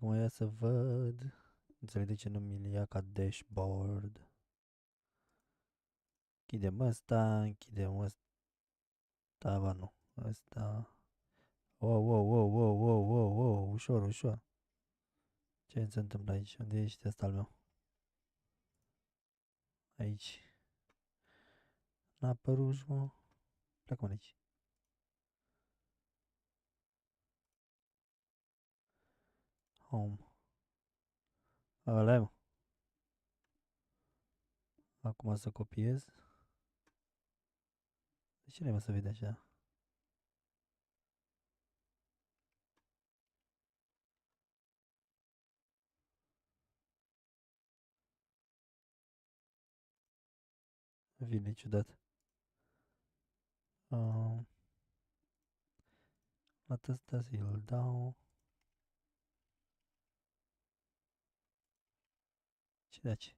Acum ia să văd. Înțeleg de ce nu mi-l ia ca dashboard. Închidem ăsta, închidem ăsta. Ba nu, ăsta. Wow, ușor, ușor. Ce se întâmplă aici? Unde ești ăsta al meu? Aici. N-a apărut, mă. Pleacă de aici. Home. Ăla e, mă. Acum să copiez. De ce nu să vede așa? Vine ciudat. La ăsta să-i dau. Ce daci?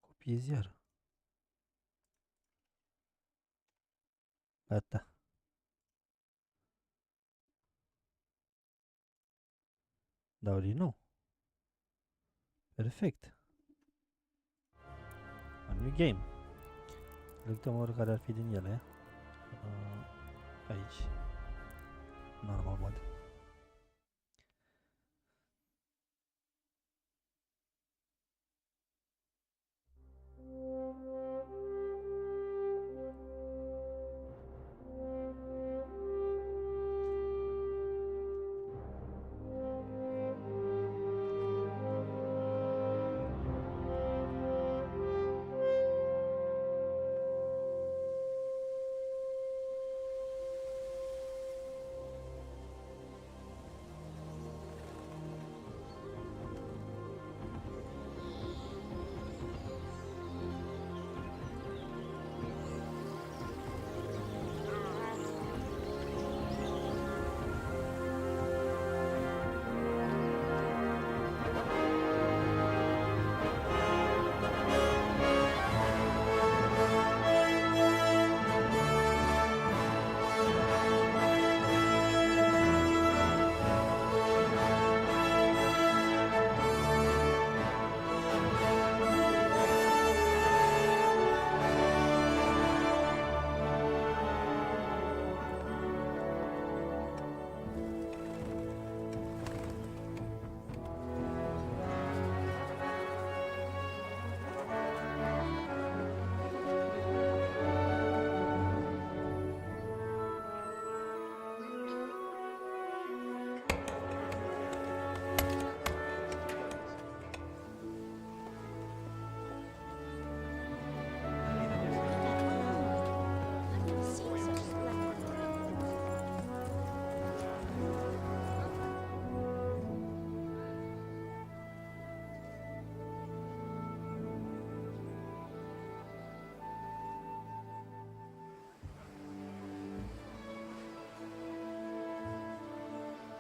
Copiez iar. Gata. Dau din nou. Perfect. Un new game. Luptăm oricare ar fi din ele. Aici. Normal mod.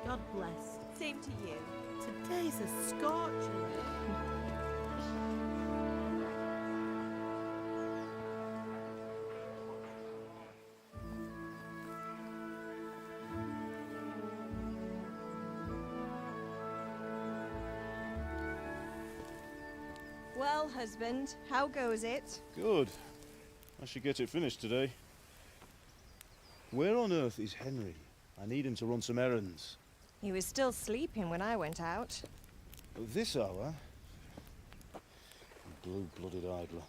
God bless. Same to you. Today's a scorcher. Well, husband, how goes it? Good. I should get it finished today. Where on earth is Henry? I need him to run some errands. He was still sleeping when I went out. At this hour? Blue-blooded idler.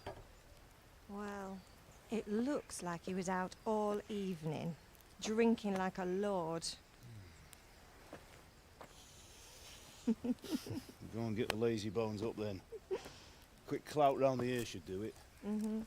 Well, it looks like he was out all evening, drinking like a lord. Go and get the lazy bones up then. Quick clout round the ear should do it. Mm-hmm.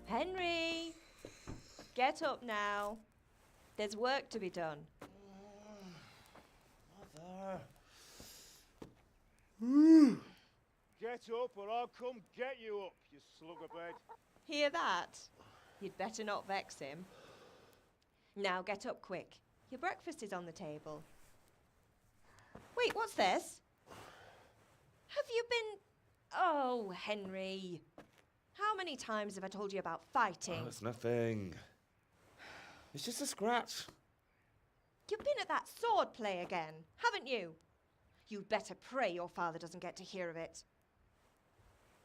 Henry! Get up now. There's work to be done. Mother. Get up or I'll come get you up, you slugabed. Hear that? You'd better not vex him. Now get up quick. Your breakfast is on the table. Wait, what's this? Have you been... Oh, Henry. How many times have I told you about fighting? Oh, it's nothing. It's just a scratch. You've been at that sword play again, haven't you? You'd better pray your father doesn't get to hear of it.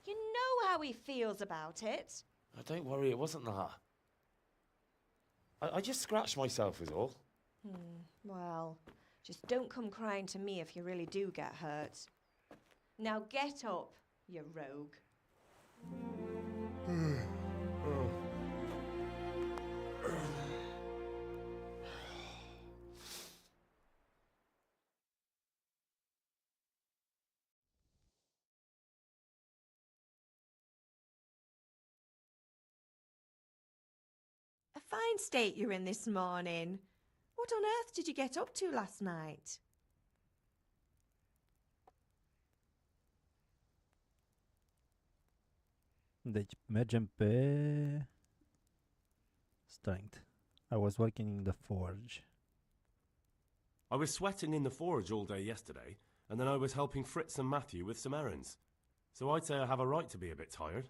You know how he feels about it. Oh, don't worry, it wasn't that. I just scratched myself is all. Well, just don't come crying to me if you really do get hurt. Now get up, you rogue. A fine state you're in this morning. What on earth did you get up to last night? Deci mergem pe strength. I was working in the forge. I was sweating in the forge all day yesterday, and then I was helping Fritz and Matthew with some errands. So I'd say I have a right to be a bit tired.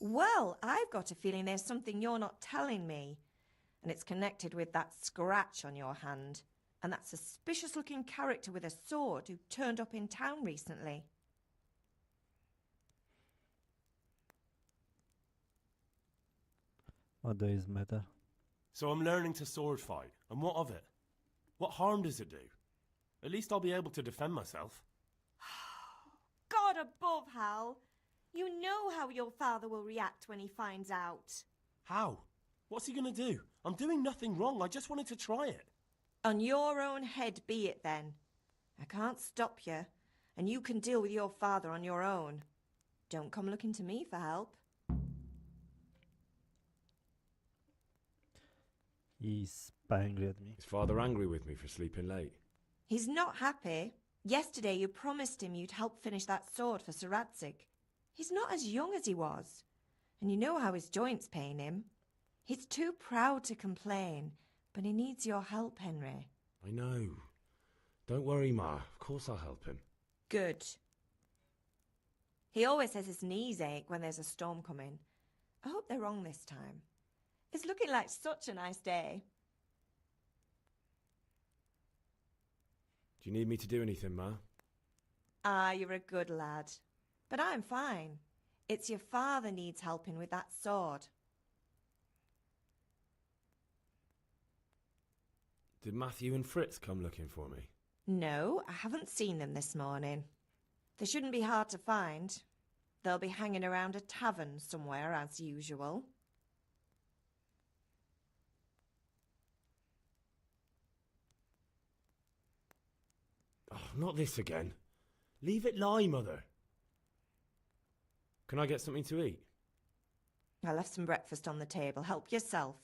Well, I've got a feeling there's something you're not telling me. And it's connected with that scratch on your hand. And that suspicious-looking character with a sword who turned up in town recently. What does it matter? So I'm learning to sword fight, and what of it? What harm does it do? At least I'll be able to defend myself. God above, Hal. You know how your father will react when he finds out. How? What's he going to do? I'm doing nothing wrong. I just wanted to try it. On your own head be it then. I can't stop you, and you can deal with your father on your own. Don't come looking to me for help. He's angry at me. Is father angry with me for sleeping late? He's not happy. Yesterday you promised him you'd help finish that sword for Sir Radzig. He's not as young as he was, and you know how his joints pain him. He's too proud to complain, but he needs your help, Henry. I know. Don't worry, Ma. Of course I'll help him. Good. He always says his knees ache when there's a storm coming. I hope they're wrong this time. It's looking like such a nice day. Do you need me to do anything, Ma? Ah, you're a good lad. But I'm fine. It's your father needs helping with that sword. Did Matthew and Fritz come looking for me? No, I haven't seen them this morning. They shouldn't be hard to find. They'll be hanging around a tavern somewhere as usual. Oh, not this again. Leave it lie, Mother. Can I get something to eat? I left some breakfast on the table. Help yourself.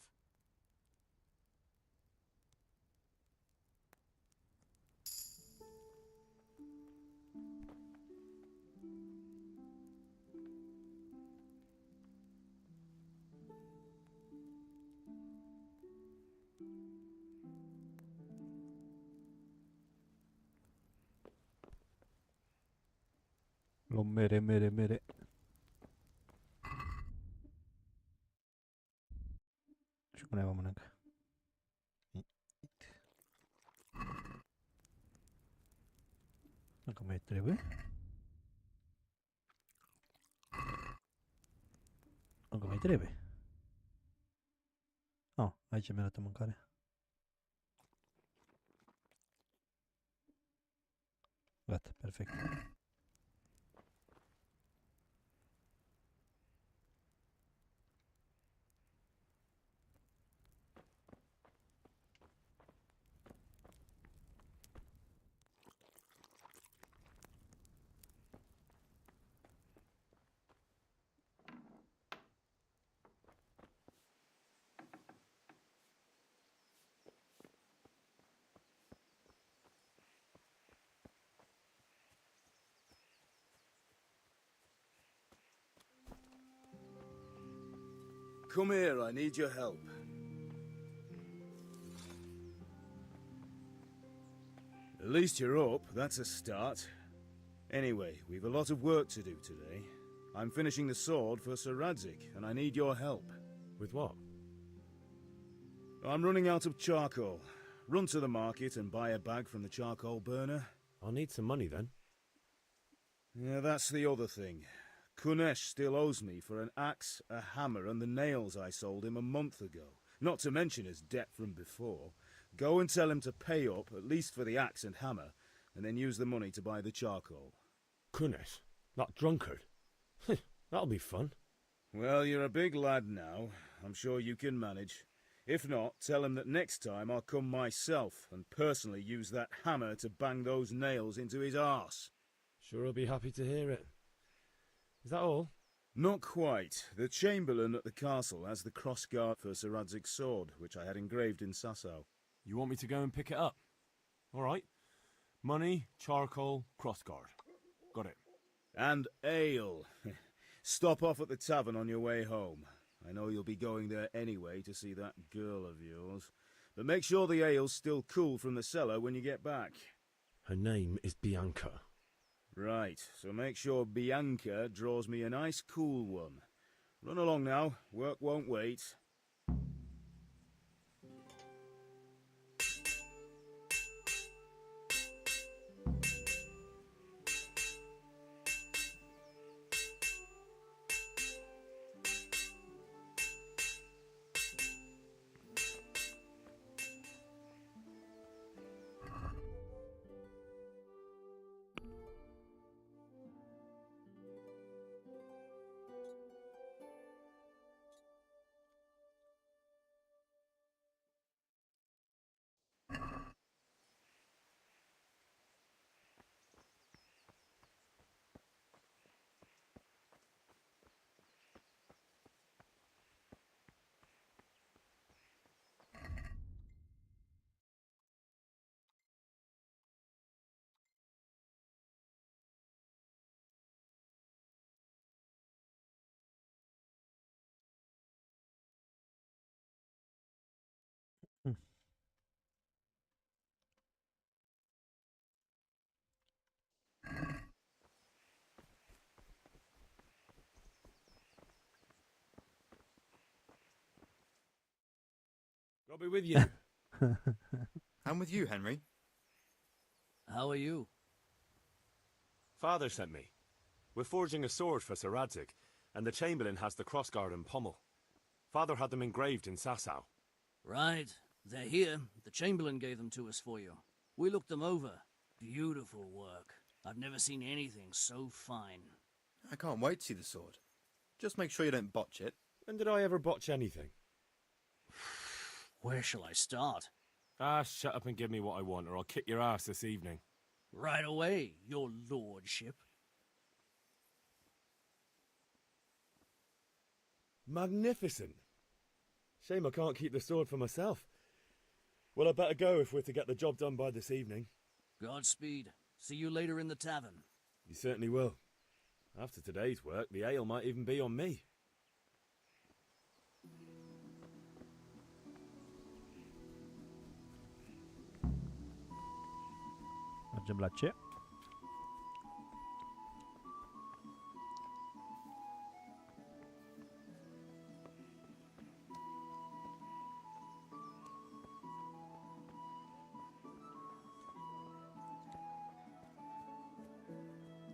Luăm mere. Și cum ne vom mănânca? Încă mai trebuie? Încă mai trebuie? Oh, aici mi arată mâncarea. Gata, perfect. Come here, I need your help. At least you're up, that's a start. Anyway, we've a lot of work to do today. I'm finishing the sword for Sir Radzig, and I need your help. With what? I'm running out of charcoal. Run to the market and buy a bag from the charcoal burner. I'll need some money then. Yeah, that's the other thing. Kunesh still owes me for an axe, a hammer, and the nails I sold him a month ago. Not to mention his debt from before. Go and tell him to pay up, at least for the axe and hammer, and then use the money to buy the charcoal. Kunesh? That drunkard? That'll be fun. Well, you're a big lad now. I'm sure you can manage. If not, tell him that next time I'll come myself and personally use that hammer to bang those nails into his arse. Sure he'll be happy to hear it. Is that all? Not quite. The Chamberlain at the castle has the crossguard for Sir Radzig's sword, which I had engraved in Sasau. You want me to go and pick it up? All right. Money, charcoal, crossguard. Got it. And ale. Stop off at the tavern on your way home. I know you'll be going there anyway to see that girl of yours. But make sure the ale's still cool from the cellar when you get back. Her name is Bianca. Right, so make sure Bianca draws me a nice cool one. Run along now, work won't wait. I'll be with you. I'm with you, Henry. How are you? Father sent me. We're forging a sword for Sir Radzig, and the Chamberlain has the crossguard and pommel. Father had them engraved in Sasau. Right. They're here. The Chamberlain gave them to us for you. We looked them over. Beautiful work. I've never seen anything so fine. I can't wait to see the sword. Just make sure you don't botch it. When did I ever botch anything? Where shall I start? Ah, shut up and give me what I want, or I'll kick your ass this evening. Right away, your lordship. Magnificent. Shame I can't keep the sword for myself. Well, I better go if we're to get the job done by this evening. Godspeed. See you later in the tavern. You certainly will. After today's work, the ale might even be on me. Mergem la ce?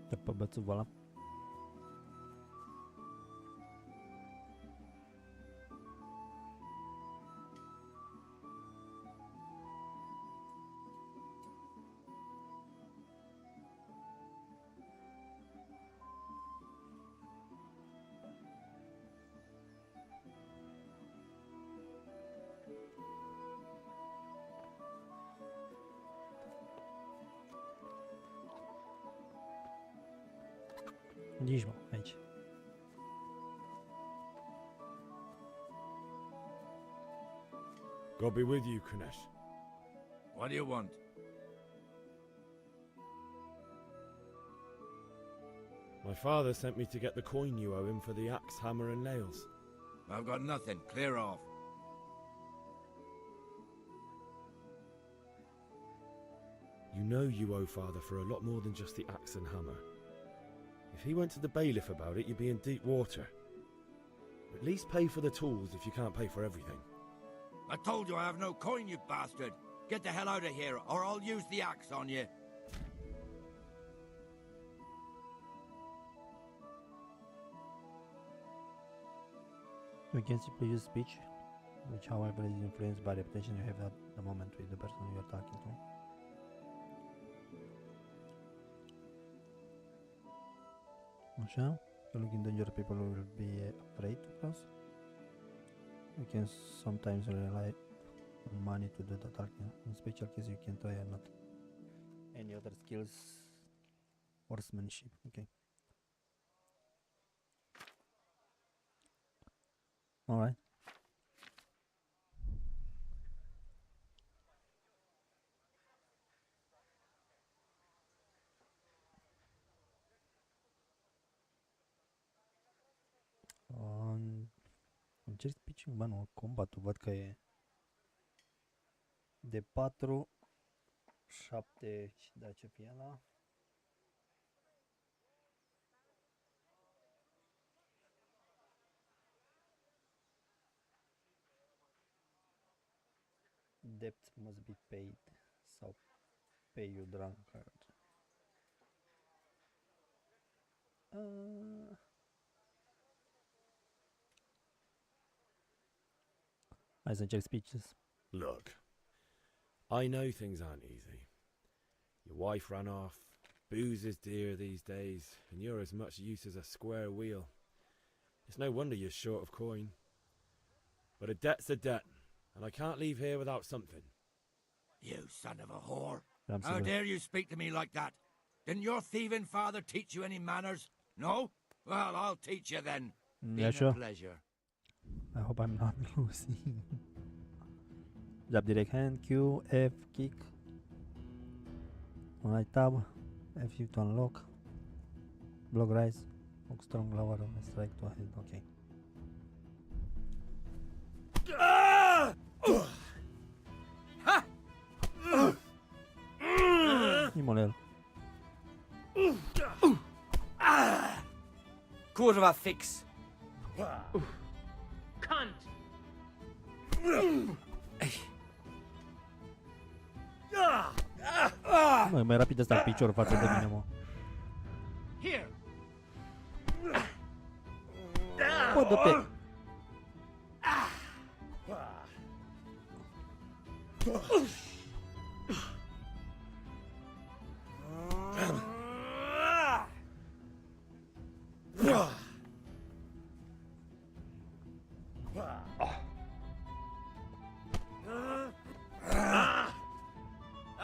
Dă pe bățul ăla. Nici mă, aici. God be with you, Kunesh. What do you want? My father sent me to get the coin you owe him for the axe, hammer and nails. I've got nothing. Clear off. You You know you owe Father for a lot more than just the axe and hammer. If he went to the bailiff about it, you'd be in deep water. At least pay for the tools if you can't pay for everything. I told you I have no coin, you bastard. Get the hell out of here, or I'll use the axe on you. You can simply use speech, which however is influenced by the reputation you have at the moment with the person you're talking to. Așa, if you look in danger, people will be afraid to cross. You can sometimes rely on money to do the talking. In special cases, you can try or not. Any other skills? Horsemanship, okay. Alright. Încerc pitching, bă, nu, combatul, văd că e de 4, 7 și da, ce fie ăla. Debt must be paid sau pay you drunkard. Hai să încerc speeches. Look, I know things aren't easy. Your wife ran off, booze is dear these days, and you're as much use as a square wheel. It's no wonder you're short of coin. But a debt's a debt, and I can't leave here without something. You son of a whore. How dare you speak to me like that? Didn't your thieving father teach you any manners? No? Well, I'll teach you then. Yeah, sure. A pleasure. I hope I'm not losing. Jab direct hand, Q, F, kick. Right tab, F to unlock. Block rise, hook strong lower, strike to head, okay. Imolel. Quarter of a fix. Cunt! Mă, mai rapid ăsta în picior față de mine, mă. Here. Bă, dă-te!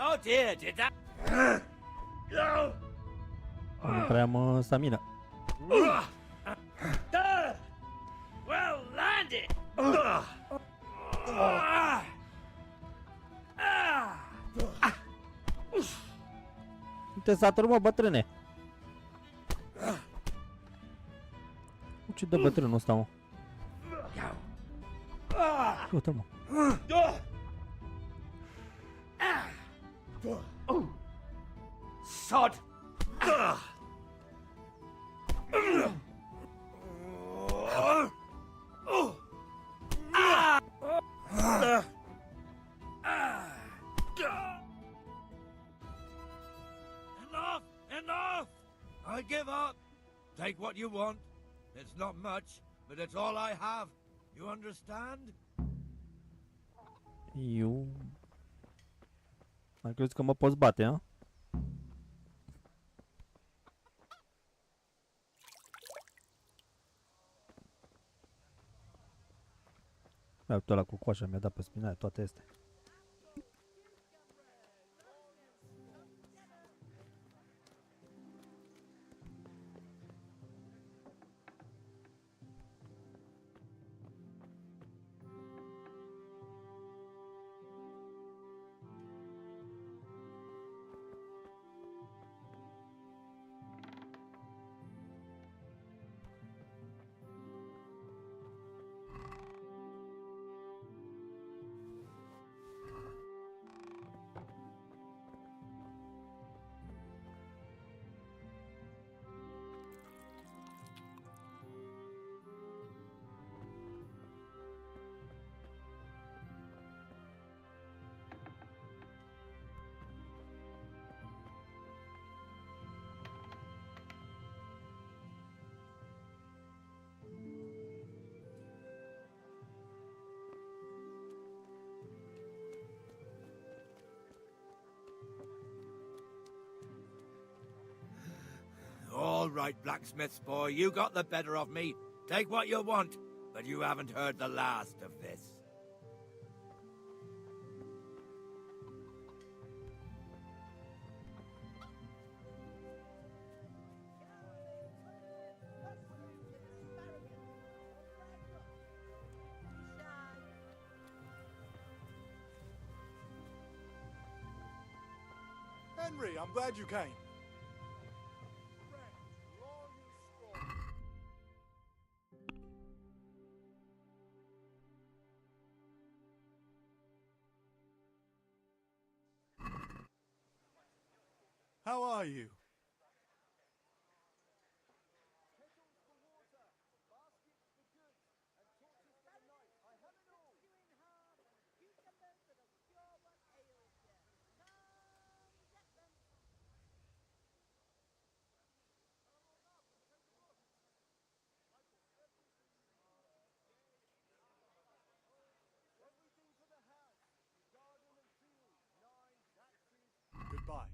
Oh dear, did that? Nu prea am stamina. Well landed. Te saturi, mă, bătrâne! Ce dă bătrânul ăsta, mă? Uite-l, mă. Sod. Enough! Enough! I give up. Take what you want. It's not much, but it's all I have. You understand? Eu... Mai crezi că mă poți bate, a? Uite ăla cu coașa mi-a dat pe spinare, toate astea. All right, blacksmith's boy, you got the better of me. Take what you want, but you haven't heard the last of this. Henry, I'm glad you came. How are you? Goodbye.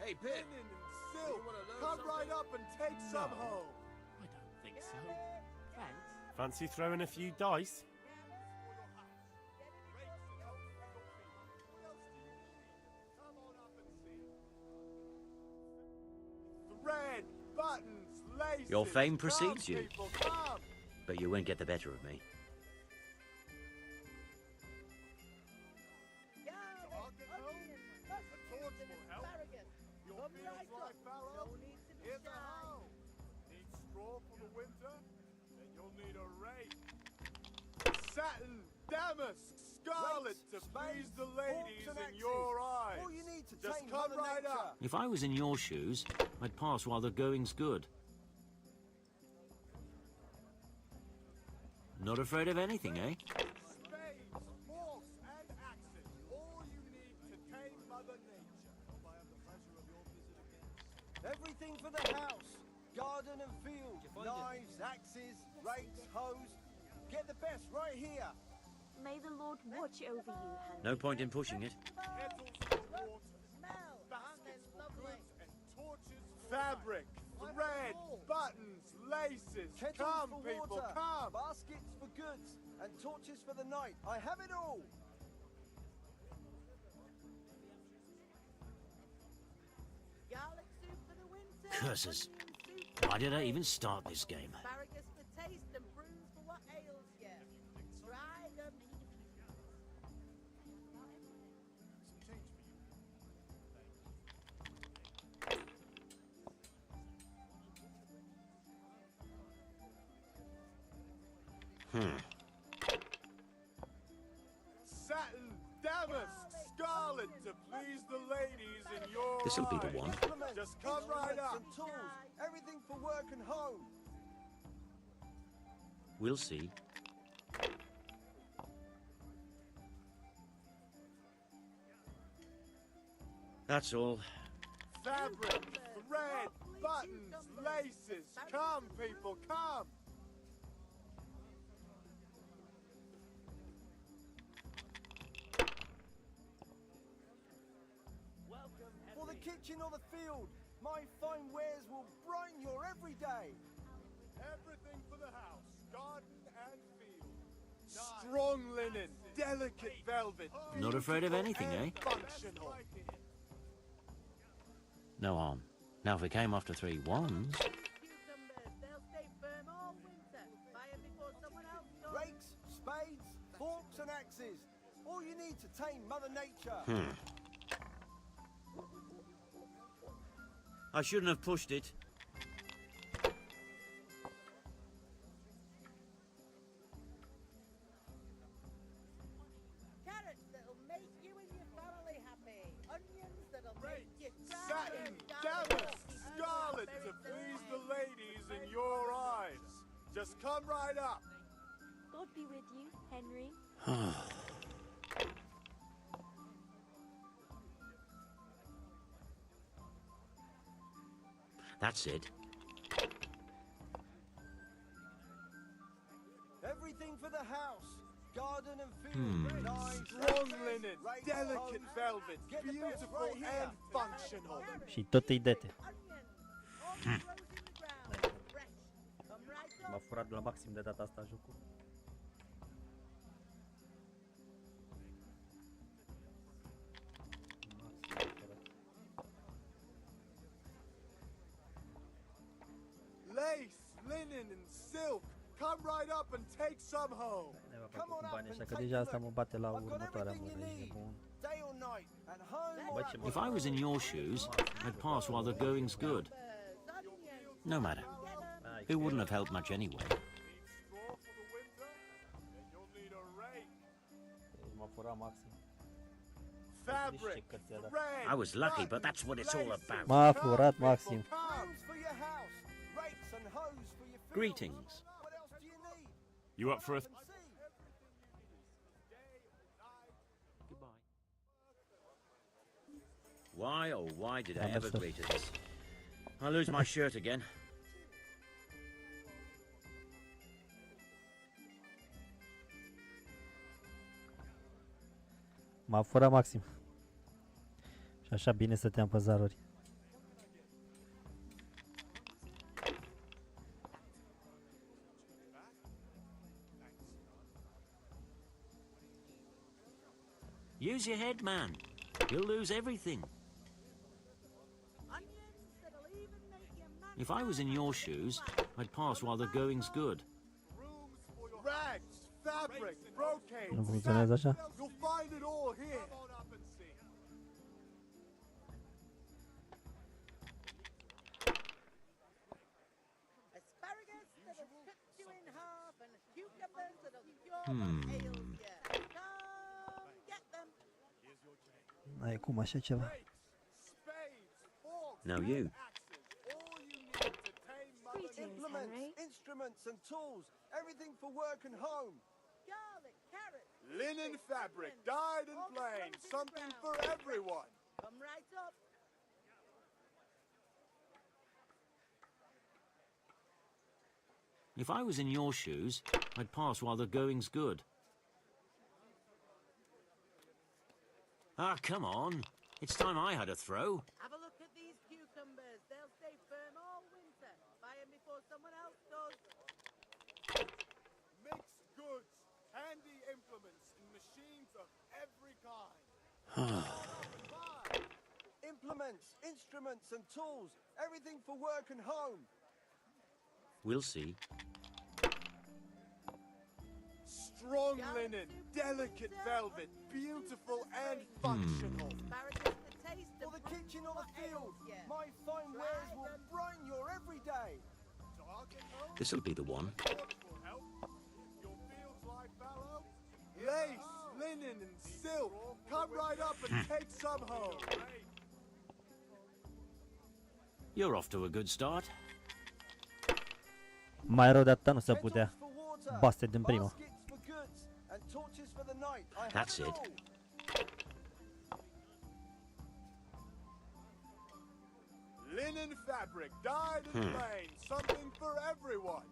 Hey, Pip. Linen and silk. Come right up and take some home. I don't think so. Thanks. Fancy throwing a few dice? Thread, buttons, laces. Your fame Come, precedes you. people, come. But you won't get the better of me. Here's a hoe. Need straw for the winter? Then you'll need a rake. Satin, damask, scarlet to please the ladies in your eyes. All you need to just come right up. If I was in your shoes, I'd pass while the going's good. Not afraid of anything, eh? Spades, forks, and axes. All you need to tame Mother Nature. Hope I have the pleasure of your visit again. Everything for the house. Garden and field. Knives, axes, rakes, hoes. Get the best right here. May the Lord watch over you, Henry. No point in pushing it. Kettles for water, baskets for goods, and torches for fabric, thread, buttons, laces. Kettles Come, for people, water, come. baskets for goods, and torches for the night. I have it all. Garlic soup for the winter. Curses. Why did I even start this game? Asparagus for taste and prunes for what ails you. Try them. Satin, damask, scarlet to please the ladies in your This'll be the eyes. one. Just come right up. And tools. Everything for work and home. We'll see. That's all. fabric, thread, buttons, laces. Come, people, come. For the kitchen or the field, my fine wares will brighten your every day. Everything for the house, garden and field. Strong linen, delicate velvet. Not afraid of anything, eh? Functional. No harm. Now if we came after 3 wands... Rakes, spades, forks and axes. All you need to tame Mother Nature. I shouldn't have pushed it. Carrots that'll make you and your family happy. Onions that'll make you cry. Satin, damask, scarlet to please the ladies in your eyes. Just come right up. God be with you, Henry. That's it. Everything for the house, garden and field. Knives, Strong linen, delicate velvet, beautiful and functional. Și tot îi dete. M-a furat la maxim de data asta jocul. Lace, linen and silk. Come right up and take some home. Ne va face cu bani, așa că deja asta mă bate la următoarea mână, ești nebun. If I was in your shoes, I'd pass while the going's good. No matter. It wouldn't have helped much anyway. M-a furat maxim. Fabric, I was lucky, but that's what it's all about. M-a furat maxim. Greetings. You up for a... Why, oh why did I ever agree to this? I'll lose my shirt again. M-a furat maxim. Și așa bine stăteam pe zaruri. Use your head, man. You'll lose everything. If I was in your shoes, I'd pass while the going's good. rags, fabric, brocade, Nu funcționează așa? you'll find it all here. Asparagus that'll cut you in half and cucumbers that'll cure what ails you. Come get them. N-ai cum așa ceva. Now you. Implements, instruments and tools, everything for work and home. Garlic, carrots. Linen fabric, dyed and plain, something for everyone. Come right up. If I was in your shoes, I'd pass while the going's good. Ah, come on. It's time I had a throw. Have a look at these cucumbers. They'll stay firm all winter. Buy them before someone else does. Mixed goods, handy implements, and machines of every kind. Implements, instruments and tools, everything for work and home. We'll see. Strong linen, delicate velvet, beautiful and functional. For the kitchen or the field, my fine wares will brighten your every day. This'll be the one. Lace, linen and silk, come right up and take some home. You're off to a good start. Mai rău de atâta nu se putea. Baste din prima. That's it. Linen fabric, dyed and plain, something for everyone.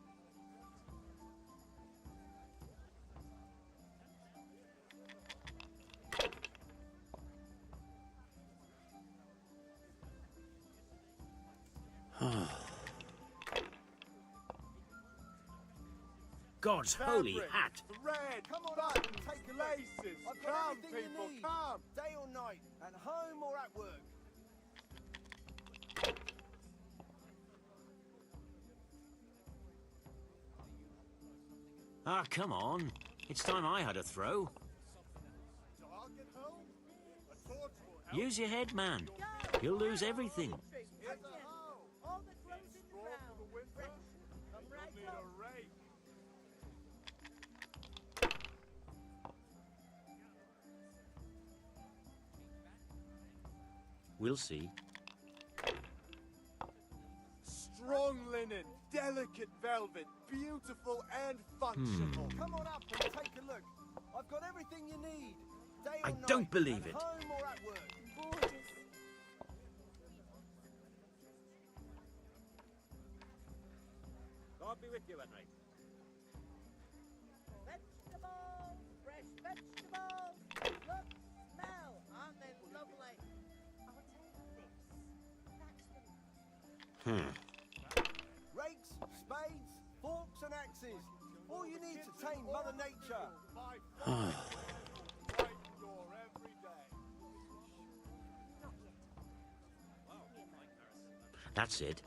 God's holy Fabric, hat! thread, Come on button, up and take a look. laces. I've got Come, everything people, you need. come. Day or night, at home or at work. Ah, come on. It's time I had a throw. So I'll get home. A torch will help. Use your head, man. You'll lose everything. Here's a hoe. All the clothes in the Straw ground. for the winter. Fresh. Come You'll right need up. a rake. We'll see. Strong linen, delicate velvet, beautiful and functional. Come on up and take a look. I've got everything you need. Day or I night, don't believe at it. home or at work. Gorgeous. God be with you, Henry. Vegetables, fresh vegetables. Look, smell, aren't they lovely? I'll tell you this. That's the Rakes, spades, forks and axes. All you need to tame Mother Nature. My right door every day. That's it.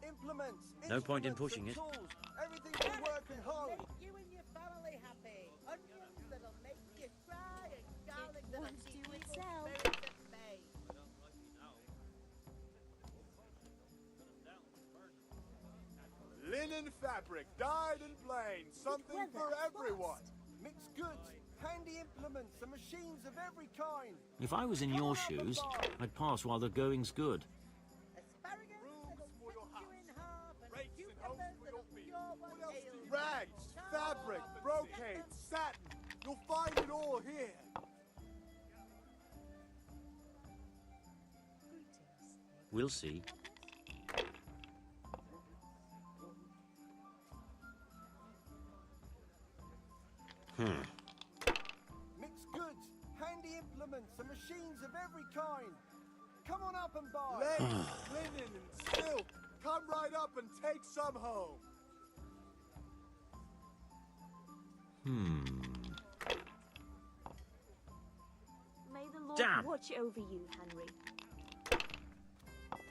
Implements. No point in instruments pushing and it. Tools. Everything for work and home. Make you and your family happy. Onions that'll make you cry and garlic that'll Won't keep do evil itself. spirits at bay. Linen fabric, dyed and plain, something weather for at everyone. Mixed goods, handy implements and machines of every kind. If I was in your shoes, I'd pass while the going's good. Asparagus that'll for your split you in half and Rakes and cucumbers hoes for your that'll feet. cure what What else do ails you you. Rags, fabric, brocade, satin. You'll find it all here. We'll see. Mixed goods, handy implements and machines of every kind. Come on up and buy. Lace, linen, and silk. Come right up and take some home. May the Lord Damn. watch over you, Henry.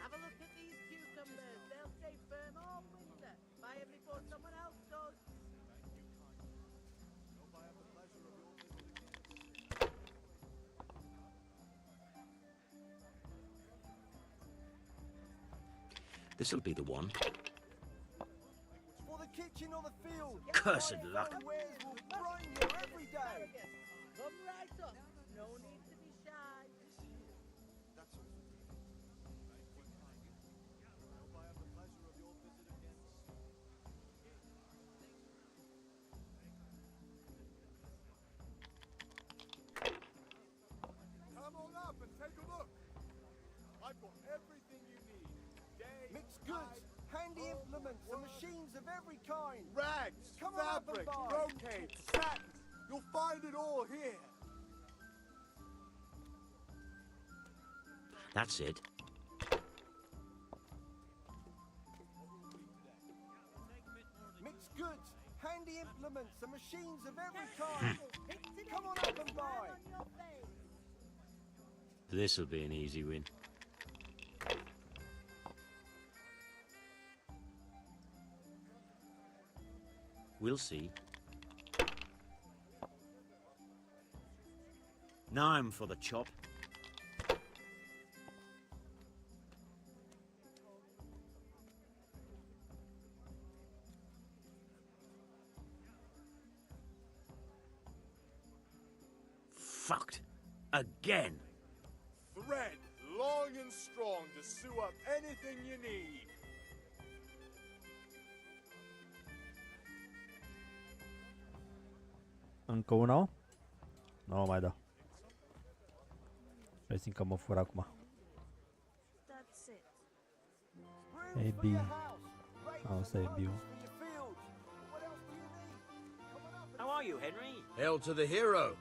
Have a look at these cucumbers. They'll stay firm all winter. Buy them before someone else does. This'll be the one. For the kitchen or the field. Cursed My luck. fine wares will brighten you every day. Asparagus. Come right up. No need to be shy. Come on up and take a look. I've got everything you need. Day, Mixed goods, handy implements and machines of every kind. rags, Come on up and fabric, buy. brocade, satin. You'll find it all here. That's it. Mixed goods, handy implements and machines of every kind. Come on up and buy. On your face. This'll be an easy win. We'll see. Now I'm for the chop. Fucked. Again. Thread, long and strong to sew up anything you need. Încă una. Nu mai da. Racing că mă fură acum. That's it. E B. Asta e B. How are you, Henry? Hail to the hero.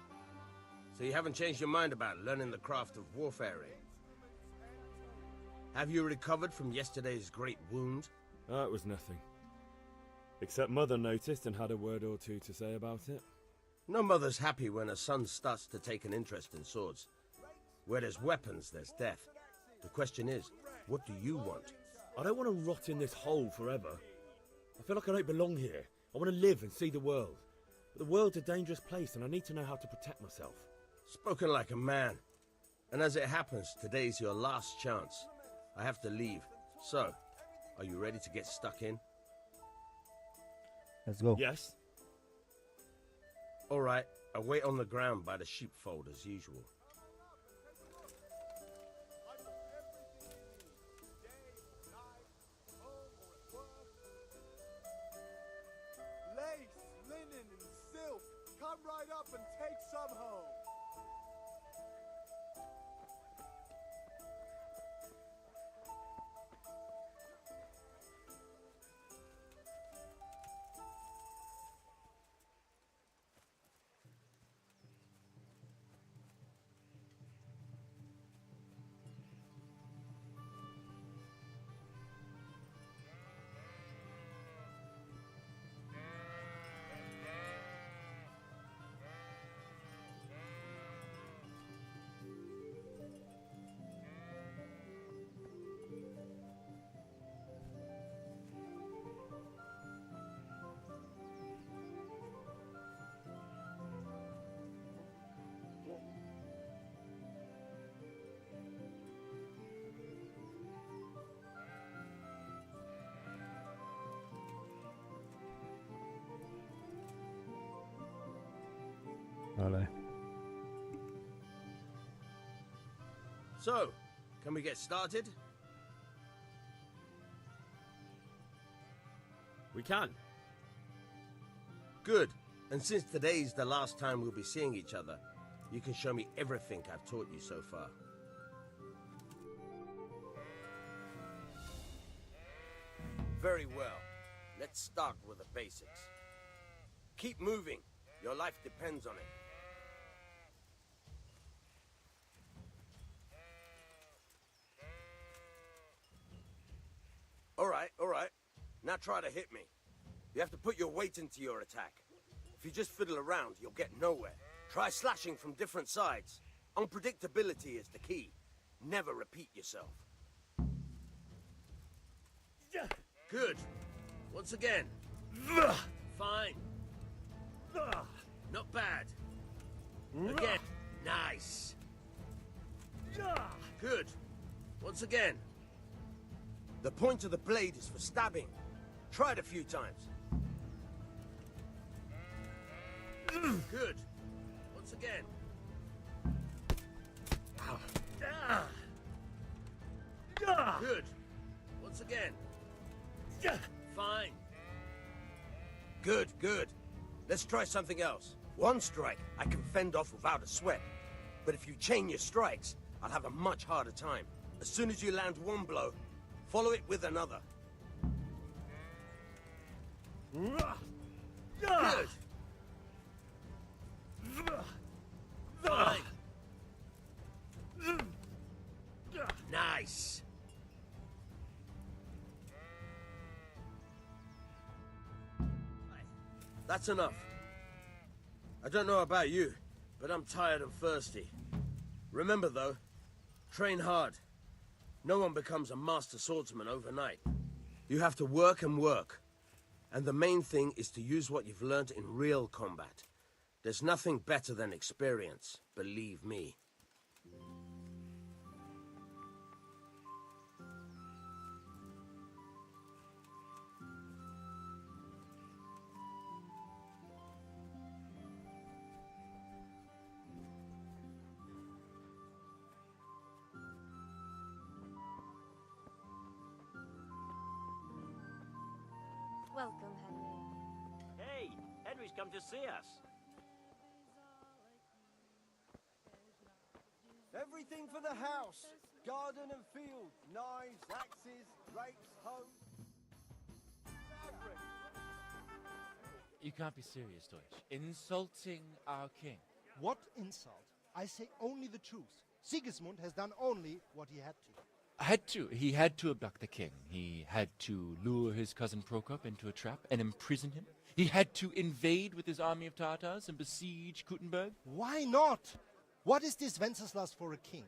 So you haven't changed your mind about learning the craft of warfare, eh? Have you recovered from yesterday's great wound? It was nothing. Except Mother noticed and had a word or two to say about it. No mother's happy when a son starts to take an interest in swords. Where there's weapons, there's death. The question is, what do you want? I don't want to rot in this hole forever. I feel like I don't belong here. I want to live and see the world. But the world's a dangerous place and I need to know how to protect myself. Spoken like a man. And as it happens, today's your last chance. I have to leave. So, are you ready to get stuck in? Let's go. Yes. All right, I'll wait on the ground by the sheepfold as usual. Lace, linen, and silk. Come right up and take some home. Ăla e. So, can we get started? We can. Good. And since today's the last time we'll be seeing each other, you can show me everything I've taught you so far. Very well. Let's start with the basics. Keep moving. Your life depends on it. All right. Now try to hit me. You have to put your weight into your attack. If you just fiddle around, you'll get nowhere. Try slashing from different sides. Unpredictability is the key. Never repeat yourself. Good. Once again. Fine. Not bad. Again. Nice. Good. Once again. The point of the blade is for stabbing. Try it a few times. Good. Once again. Good. Once again. Fine. Good. Let's try something else. One strike I can fend off without a sweat. But if you chain your strikes, I'll have a much harder time. As soon as you land one blow, follow it with another. Good. Fine. Nice. That's enough. I don't know about you, but I'm tired and thirsty. Remember though, train hard. No one becomes a master swordsman overnight. You have to work and work. And the main thing is to use what you've learned in real combat. There's nothing better than experience, believe me. Welcome, Henry. Hey, Henry's come to see us. Everything for the house. Garden and field. Knives, axes, rakes, hoes. You can't be serious, Deutsch. Insulting our king. What insult? I say only the truth. Sigismund has done only what he had to. He had to abduct the king. He had to lure his cousin Prokop into a trap and imprison him. He had to invade with his army of Tatars and besiege Kuttenberg. Why not? What is this Wenceslas for a king?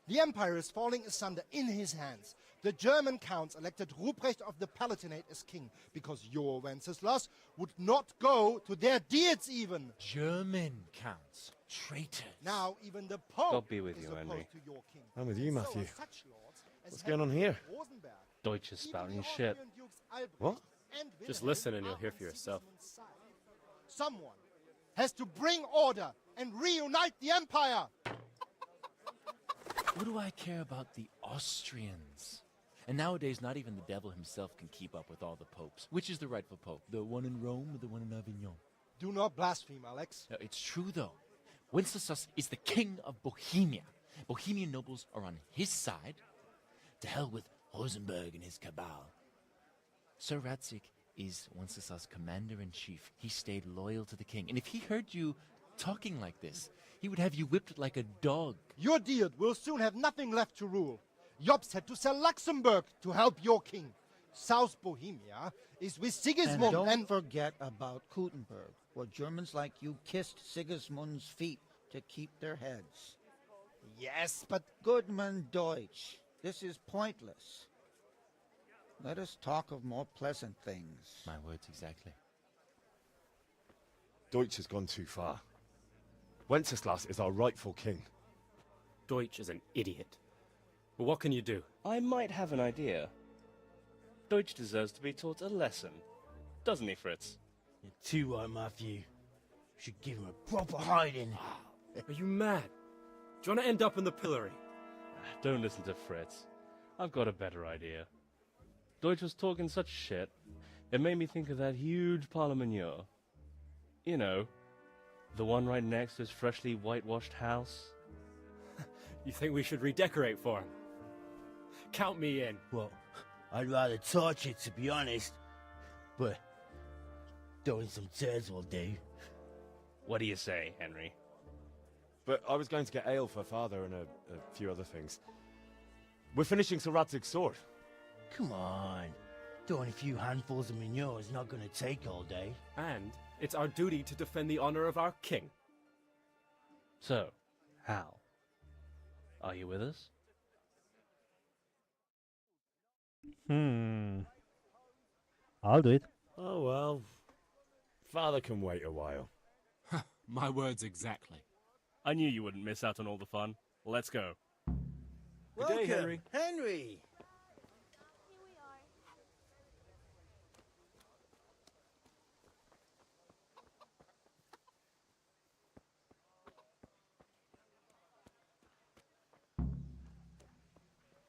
The empire is falling asunder in his hands. The German counts elected Ruprecht of the Palatinate as king because your Wenceslas would not go to their deeds even. German counts. Traitors. Now even the Pope God be with is you, opposed Henry. to your king. I'm with you, So Matthew. are such lords as What's going on Henry here? of Rosenberg. Deutsch is Even spouting the shit. Austrian Dukes Albrecht What? and Just Wilhelm listen and you'll are hear on for yourself. Sigismund's side. Someone has to bring order and reunite the empire. What do I care about the Austrians? And nowadays, not even the devil himself can keep up with all the popes. Which is the rightful pope? The one in Rome or the one in Avignon? Do not blaspheme, Alex. No, it's true, though. Wenceslas is the king of Bohemia. Bohemian nobles are on his side. To hell with Rosenberg and his cabal. Sir Radzik is Wenceslas' commander-in-chief. He stayed loyal to the king. And if he heard you talking like this, he would have you whipped like a dog. Your Diet will soon have nothing left to rule. Jobst had to sell Luxembourg to help your king. South Bohemia is with Sigismund And don't forget about Kuttenberg, where Germans like you kissed Sigismund's feet to keep their heads. Yes, but... Goodman Deutsch, this is pointless. Let us talk of more pleasant things. My words exactly. Deutsch has gone too far. Wenceslas is our rightful king. Deutsch is an idiot. But what can you do? I might have an idea. Deutsch deserves to be taught a lesson. Doesn't he, Fritz? You're too right, Matthew. Should give him a proper hiding. Are you mad? Do you want to end up in the pillory? Don't listen to Fritz. I've got a better idea. Deutsch was talking such shit, it made me think of that huge parliament. You know, the one right next to his freshly whitewashed house. You think we should redecorate for him? Count me in. Well, I'd rather torch it, to be honest. But throwing some tears will do. What do you say, Henry? But I was going to get ale for father and a few other things. We're finishing Sir Radzig's sword. Come on. Throwing a few handfuls of manure is not going to take all day. And it's our duty to defend the honor of our king. So, Hal, are you with us? I'll do it. Oh well. Father can wait a while. My words exactly. I knew you wouldn't miss out on all the fun. Let's go. Welcome, Good day, Henry. Henry.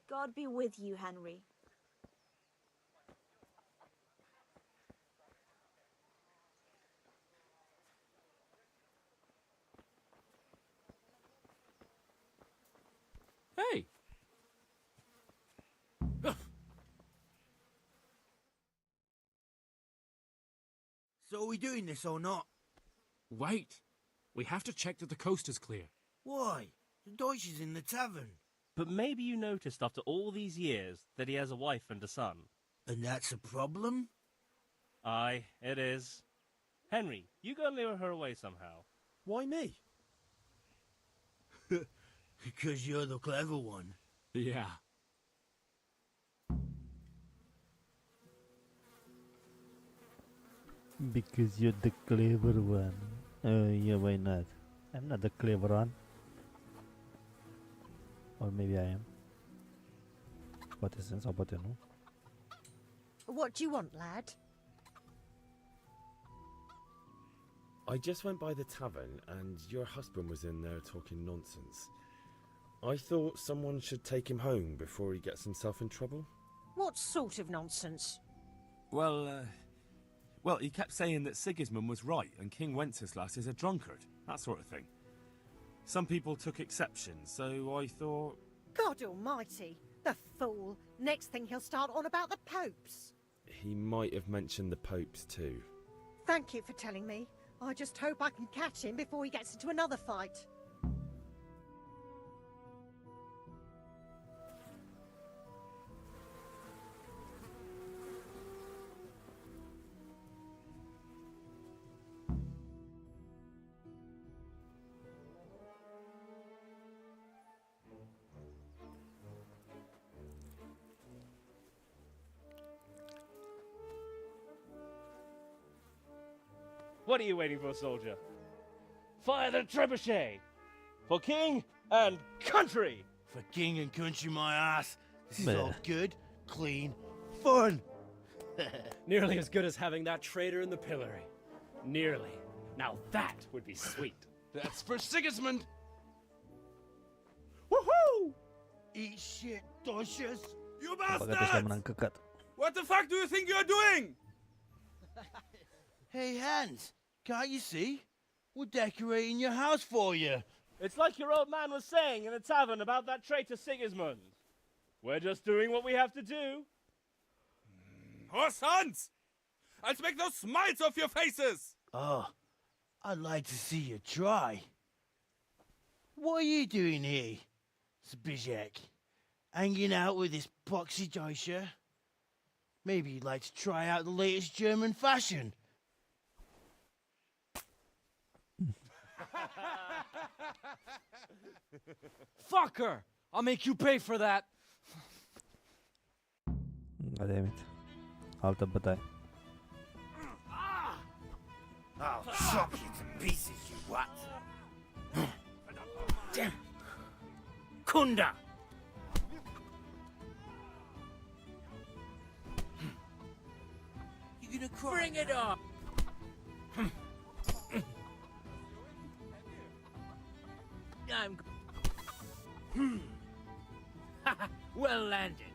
God be with you, Henry. Hey! So are we doing this or not? Wait. We have to check that the coast is clear. Why? The Deutsch is in the tavern. But maybe you noticed after all these years that he has a wife and a son. And that's a problem? Aye, it is. Henry, you go and lure her away somehow. Why me? Because you're the clever one. Yeah. Because you're the clever one. Yeah, why not? I'm not the clever one. Or maybe I am. Poate sunt sau poate nu. What do you want, lad? I just went by the tavern and your husband was in there talking nonsense. I thought someone should take him home before he gets himself in trouble. What sort of nonsense? Well, he kept saying that Sigismund was right and King Wenceslas is a drunkard, that sort of thing. Some people took exception, so I thought... God almighty, the fool. Next thing he'll start on about the popes. He might have mentioned the popes too. Thank you for telling me. I just hope I can catch him before he gets into another fight. What are you waiting for, soldier? Fire the trebuchet! For king and country! For king and country, my ass. This is Meh. all good, clean, fun. Nearly as good as having that traitor in the pillory. Nearly. Now that would be sweet. That's for Sigismund! Woohoo! Eat shit, docious. You Băgate-și la mână în căcat. What the fuck do you think you're doing? Hey, Hans, can't you see? We're decorating your house for you. It's like your old man was saying in the tavern about that traitor Sigismund. We're just doing what we have to do. Oh, sons! I'll make those smiles off your faces! Oh, I'd like to see you try. What are you doing here, Zbigniew? Hanging out with this poxy Deutscher? Maybe you'd like to try out the latest German fashion. Fucker! I'll make you pay for that. God damn it. Altă bătaie. I'll chop you to pieces, you what? Damn. Kunda! You gonna cry? Bring it on! I'm... well landed.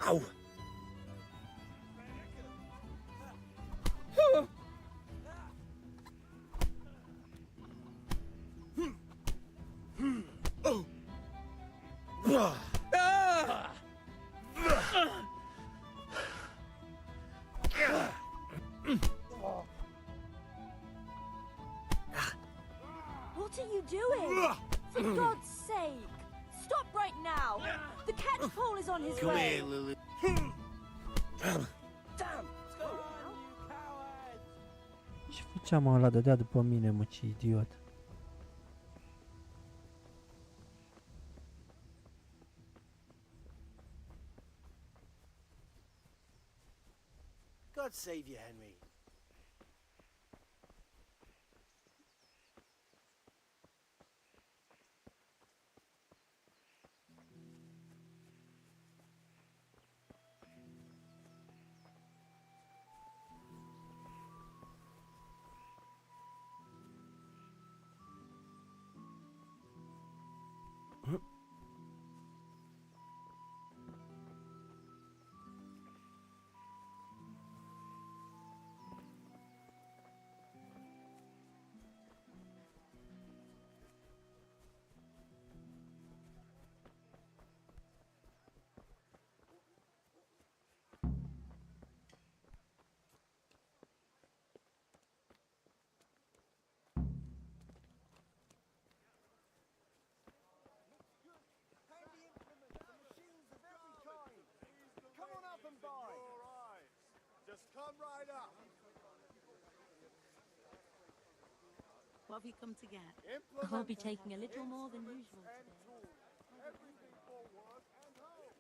Ow! What are you doing? For God's sake! Stop right now! The catchpole is on his Come way! here, Lily. Damn! Let's go! Ce făceam ăla? Dădea după mine, mă, ce idiot. God save you, Henry. Just come right up. What have you come to get? I'll be taking a little more than usual today. Everything for work and home.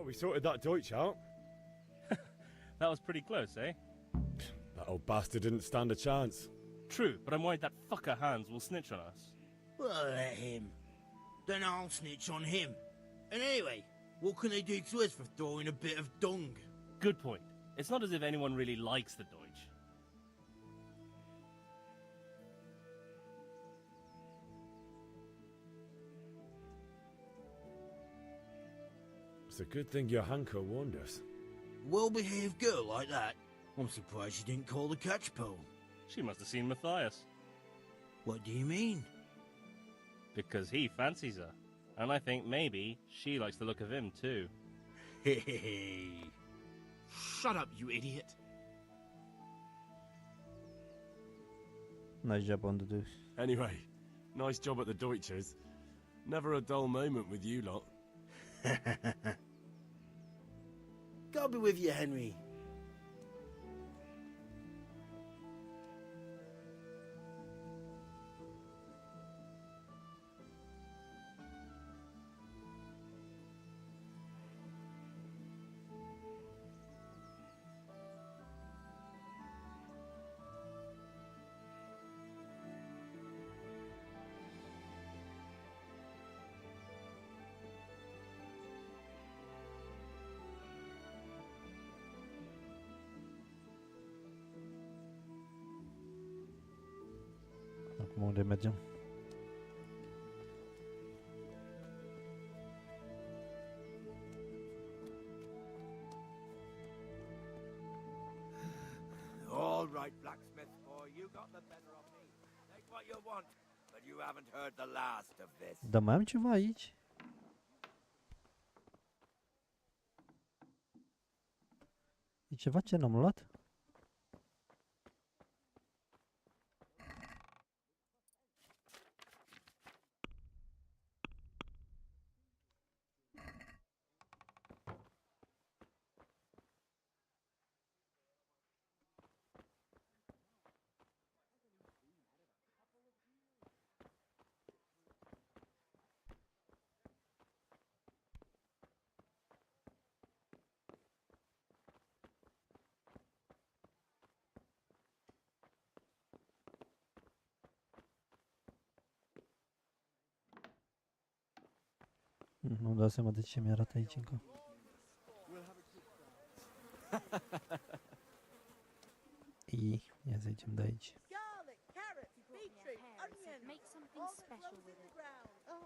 Well, we sorted that Deutsch out. That was pretty close, eh? That old bastard didn't stand a chance. True, but I'm worried that fucker Hans will snitch on us. Well, let him. Then I'll snitch on him. And anyway, what can they do to us for throwing a bit of dung? Good point. It's not as if anyone really likes the Deutsch. It's a good thing your Hanko warned us. Well-behaved girl like that. I'm surprised she didn't call the catch pole. She must have seen Matthias. What do you mean? Because he fancies her. And I think maybe she likes the look of him too. Hey. Shut up, you idiot. Nice job on the do. Anyway, nice job at the Deutschers. Never a dull moment with you lot. God be with you, Henry. Acum unde mergem? All right, blacksmith boy, you got the better of me. Take what you want, but you haven't heard the last of this. Dar mai am ceva aici? E ceva ce n-am luat? Nu-mi dau seama de ce mi-arată aici încă. Ia să zicem de aici. Garlic, carrots, beetroot, onions. Make something special with it.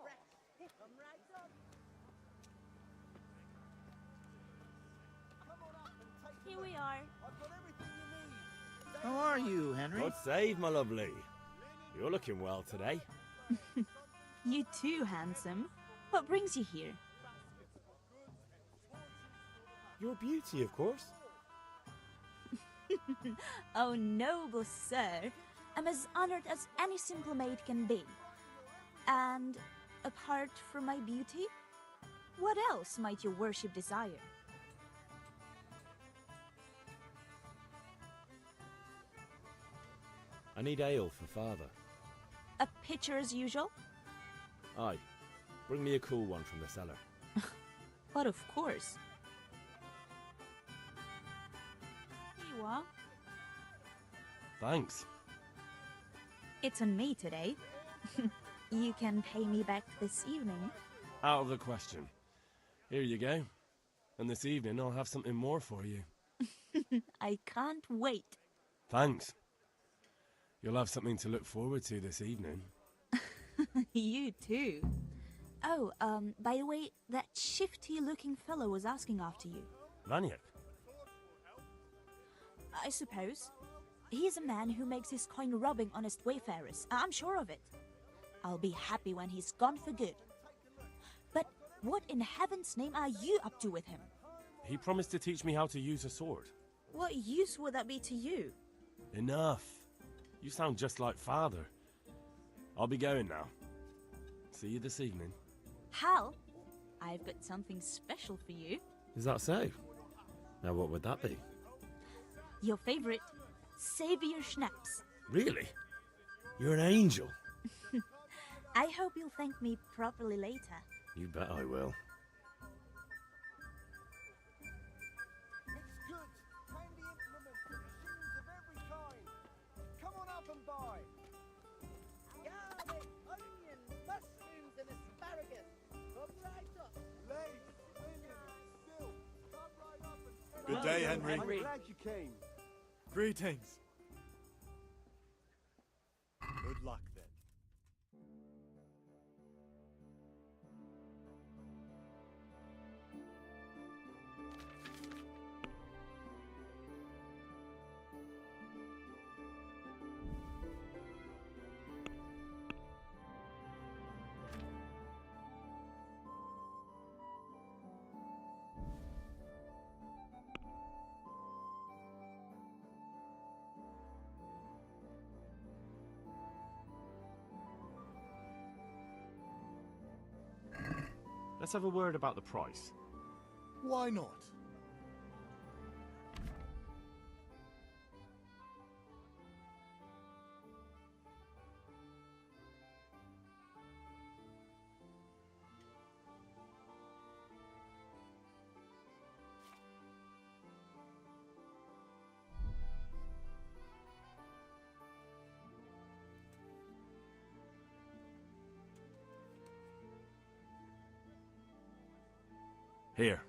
Fresh. Pick 'em right on. Here we are. How are you, Henry? God save, my lovely. You're looking well today. You too, handsome. What brings you here? Your beauty, of course. Oh, noble sir. I'm as honored as any simple maid can be. And apart from my beauty, what else might your worship desire? I need ale for father. A pitcher as usual? Aye. Bring me a cool one from the cellar. But of course. Here you are. Thanks. It's on me today. You can pay me back this evening. Out of the question. Here you go. And this evening I'll have something more for you. I can't wait. Thanks. You'll have something to look forward to this evening. You too. Oh, by the way, that shifty-looking fellow was asking after you. Vaniak? I suppose. He's a man who makes his coin robbing honest wayfarers. I'm sure of it. I'll be happy when he's gone for good. But what in heaven's name are you up to with him? He promised to teach me how to use a sword. What use would that be to you? Enough. You sound just like father. I'll be going now. See you this evening. Hal, I've got something special for you. Is that so? Now what would that be? Your favorite, Savior Schnapps. Really? You're an angel. I hope you'll thank me properly later. You bet I will. day, Henry. I'm glad you came. Greetings. Good luck then. Let's have a word about the price. Why not? Here.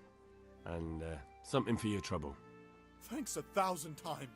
And something for your trouble. Thanks 1,000 times.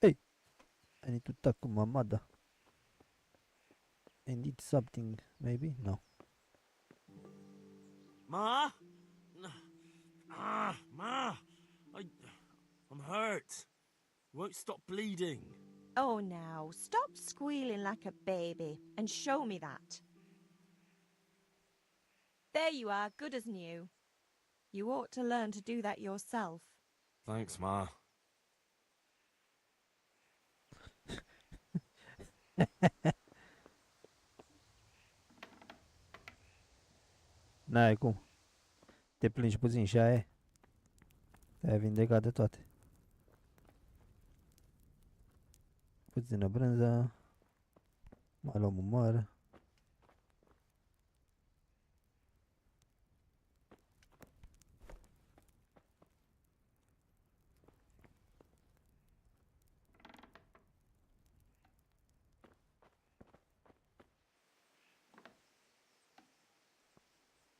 Hey, I need to talk to my mother. I need something, maybe? No. Ma? Ma! I'm hurt. Won't stop bleeding. Oh, now, stop squealing like a baby and show me that. There you are, good as new. You ought to learn to do that yourself. Thanks, Ma. N-ai cum. Te plângi puțin și aia e. Te-ai vindecat de toate. Puțină brânză. Mai luăm un măr.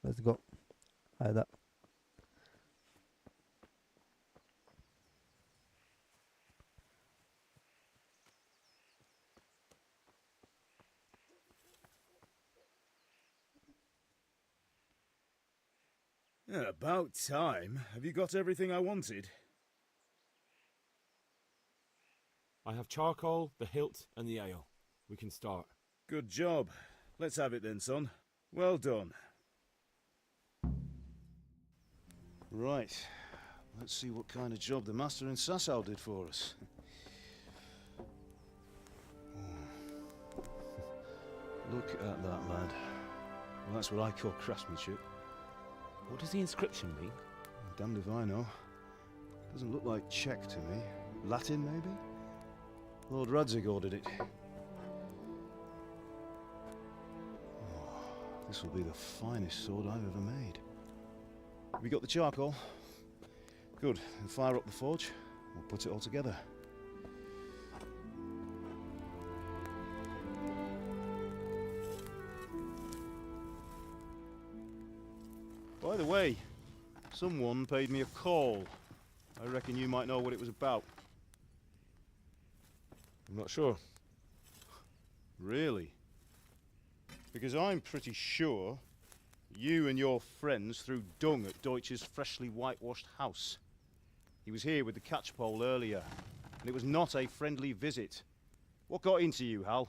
Let's go. Hai da. Yeah, about time. Have you got everything I wanted? I have charcoal, the hilt, and the ale. We can start. Good job. Let's have it then, son. Well done. Right. Let's see what kind of job the master in Sasau did for us. Look at that, lad. Well, that's what I call craftsmanship. What does the inscription mean? Damned if I know. Doesn't look like Czech to me. Latin, maybe? Lord Radzig ordered it. Oh, this will be the finest sword I've ever made. Have you got the charcoal? Good. Then fire up the forge. We'll put it all together. By the way, someone paid me a call. I reckon you might know what it was about. I'm not sure. Really? Because I'm pretty sure you and your friends threw dung at Deutsch's freshly whitewashed house. He was here with the catchpole earlier, and it was not a friendly visit. What got into you, Hal?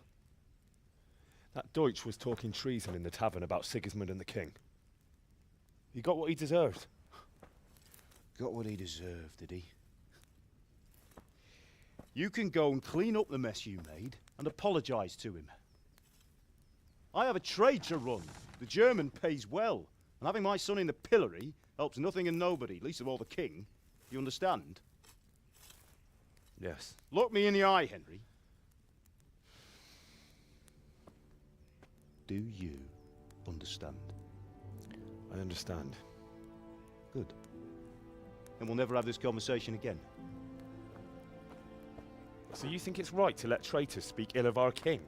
That Deutsch was talking treason in the tavern about Sigismund and the king. He got what he deserved. Got what he deserved, did he? You can go and clean up the mess you made and apologise to him. I have a trade to run. The German pays well, and having my son in the pillory helps nothing and nobody, least of all the king. You understand? Yes. Look me in the eye, Henry. Do you understand? I understand. Good. Then we'll never have this conversation again. So you think it's right to let traitors speak ill of our king?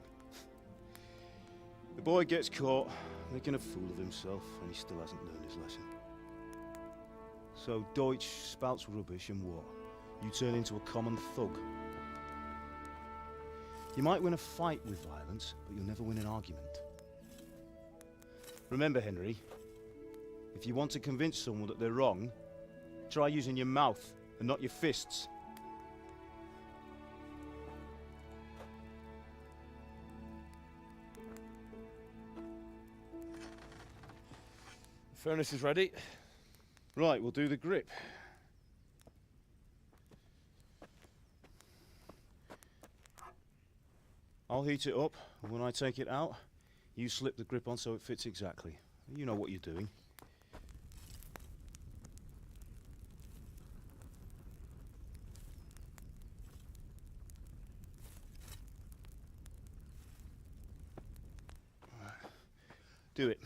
The boy gets caught, making a fool of himself, and he still hasn't learned his lesson. So Deutsch spouts rubbish, and what? You turn into a common thug. You might win a fight with violence, but you'll never win an argument. Remember, Henry, if you want to convince someone that they're wrong, try using your mouth and not your fists. The furnace is ready. Right, we'll do the grip. I'll heat it up, and when I take it out, you slip the grip on so it fits exactly. You know what you're doing. Do it.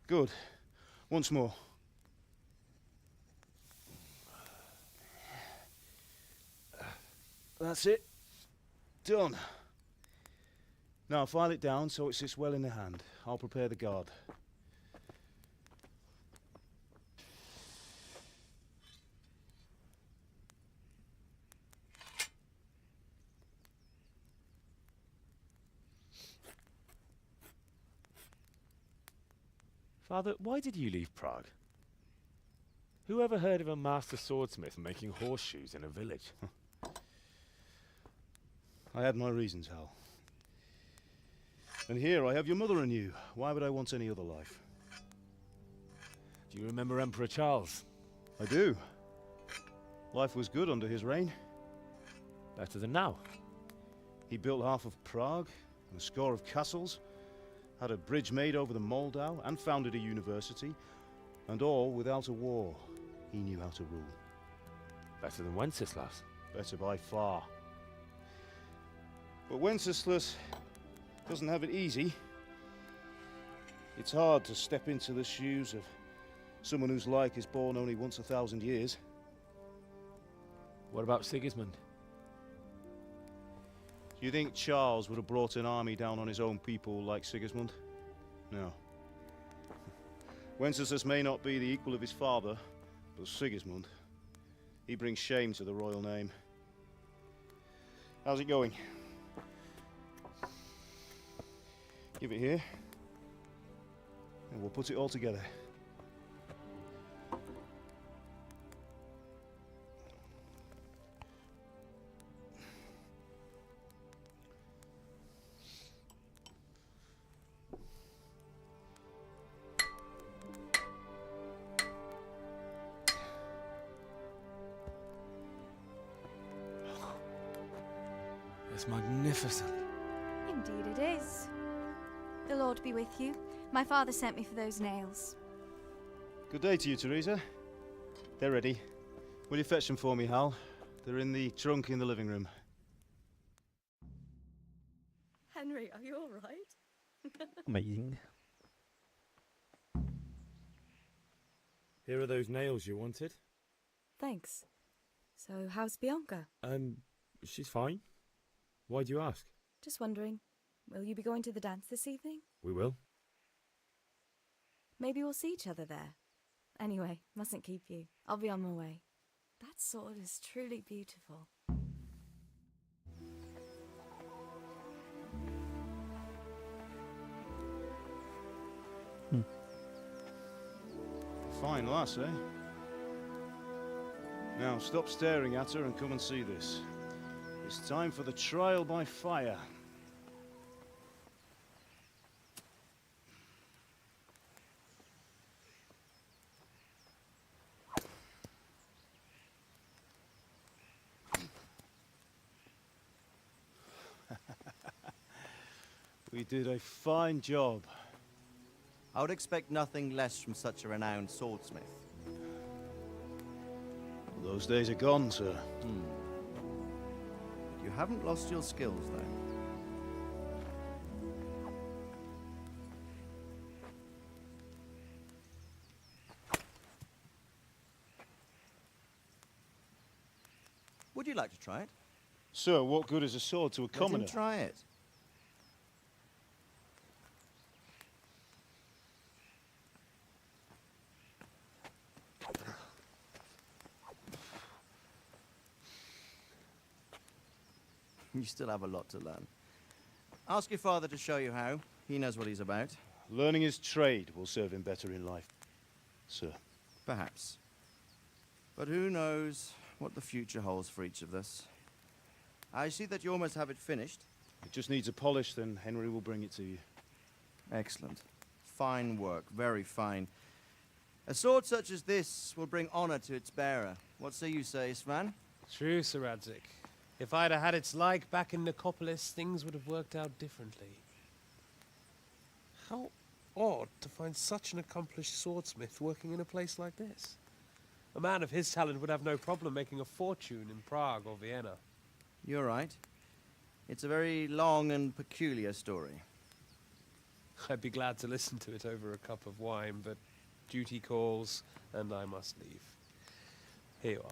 Good. Once more. That's it. Done. Now file it down so it sits well in the hand. I'll prepare the guard. Father, why did you leave Prague? Who ever heard of a master swordsmith making horseshoes in a village? I had my reasons, Hal. And here I have your mother and you. Why would I want any other life? Do you remember Emperor Charles? I do. Life was good under his reign. Better than now. He built half of Prague, and a score of castles, had a bridge made over the Moldau, and founded a university, and all without a war. He knew how to rule. Better than Wenceslas. Better by far. But Wenceslas doesn't have it easy. It's hard to step into the shoes of someone whose like is born only once 1,000 years. What about Sigismund? Do you think Charles would have brought an army down on his own people like Sigismund? No. Wenceslas may not be the equal of his father, but Sigismund, he brings shame to the royal name. How's it going? Give it here, and we'll put it all together. It's magnificent. Indeed it is. The Lord be with you. My father sent me for those nails. Good day to you, Teresa. They're ready. Will you fetch them for me, Hal? They're in the trunk in the living room. Henry, are you all right? Amazing. Here are those nails you wanted. Thanks. So, how's Bianca? She's fine. Why do you ask? Just wondering, will you be going to the dance this evening? We will. Maybe we'll see each other there. Anyway, mustn't keep you. I'll be on my way. That sword is truly beautiful. Fine lass, eh? Now stop staring at her and come and see this. It's time for the trial by fire. We did a fine job. I would expect nothing less from such a renowned swordsmith. Those days are gone, sir. You haven't lost your skills, though. Would you like to try it? Sir, what good is a sword to a commoner? Let him try it. You still have a lot to learn. Ask your father to show you how. He knows what he's about. Learning his trade will serve him better in life, sir. Perhaps. But who knows what the future holds for each of us. I see that you almost have it finished. It just needs a polish, then Henry will bring it to you. Excellent. Fine work, very fine. A sword such as this will bring honor to its bearer. What say you, Svan? True, Sir Radzik. If I'd have had its like back in Nicopolis, things would have worked out differently. How odd to find such an accomplished swordsmith working in a place like this. A man of his talent would have no problem making a fortune in Prague or Vienna. You're right. It's a very long and peculiar story. I'd be glad to listen to it over a cup of wine, but duty calls, and I must leave. Here you are.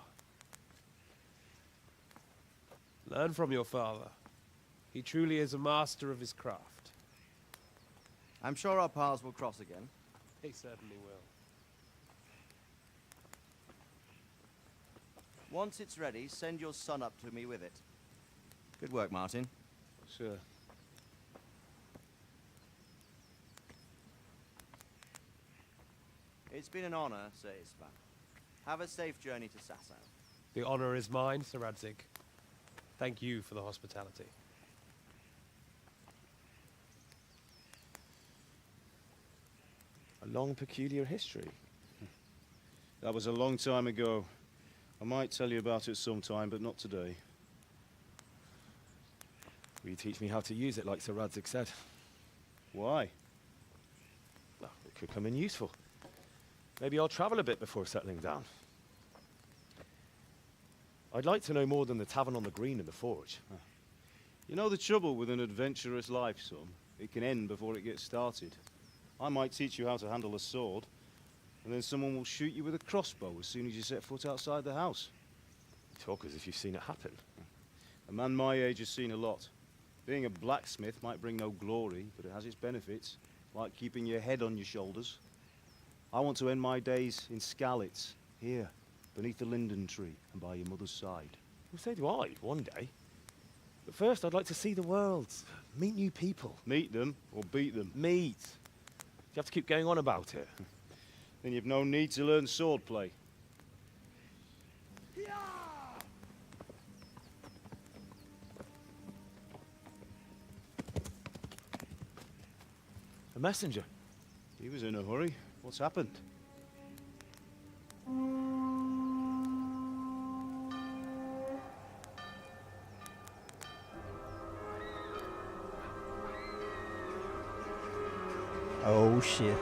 Learn from your father. He truly is a master of his craft. I'm sure our paths will cross again. He certainly will. Once it's ready, send your son up to me with it. Good work, Martin. Sir. It's been an honor, Sir Ispan. Have a safe journey to Sasau. The honor is mine, Sir Radzik. Thank you for the hospitality. A long, peculiar history. That was a long time ago. I might tell you about it sometime, but not today. Will you teach me how to use it like Sir Radzik said? Why? Well, it could come in useful. Maybe I'll travel a bit before settling down. I'd like to know more than the tavern on the green and the forge. You know the trouble with an adventurous life, son? It can end before it gets started. I might teach you how to handle a sword, and then someone will shoot you with a crossbow as soon as you set foot outside the house. You talk as if you've seen it happen. A man my age has seen a lot. Being a blacksmith might bring no glory, but it has its benefits, like keeping your head on your shoulders. I want to end my days in Skalitz, here, beneath the linden tree and by your mother's side. Well, so do I, one day. But first, I'd like to see the world, meet new people. Meet them, or beat them? Meet. Do you have to keep going on about it? Then you've no need to learn swordplay. A messenger. He was in a hurry. What's happened? Oh shit.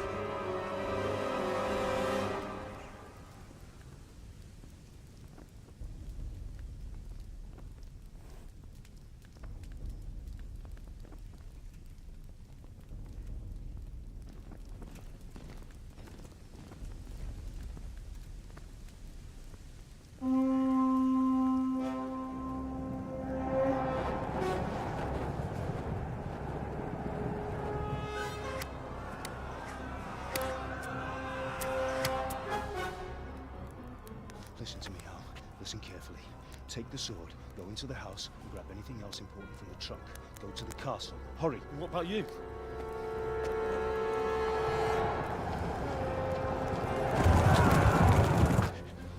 Listen to me, Al. Listen carefully. Take the sword, go into the house, and grab anything else important from the trunk. Go to the castle. Hurry. And what about you?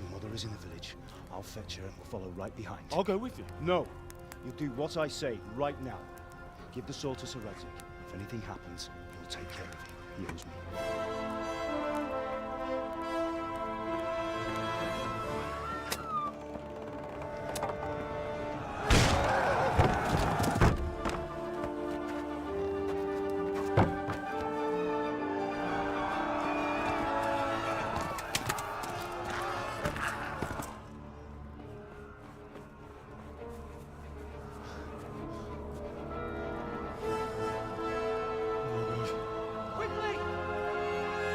Your mother is in the village. I'll fetch her and we'll follow right behind. I'll go with you. No. You'll do what I say right now. Give the sword to Sir Radzik. If anything happens, he'll take care of you. He owes me. Quickly!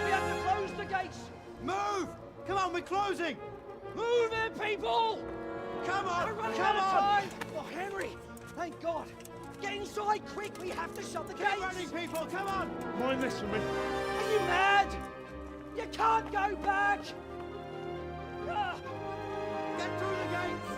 We have to close the gates! Move! Come on, we're closing! Move it, people! Come on! We're running Come out of on! time! Oh, Henry! Thank God! Get inside, quick! We have to shut the gates! Get running, people! Come on! Mind this for me. Are you mad? You can't go back! Ah! Get through the gates!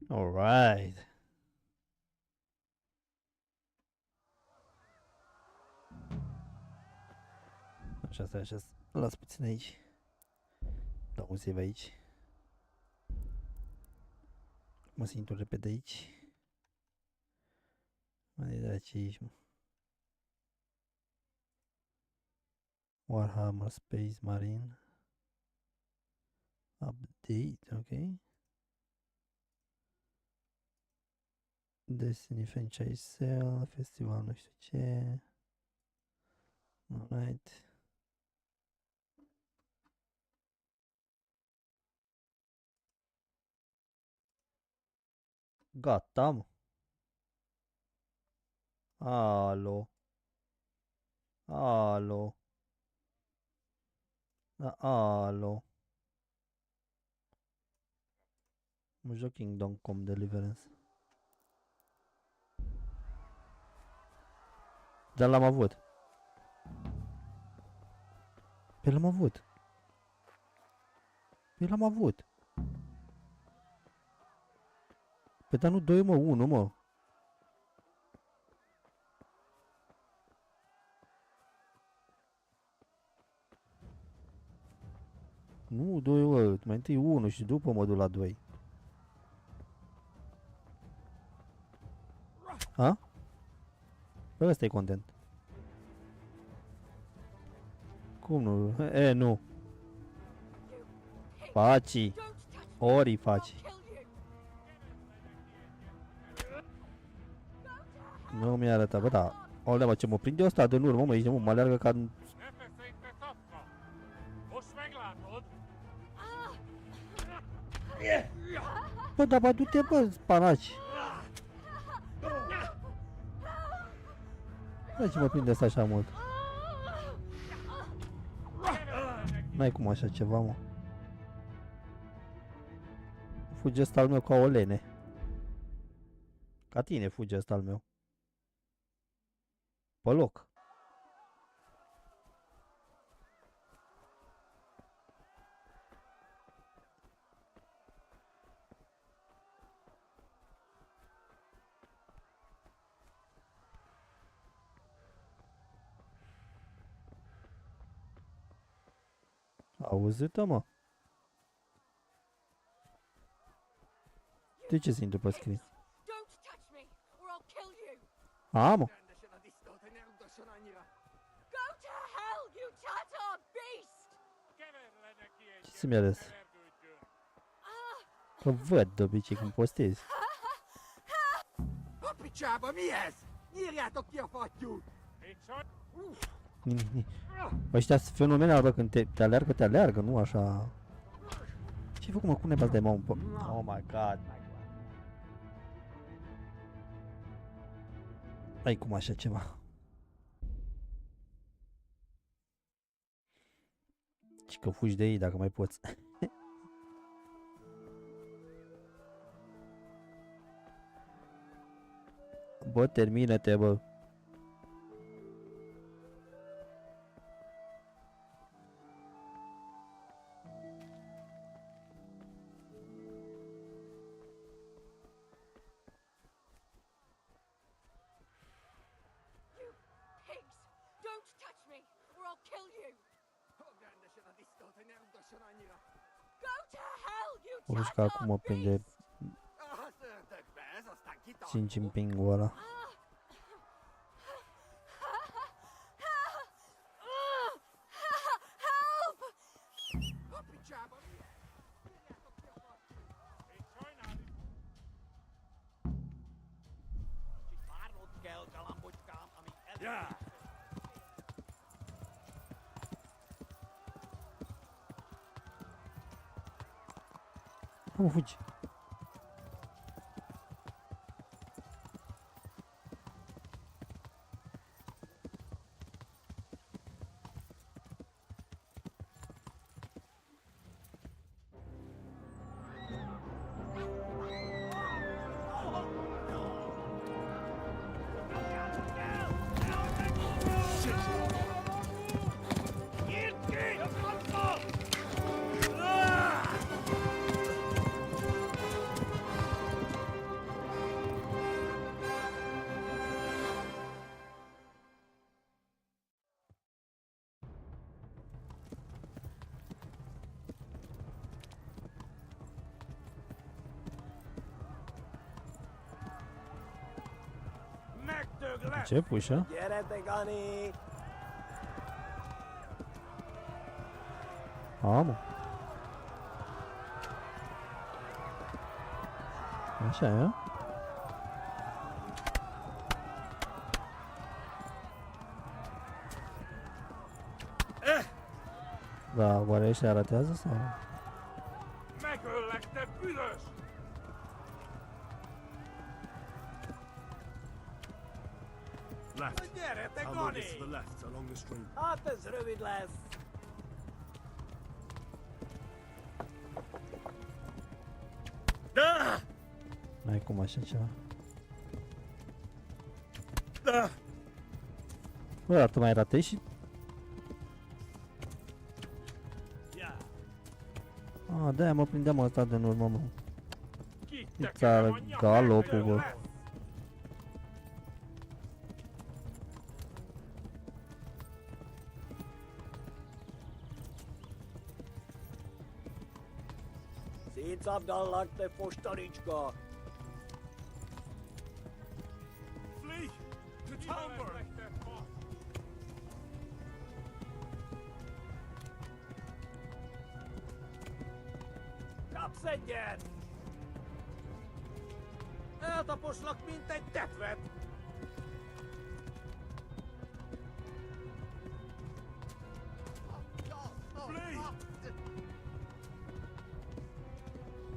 Alright. Așa, stai așa, las puțin aici. Dau un save aici. Mă simt repede aici. Mai de aici, mă. Warhammer Space Marine. Update, ok. Destiny Franchise Sale, festival nu știu ce. Alright. Gata, mă. Alo. Alo. Da, alo. Mă joc Kingdom Come Deliverance. Dar l-am avut. Pe l-am avut. Pe l-am avut. Păi dar nu 2, mă, 1, mă. Nu, 2, mă. Mai întâi 1 și după mă duc la 2. Ha? Bă, ăsta e content. Cum nu? E, nu. Faci. Ori faci. Nu mi-a arătat, bă, da. Olea, mă, ce mă prinde ăsta de în urmă, mă, aici, mă, mă aleargă ca... Bă, da, bă, du-te, bă, spanaci. Bă, ce mă prinde asta așa mult? N-ai cum așa ceva, mă. Fuge ăsta al meu ca o lene. Ca tine fuge ăsta al meu. Pe loc. Auzi-te, mă. De ce se intră pe scris? A, mă. Ce să-mi arăți? Că văd de obicei când postezi. Picsába, mi ez? Írjátok ki a fattyút! Ăștia sunt fenomenali, bă, când te aleargă, nu așa. Ce-ai făcut, mă, cu nebați de mamă? Oh my god. Ai cum așa ceva. Și că fugi de ei dacă mai poți. Bă, termină-te, bă. Uși că acum mă prinde Xi Jinping-ul ăla. Nu fugi. Ce pușă? Mamă. Așa e? Da, oare ăștia ratează sau? Megöllek, te büdös! Left. Gyere, te I'll move this to the left, along the stream. Hát ez rövid lesz. N-ai cum așa ceva. Bă, tu mai ratezi și... Ah, de-aia mă prindeam ăsta de în urmă, mă. Țară galopul, bă. Szétszabdallak, te fostaricska! Flee! To Talbot! Kapsz egyet! Eltaposlak, mint egy tetvet!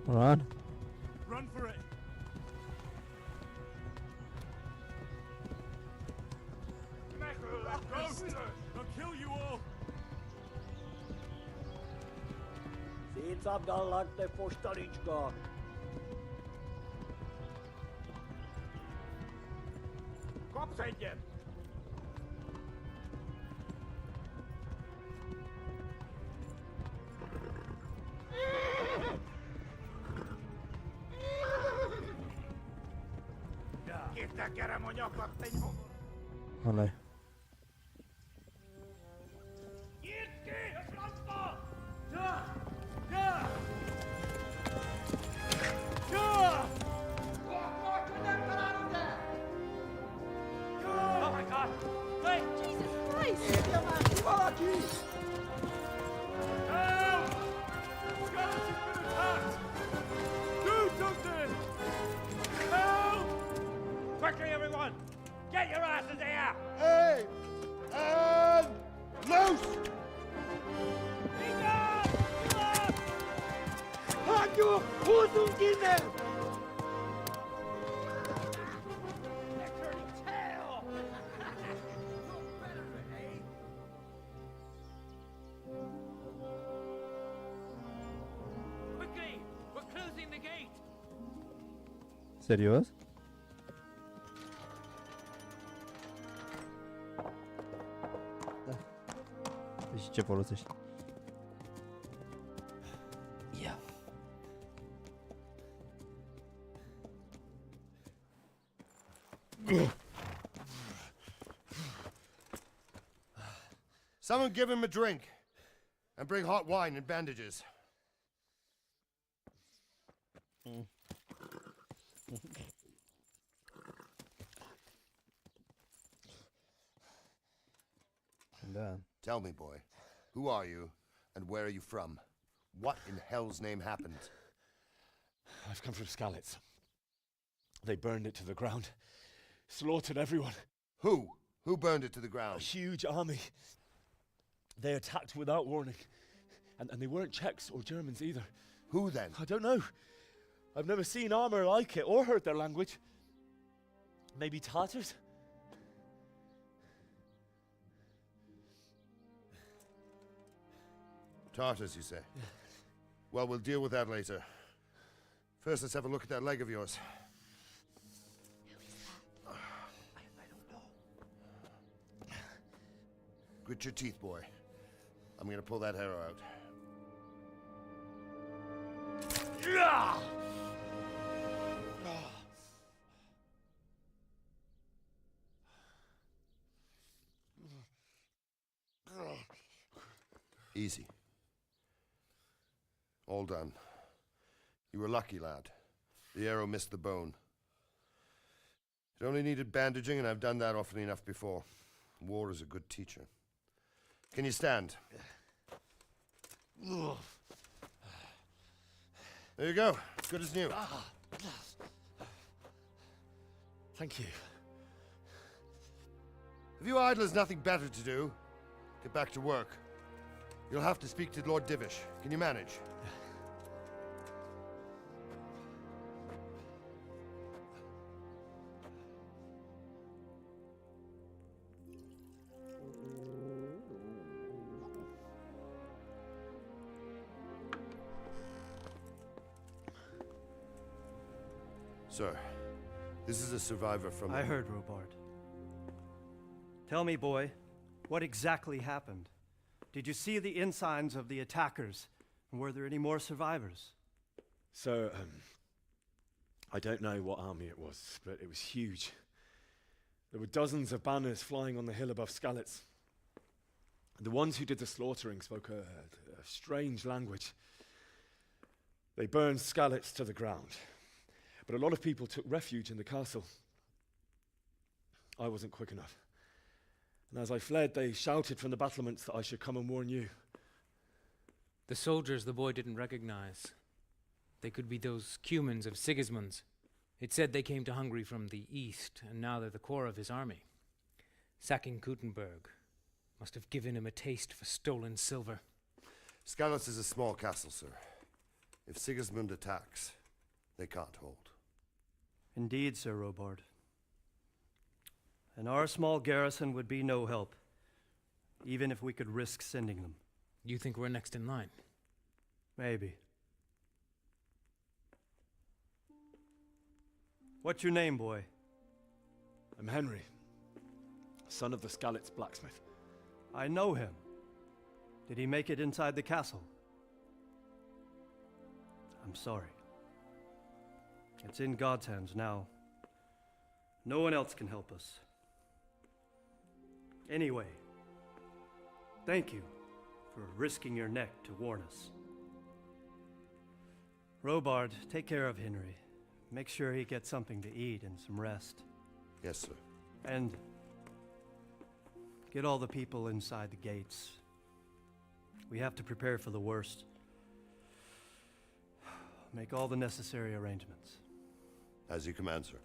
Run. Run for it! Megöllek, ghost! I'll kill you all! Szétszabdallak, te fostaricska! Kapsz egyet! Kitekerem a nyakat, egy fogod! Ăla-i. Nyitd ki! A francba! Oh my God! Wait! Jesus Christ! Érje már ki valaki! Help! Skeleton's been attacked! Do something! Help! Quickly, everyone! Get your asses here! Hey! And loose! Hagyjuk! Húzzunk innen! Quickly! We're closing the gate! Serios? Da. Deci ce folosești? Ia. Someone give him a drink. And bring hot wine and bandages. Da. Tell me, boy, who are you and where are you from? What in hell's name happened? I've come from Skalitz. They burned it to the ground. Slaughtered everyone. Who? Who burned it to the ground? A huge army. They attacked without warning. And they weren't Czechs or Germans either. Who then? I don't know. I've never seen armor like it or heard their language. Maybe Tatars? Tartars, you say? Well, we'll deal with that later. First, let's have a look at that leg of yours. I don't know. Grit your teeth, boy. I'm gonna pull that arrow out. Easy. All done. You were lucky, lad. The arrow missed the bone. It only needed bandaging, and I've done that often enough before. War is a good teacher. Can you stand? There you go. As good as new. Thank you. If you idlers nothing better to do, get back to work. You'll have to speak to Lord Divish. Can you manage? Sir, this is a survivor from... I heard, Robard. Tell me, boy, what exactly happened? Did you see the ensigns of the attackers? And were there any more survivors? So, I don't know what army it was, but it was huge. There were dozens of banners flying on the hill above Skalitz. The ones who did the slaughtering spoke a strange language. They burned Skalitz to the ground. But a lot of people took refuge in the castle. I wasn't quick enough. And as I fled, they shouted from the battlements that I should come and warn you. The soldiers the boy didn't recognize. They could be those Cumans of Sigismund's. It said they came to Hungary from the east, and now they're the core of his army. Sacking Gutenberg must have given him a taste for stolen silver. Skalitz is a small castle, sir. If Sigismund attacks, they can't hold. Indeed, Sir Robard. And our small garrison would be no help, even if we could risk sending them. You think we're next in line? Maybe. What's your name, boy? I'm Henry, son of the Skalitz blacksmith. I know him. Did he make it inside the castle? I'm sorry. It's in God's hands now. No one else can help us. Anyway, thank you for risking your neck to warn us. Robard, take care of Henry. Make sure he gets something to eat and some rest. Yes, sir. And get all the people inside the gates. We have to prepare for the worst. Make all the necessary arrangements. As you command, sir.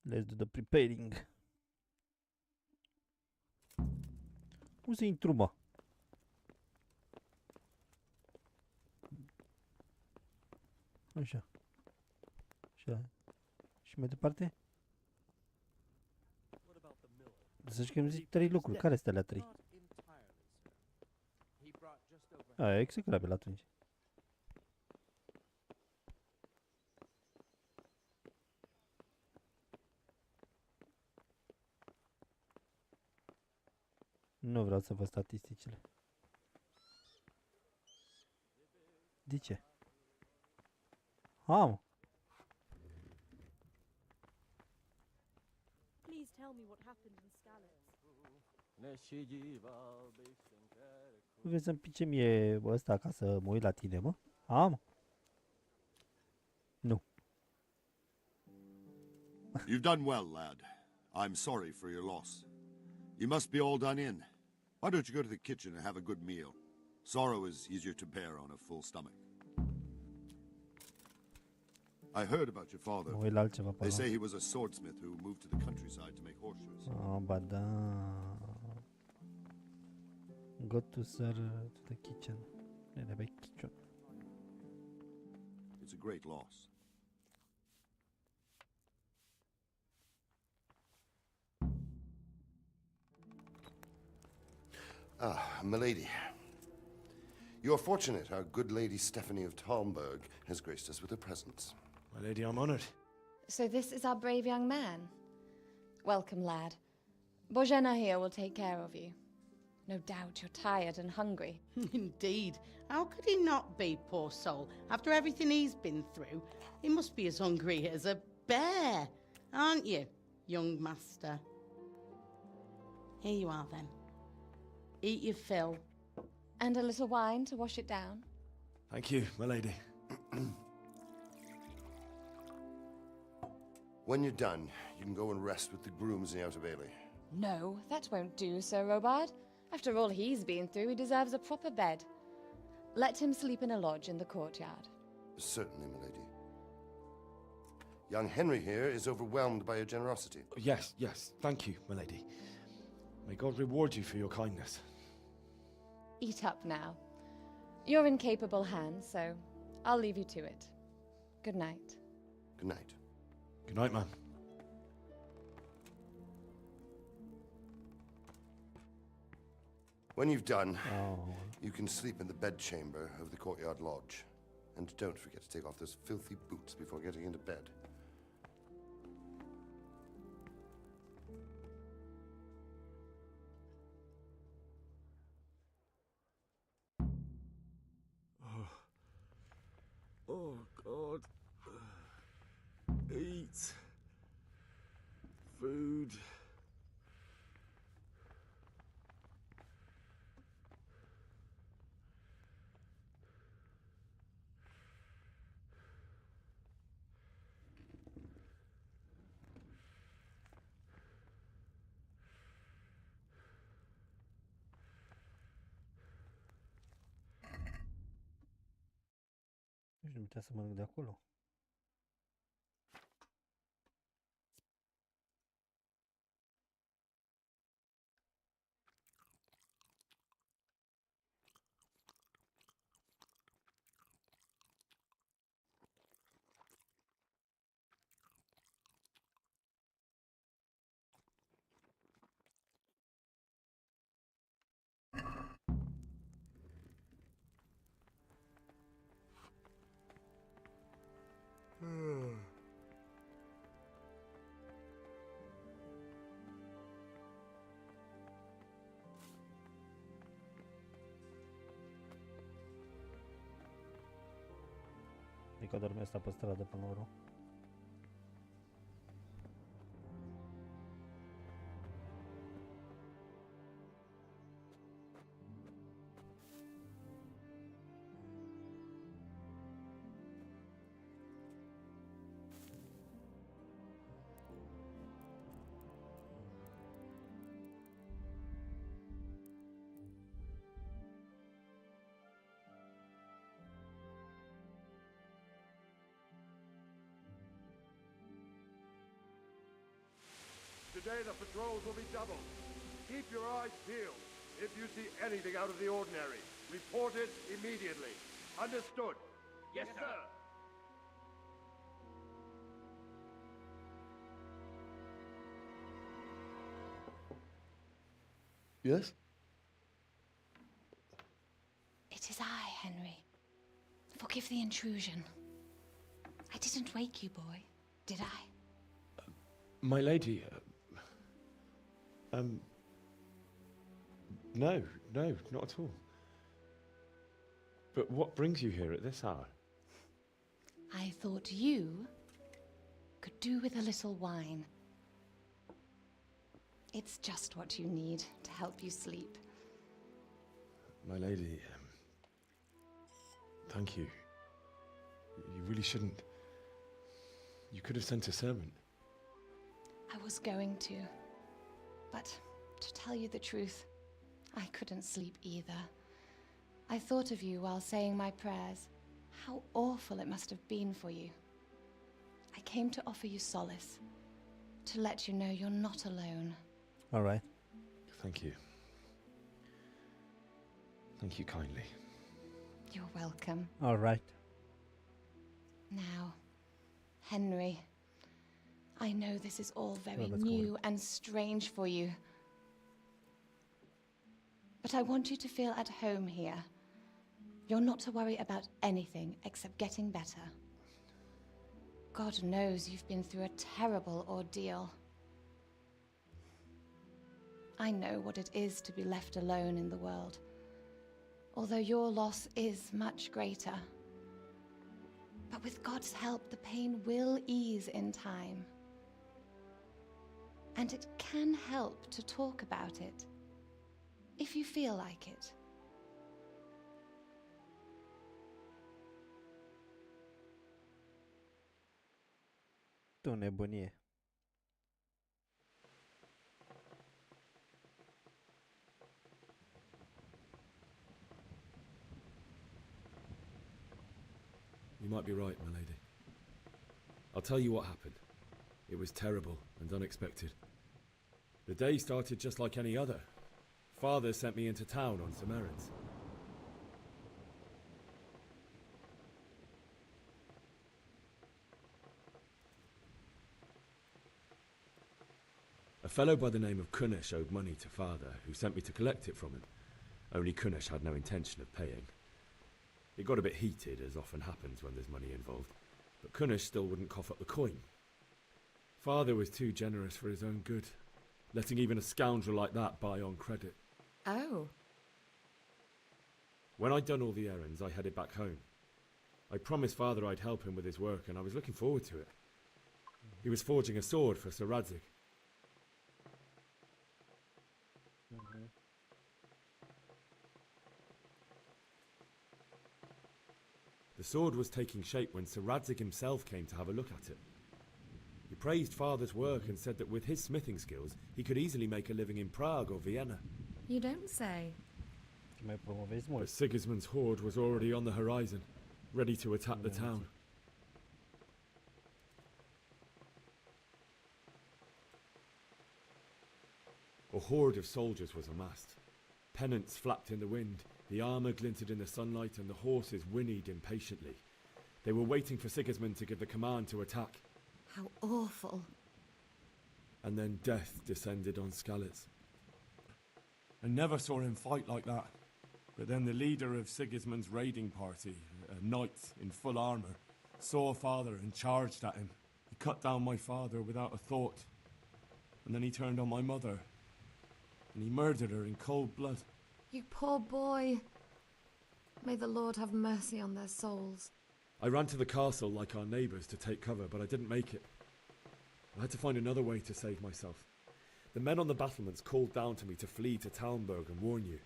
Let's do the preparing. Cum să intru, mă? Așa. Așa. Și mai departe? Să știi că îmi zic 3 lucruri. Care sunt alea 3? A, e execrabil atunci. Nu vreau să văd statisticile. De ce? Am. Please tell me what happened in Skalitz. Vrei să-mi pice mie ăsta ca să mă uit la tine, mă? Am. Nu. You've done well, lad. I'm sorry for your loss. You must be all done in. Why don't you go to the kitchen and have a good meal? Sorrow is easier to bear on a full stomach. I heard about your father. Mă uit la altceva pe They say ăla. he was a swordsmith who moved to the countryside to make horseshoes. Ah, ba da. Go to sir to the kitchen. Kitchen. It's a great loss. Ah, milady. You are fortunate our good lady Stephanie of Talmberg has graced us with her presence. My lady, I'm honored. So this is our brave young man. Welcome, lad. Bozhena here will take care of you. No doubt you're tired and hungry. Indeed. How could he not be, poor soul? After everything he's been through, he must be as hungry as a bear, aren't you, young master? Here you are then. Eat your fill. And a little wine to wash it down. Thank you, my lady. When you're done, you can go and rest with the grooms in the Outer Bailey. No, that won't do, Sir Robard. After all he's been through, he deserves a proper bed. Let him sleep in a lodge in the courtyard. Certainly, my lady. Young Henry here is overwhelmed by your generosity. Yes, yes, thank you, my lady. May God reward you for your kindness. Eat up now. You're in capable hands, so I'll leave you to it. Good night. Good night. Good night, ma'am. When you've done, you can sleep in the bedchamber of the courtyard lodge. And don't forget to take off those filthy boots before getting into bed. Oh, God. Eat. Food. Nici nu putea să mănânc de acolo. Adică dorme asta pe stradă până la urmă. Today the patrols will be doubled. Keep your eyes peeled. If you see anything out of the ordinary, report it immediately. Understood? Yes, sir. Yes? It is I, Henry. Forgive the intrusion. I didn't wake you, boy, did I? My lady, no, not at all. But what brings you here at this hour? I thought you could do with a little wine. It's just what you need to help you sleep. My lady, thank you. You really shouldn't. You could have sent a servant. I was going to, but to tell you the truth, I couldn't sleep either. I thought of you while saying my prayers. How awful it must have been for you. I came to offer you solace, to let you know you're not alone. All right. Thank you. Thank you kindly. You're welcome. All right. Now, Henry, I know this is all very let's new and strange for you. But I want you to feel at home here. You're not to worry about anything except getting better. God knows you've been through a terrible ordeal. I know what it is to be left alone in the world, although your loss is much greater. But with God's help, the pain will ease in time. And it can help to talk about it, if you feel like it. Tu nebunie. You might be right, my lady. I'll tell you what happened. It was terrible and unexpected. The day started just like any other. Father sent me into town on some errands. A fellow by the name of Kunish owed money to Father, who sent me to collect it from him. Only Kunish had no intention of paying. It got a bit heated, as often happens when there's money involved, but Kunish still wouldn't cough up the coin. Father was too generous for his own good, letting even a scoundrel like that buy on credit. Oh. When I'd done all the errands, I headed back home. I promised Father I'd help him with his work, and I was looking forward to it. He was forging a sword for Sir Radzig. The sword was taking shape when Sir Radzig himself came to have a look at it. He praised Father's work and said that with his smithing skills, he could easily make a living in Prague or Vienna. You don't say. But Sigismund's horde was already on the horizon, ready to attack the town. A horde of soldiers was amassed. Pennants flapped in the wind, the armour glinted in the sunlight, and the horses whinnied impatiently. They were waiting for Sigismund to give the command to attack. How awful. And then death descended on Skalitz. I never saw him fight like that. But then the leader of Sigismund's raiding party, a knight in full armour, saw Father and charged at him. He cut down my father without a thought. And then he turned on my mother. And he murdered her in cold blood. You poor boy. May the Lord have mercy on their souls. I ran to the castle like our neighbours to take cover, but I didn't make it. I had to find another way to save myself. The men on the battlements called down to me to flee to Talmberg and warn you.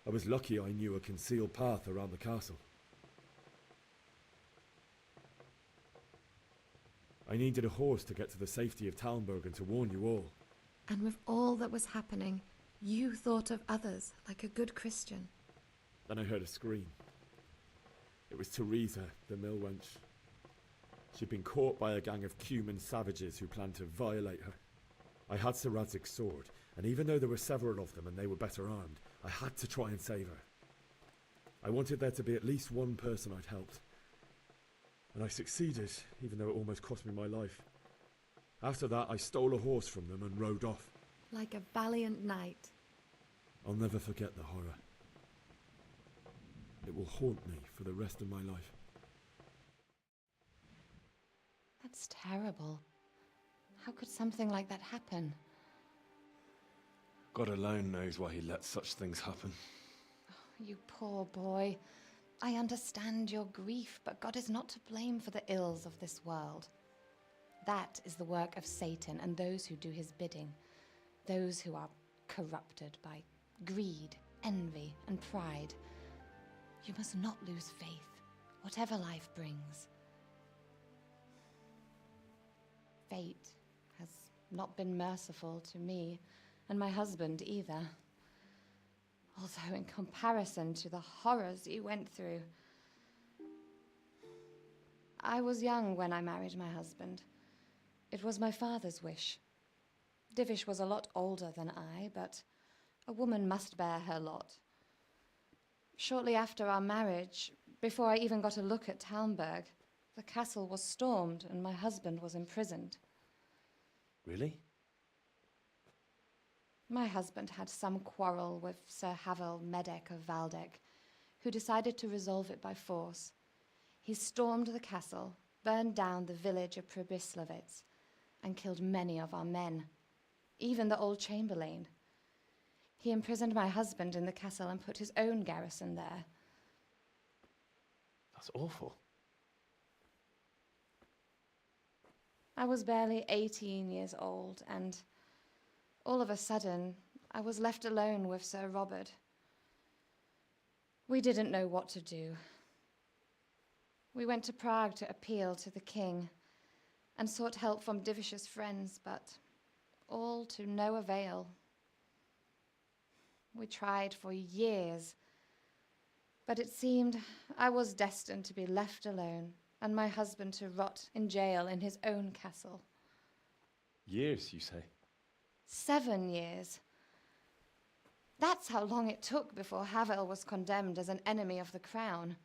I was lucky I knew a concealed path around the castle. I needed a horse to get to the safety of Talmberg and to warn you all. And with all that was happening, you thought of others like a good Christian. Then I heard a scream. It was Teresa, the mill wench. She'd been caught by a gang of Cuman savages who planned to violate her. I had Sir Radzig's sword, and even though there were several of them and they were better armed, I had to try and save her. I wanted there to be at least one person I'd helped. And I succeeded, even though it almost cost me my life. After that, I stole a horse from them and rode off. Like a valiant knight. I'll never forget the horror. It will haunt me for the rest of my life. That's terrible. How could something like that happen? God alone knows why he lets such things happen. Oh, you poor boy. I understand your grief, but God is not to blame for the ills of this world. That is the work of Satan and those who do his bidding. Those who are corrupted by greed, envy, and pride. You must not lose faith, whatever life brings. Fate has not been merciful to me, and my husband either. Although in comparison to the horrors you went through. I was young when I married my husband. It was my father's wish. Divish was a lot older than I, but a woman must bear her lot. Shortly after our marriage, before I even got a look at Talmberg, the castle was stormed and my husband was imprisoned. Really? My husband had some quarrel with Sir Havel Medek of Valdek, who decided to resolve it by force. He stormed the castle, burned down the village of Pribyslavitz, and killed many of our men, even the old chamberlain. He imprisoned my husband in the castle and put his own garrison there. That's awful. I was barely 18 years old, and all of a sudden, I was left alone with Sir Robert. We didn't know what to do. We went to Prague to appeal to the king and sought help from Divish's friends, but all to no avail. We tried for years, but it seemed I was destined to be left alone and my husband to rot in jail in his own castle. Years, you say? 7 years. That's how long it took before Havel was condemned as an enemy of the crown.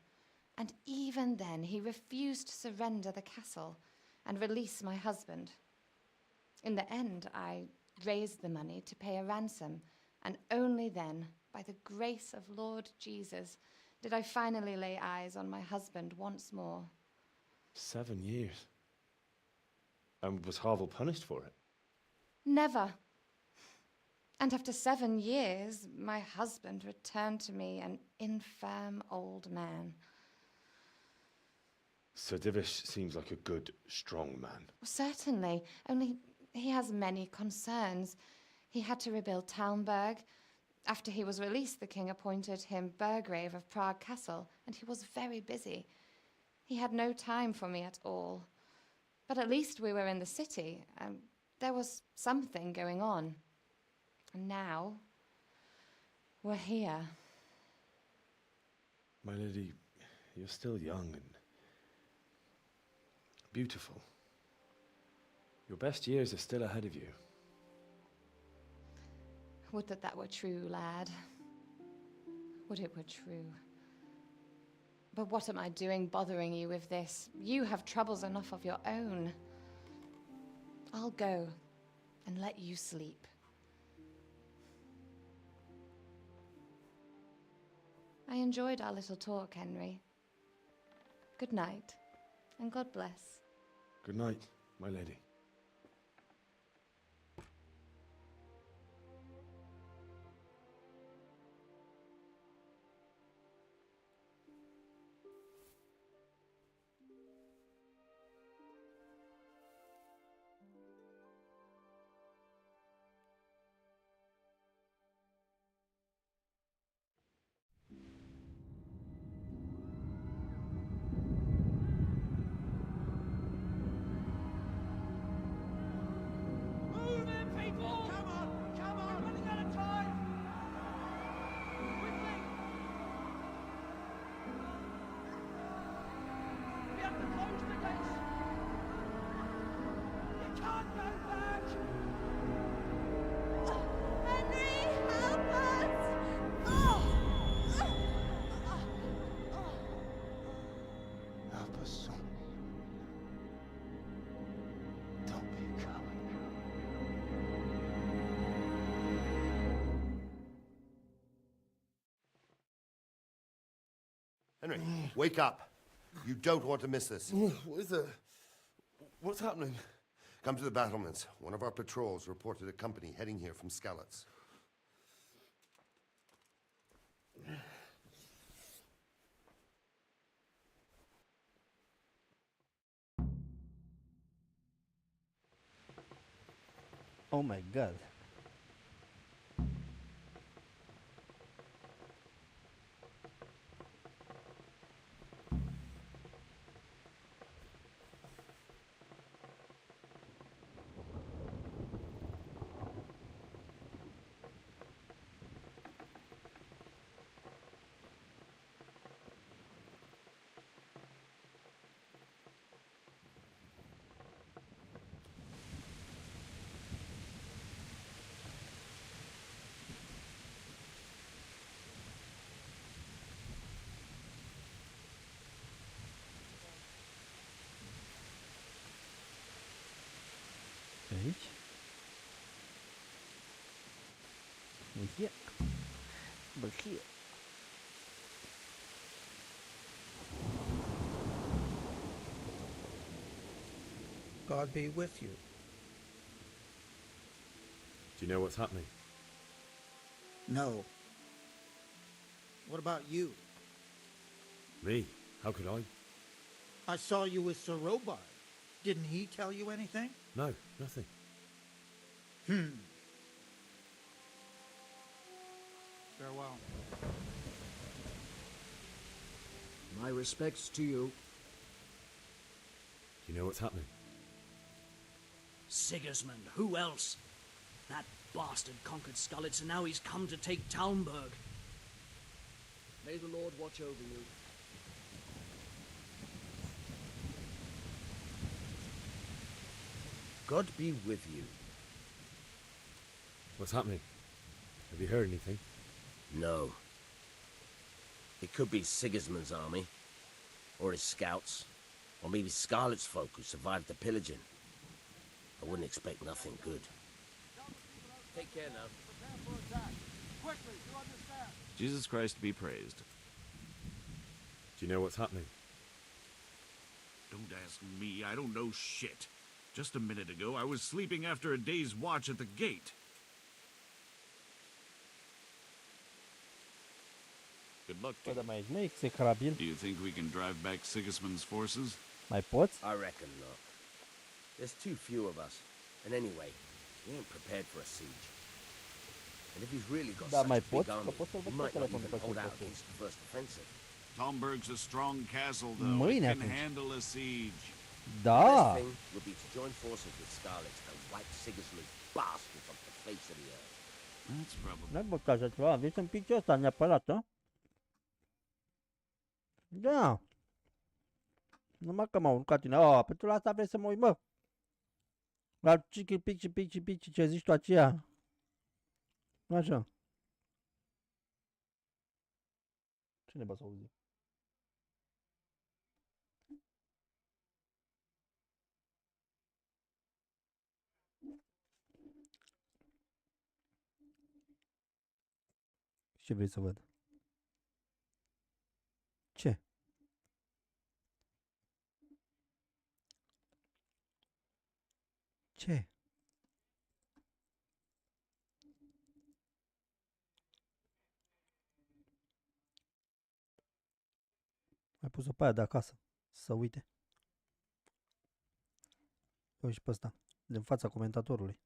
And even then, he refused to surrender the castle and release my husband. In the end, I raised the money to pay a ransom, and only then, by the grace of Lord Jesus, did I finally lay eyes on my husband once more. 7 years. And was Havel punished for it? Never. And after 7 years, my husband returned to me an infirm old man. Sir Divish seems like a good, strong man. Certainly, only he has many concerns. He had to rebuild Talmberg. After he was released, the king appointed him Burgrave of Prague Castle, and he was very busy. He had no time for me at all. But at least we were in the city, and there was something going on. And now, we're here. My lady, you're still young and beautiful. Your best years are still ahead of you. Would that that were true, lad. Would it were true. But what am I doing bothering you with this? You have troubles enough of your own. I'll go and let you sleep. I enjoyed our little talk, Henry. Good night, and God bless. Good night, my lady. Henry, wake up. You don't want to miss this. What is it? What's happening? Come to the battlements. One of our patrols reported a company heading here from Skalitz. Oh my god. Aici. Here. But here. God be with you. Do you know what's happening? No. What about you? Me? How could I? I saw you with Sir Robard. Didn't he tell you anything? No, nothing. Farewell. My respects to you. Do you know what's happening? Sigismund, who else? That bastard conquered Skalitz, and now he's come to take Talmberg. May the Lord watch over you. God be with you. What's happening? Have you heard anything? No. It could be Sigismund's army, or his scouts, or maybe Scarlet's folk who survived the pillaging. I wouldn't expect nothing good. Take care now. Jesus Christ be praised. Do you know what's happening? Don't ask me, I don't know shit. Just a minute ago, I was sleeping after a day's watch at the gate. Good luck to Bă, dar mai ești, mă, execrabil. Do you think we can drive back Sigismund's forces? Mai poți? I reckon not. There's too few of us. And anyway, we ain't prepared for a siege. And if he's really got Da, such mai a big poți? army, Că poți să-l he văd might pe not telefon even după ce hold out poți. against the first offensive. Talmberg's a strong castle, though. Mâine It can atunci. handle a siege. The Da. best thing would be to join forces with Scarlet and wipe Sigismund's bastards off the face of the earth. That's probably... N-ai băut așa ceva, vezi în piciul ăsta neapărat, a? Da. Numai că m-au urcat tine. Pentru asta vrei să mă uit, mă. La pici, ce zici tu aceea? Așa. Ce ne bă să auzi? Ce vrei să văd? Ce? Ce? Ai pus-o pe aia de acasă. Să uite. Uite și pe ăsta. Din fața comentatorului.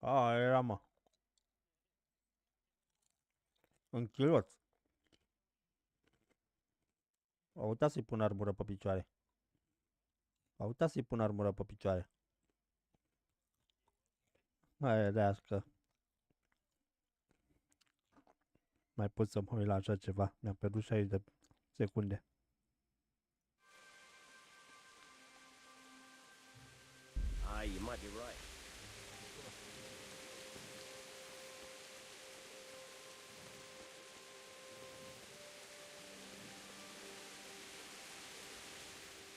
A, era, mă. În chiloț. Au uitat să-i pun armură pe picioare. Au uitat să-i pun armură pe picioare. Mai rească. Mai pot să mă uit la așa ceva. Mi-am pierdut 60 de secunde. You might be right.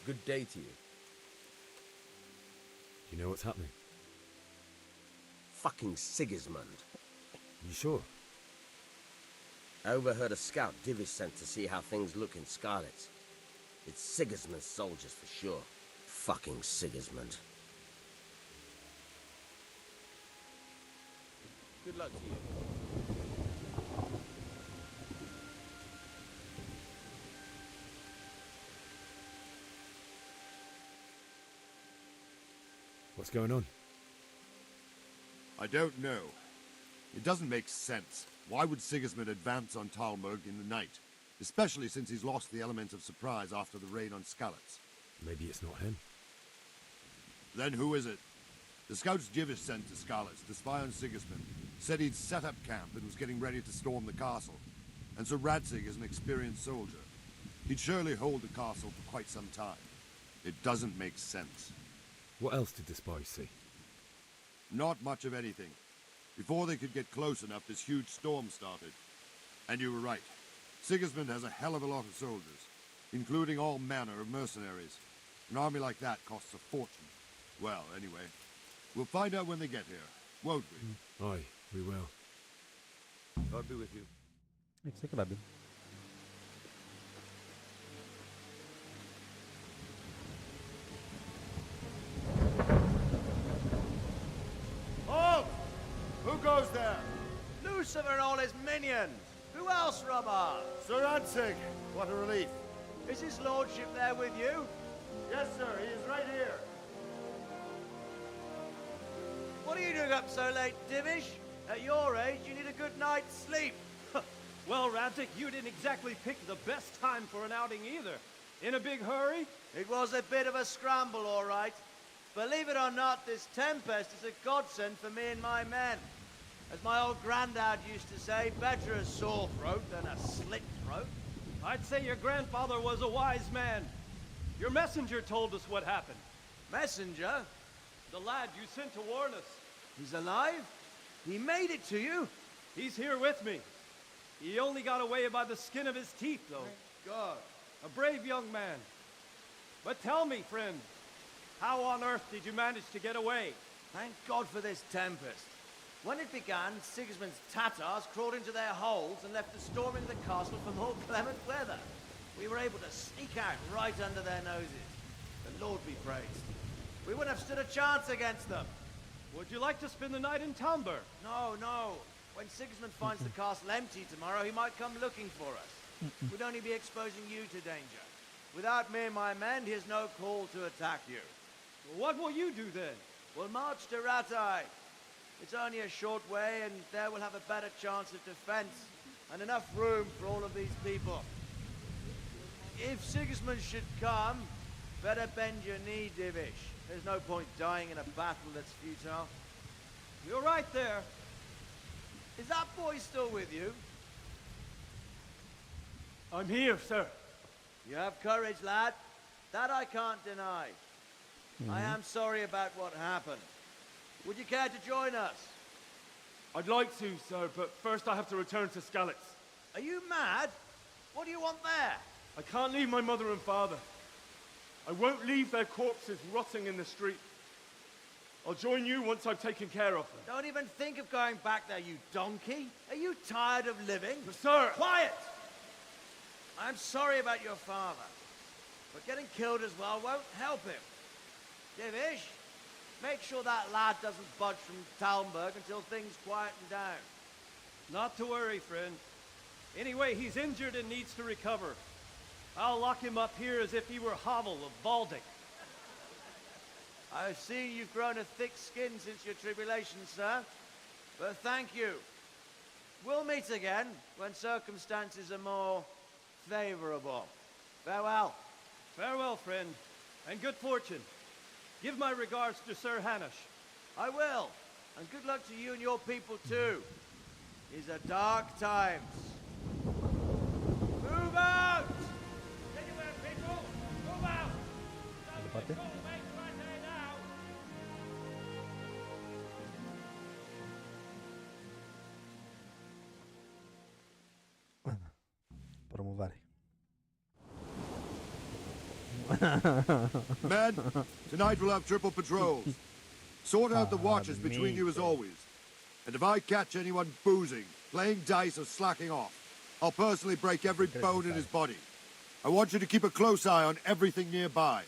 Good day to you. Do you know what's happening? Fucking Sigismund. You sure? I overheard a scout Divish sent to see how things look in Scarlet. It's Sigismund's soldiers for sure. Fucking Sigismund. Good luck to you. What's going on? I don't know. It doesn't make sense. Why would Sigismund advance on Talmberg in the night? Especially since he's lost the element of surprise after the raid on Skalitz. Maybe it's not him. Then who is it? The scouts Divish sent to Skalitz to spy on Sigismund said he'd set up camp and was getting ready to storm the castle. And so Radzig is an experienced soldier. He'd surely hold the castle for quite some time. It doesn't make sense. What else did the spies see? Not much of anything. Before they could get close enough, this huge storm started. And you were right. Sigismund has a hell of a lot of soldiers, including all manner of mercenaries. An army like that costs a fortune. Well, anyway, we'll find out when they get here, won't we? Aye, we will. God be with you. Execrabil. Halt! Who goes there? Lucifer and all his minions. Who else, Robert? Sir Ansig, what a relief. Is his lordship there with you? Yes, sir, he is right here. What are you doing up so late, Divish? At your age, you need a good night's sleep. Well, Radzik, you didn't exactly pick the best time for an outing either. In a big hurry? It was a bit of a scramble, all right. Believe it or not, this tempest is a godsend for me and my men. As my old granddad used to say, better a sore throat than a slit throat. I'd say your grandfather was a wise man. Your messenger told us what happened. Messenger? The lad you sent to warn us. He's alive? He made it to you? He's here with me. He only got away by the skin of his teeth, though. Thank God. A brave young man. But tell me, friend, how on earth did you manage to get away? Thank God for this tempest. When it began, Sigismund's Tatars crawled into their holes and left the storming of the castle for more clement weather. We were able to sneak out right under their noses. The Lord be praised. We wouldn't have stood a chance against them. Would you like to spend the night in Talmberg? No, no. When Sigismund finds the castle empty tomorrow, he might come looking for us. We'd only be exposing you to danger. Without me and my men, he has no call to attack you. Well, what will you do then? We'll march to Ratai. It's only a short way, and there we'll have a better chance of defense, and enough room for all of these people. If Sigismund should come, better bend your knee, Divish. There's no point dying in a battle that's futile. You're right there. Is that boy still with you? I'm here, sir. You have courage, lad. That I can't deny. I am sorry about what happened. Would you care to join us? I'd like to, sir, but first I have to return to Skalitz. Are you mad? What do you want there? I can't leave my mother and father. I won't leave their corpses rotting in the street. I'll join you once I've taken care of them. Don't even think of going back there, you donkey. Are you tired of living? But sir! Quiet! I'm sorry about your father, but getting killed as well won't help him. Divish, make sure that lad doesn't budge from Talmberg until things quieten down. Not to worry, friend. Anyway, he's injured and needs to recover. I'll lock him up here as if he were Havel of Baldic. I see you've grown a thick skin since your tribulation, sir. But thank you. We'll meet again when circumstances are more favorable. Farewell. Farewell, friend, and good fortune. Give my regards to Sir Hanush. I will. And good luck to you and your people, too. These are dark times. Move out! Anywhere, people! Move out! Departe. Promovare. Men, tonight we'll have triple patrols. Sort out the watches between you as always. And if I catch anyone boozing, playing dice or slacking off, I'll personally break every bone in his body. I want you to keep a close eye on everything nearby.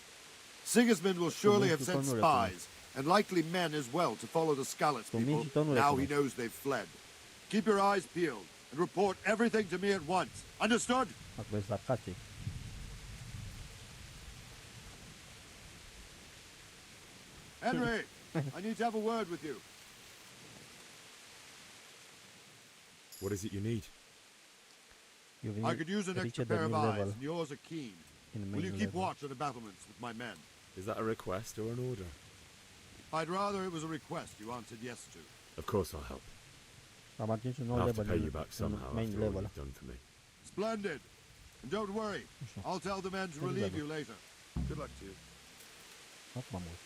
Sigismund will surely have sent spies, and likely men as well, to follow the Skalitz people, now he knows they've fled. Keep your eyes peeled, and report everything to me at once. Understood? Acum e sarcastic. Henry, I need to have a word with you. What is it you need? I could use an extra pair of eyes, and yours are keen. Will you keep watch on the battlements with my men? Is that a request or an order? I'd rather it was a request you answered yes to. Of course I'll help. Am atins un nou I'll have to level pay you back somehow main after all level. you've done for me. Splendid. And don't worry, I'll tell the men to relieve you later. Good luck to you. Acum mult.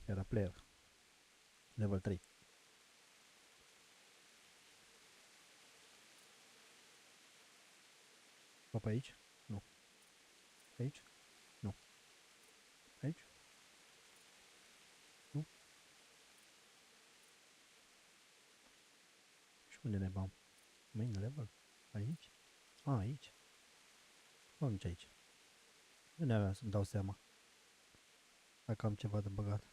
Era player. Level 3. O pe aici? Nu. Aici? Nu. Aici? Nu. Și unde ne bam? Main level? Aici? A, aici. Nu nici aici. Nu ne aveam să-mi dau seama. Dacă am ceva de băgat.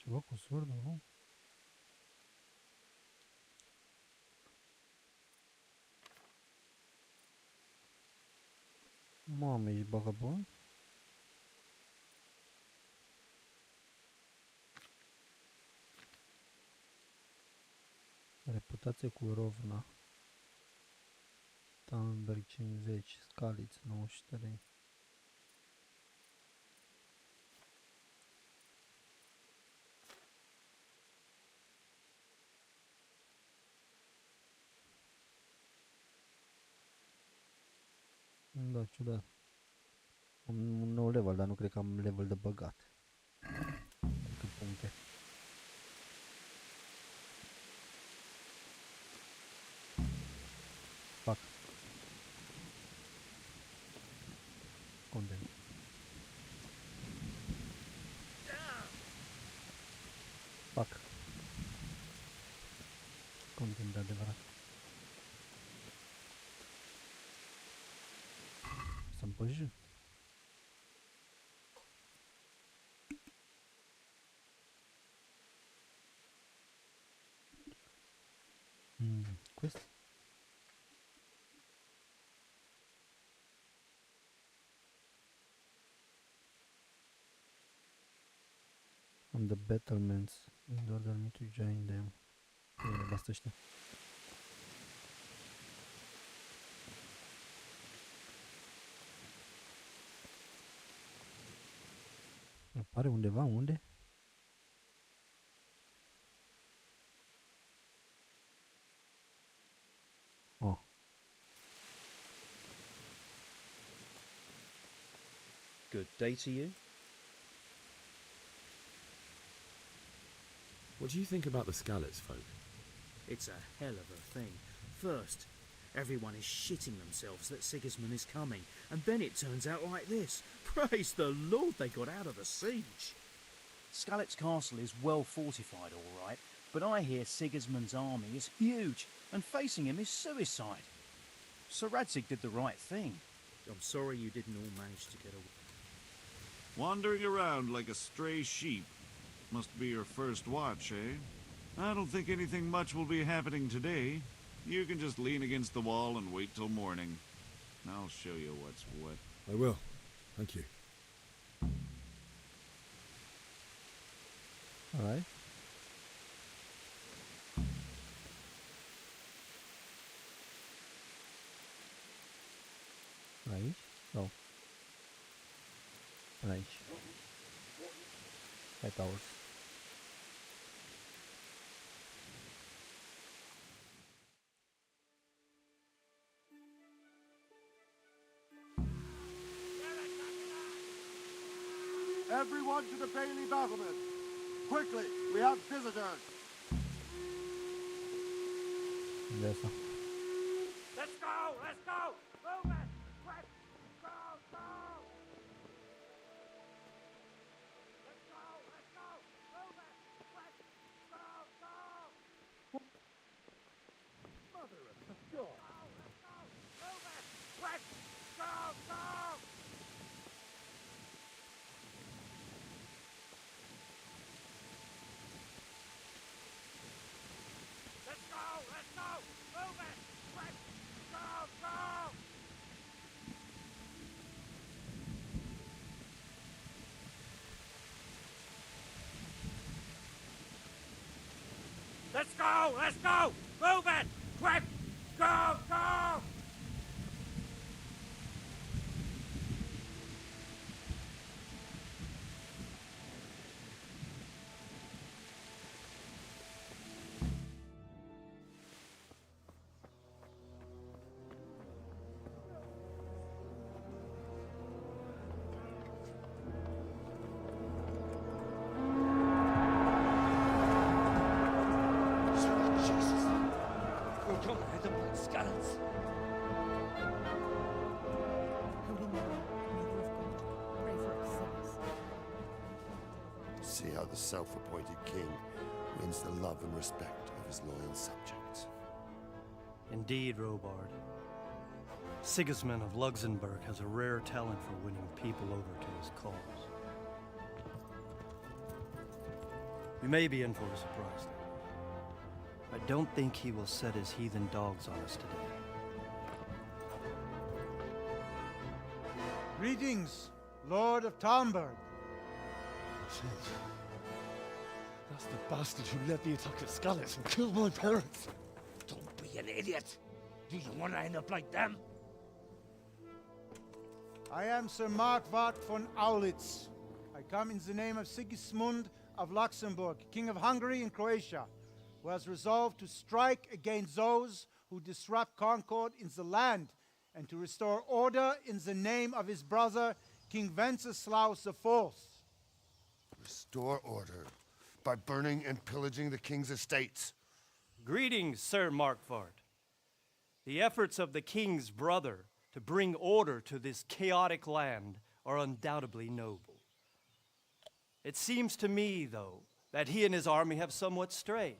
Ceva cu surdul, nu? Mamă, ești bagabon? Reputație cu Rovna. Talberg 50, Scaliț 93. Da, ciudat. Am un nou level, dar nu cred că am level de băgat. Cât puncte. Fac. Content. Fac. Content de adevărat. Să-mi păjă. Quest. On the battlements, in order me to join them. Bine, basta ăștia. Apare undeva, unde? Oh. Good day to you. What do you think about the Scalitz folk? It's a hell of a thing. First, everyone is shitting themselves that Sigismund is coming, and then it turns out like this. Praise the Lord they got out of the siege. Scalitz Castle is well fortified, all right, but I hear Sigismund's army is huge, and facing him is suicide. Sir Radzig did the right thing. I'm sorry you didn't all manage to get away. Wandering around like a stray sheep. Must be your first watch, eh? I don't think anything much will be happening today. You can just lean against the wall and wait till morning. I'll show you what's what. I will. Thank you. Alright. Aici? Sau? Aici. Hai towers. Everyone to the Bailey battlement. Quickly, we have visitors. Unde asta? Let's go! Let's go! Move it! Quick! Go! Go! Let's go! Let's go! Move it! Quick! Go! Go! Mother of God! Let's go! Move it! Quick! Go! Go! Let's go! Let's go! Move it! Quick! Go! Go! Let's go! Let's go! Move it! Quick! Go! Go! See how the self-appointed king wins the love and respect of his loyal subjects. Indeed, Robard. Sigismund of Luxembourg has a rare talent for winning people over to his cause. We may be in for a surprise, though. I don't think he will set his heathen dogs on us today. Greetings, Lord of Talmberg. That's the bastard who led the attack at Scarlet and killed my parents. Don't be an idiot. Do you want to end up like them? I am Sir Markwart von Aulitz. I come in the name of Sigismund of Luxembourg, King of Hungary and Croatia, who has resolved to strike against those who disrupt concord in the land and to restore order in the name of his brother, King Wenceslaus IV. Restore order by burning and pillaging the king's estates. Greetings, Sir Markwart. The efforts of the king's brother to bring order to this chaotic land are undoubtedly noble. It seems to me, though, that he and his army have somewhat strayed.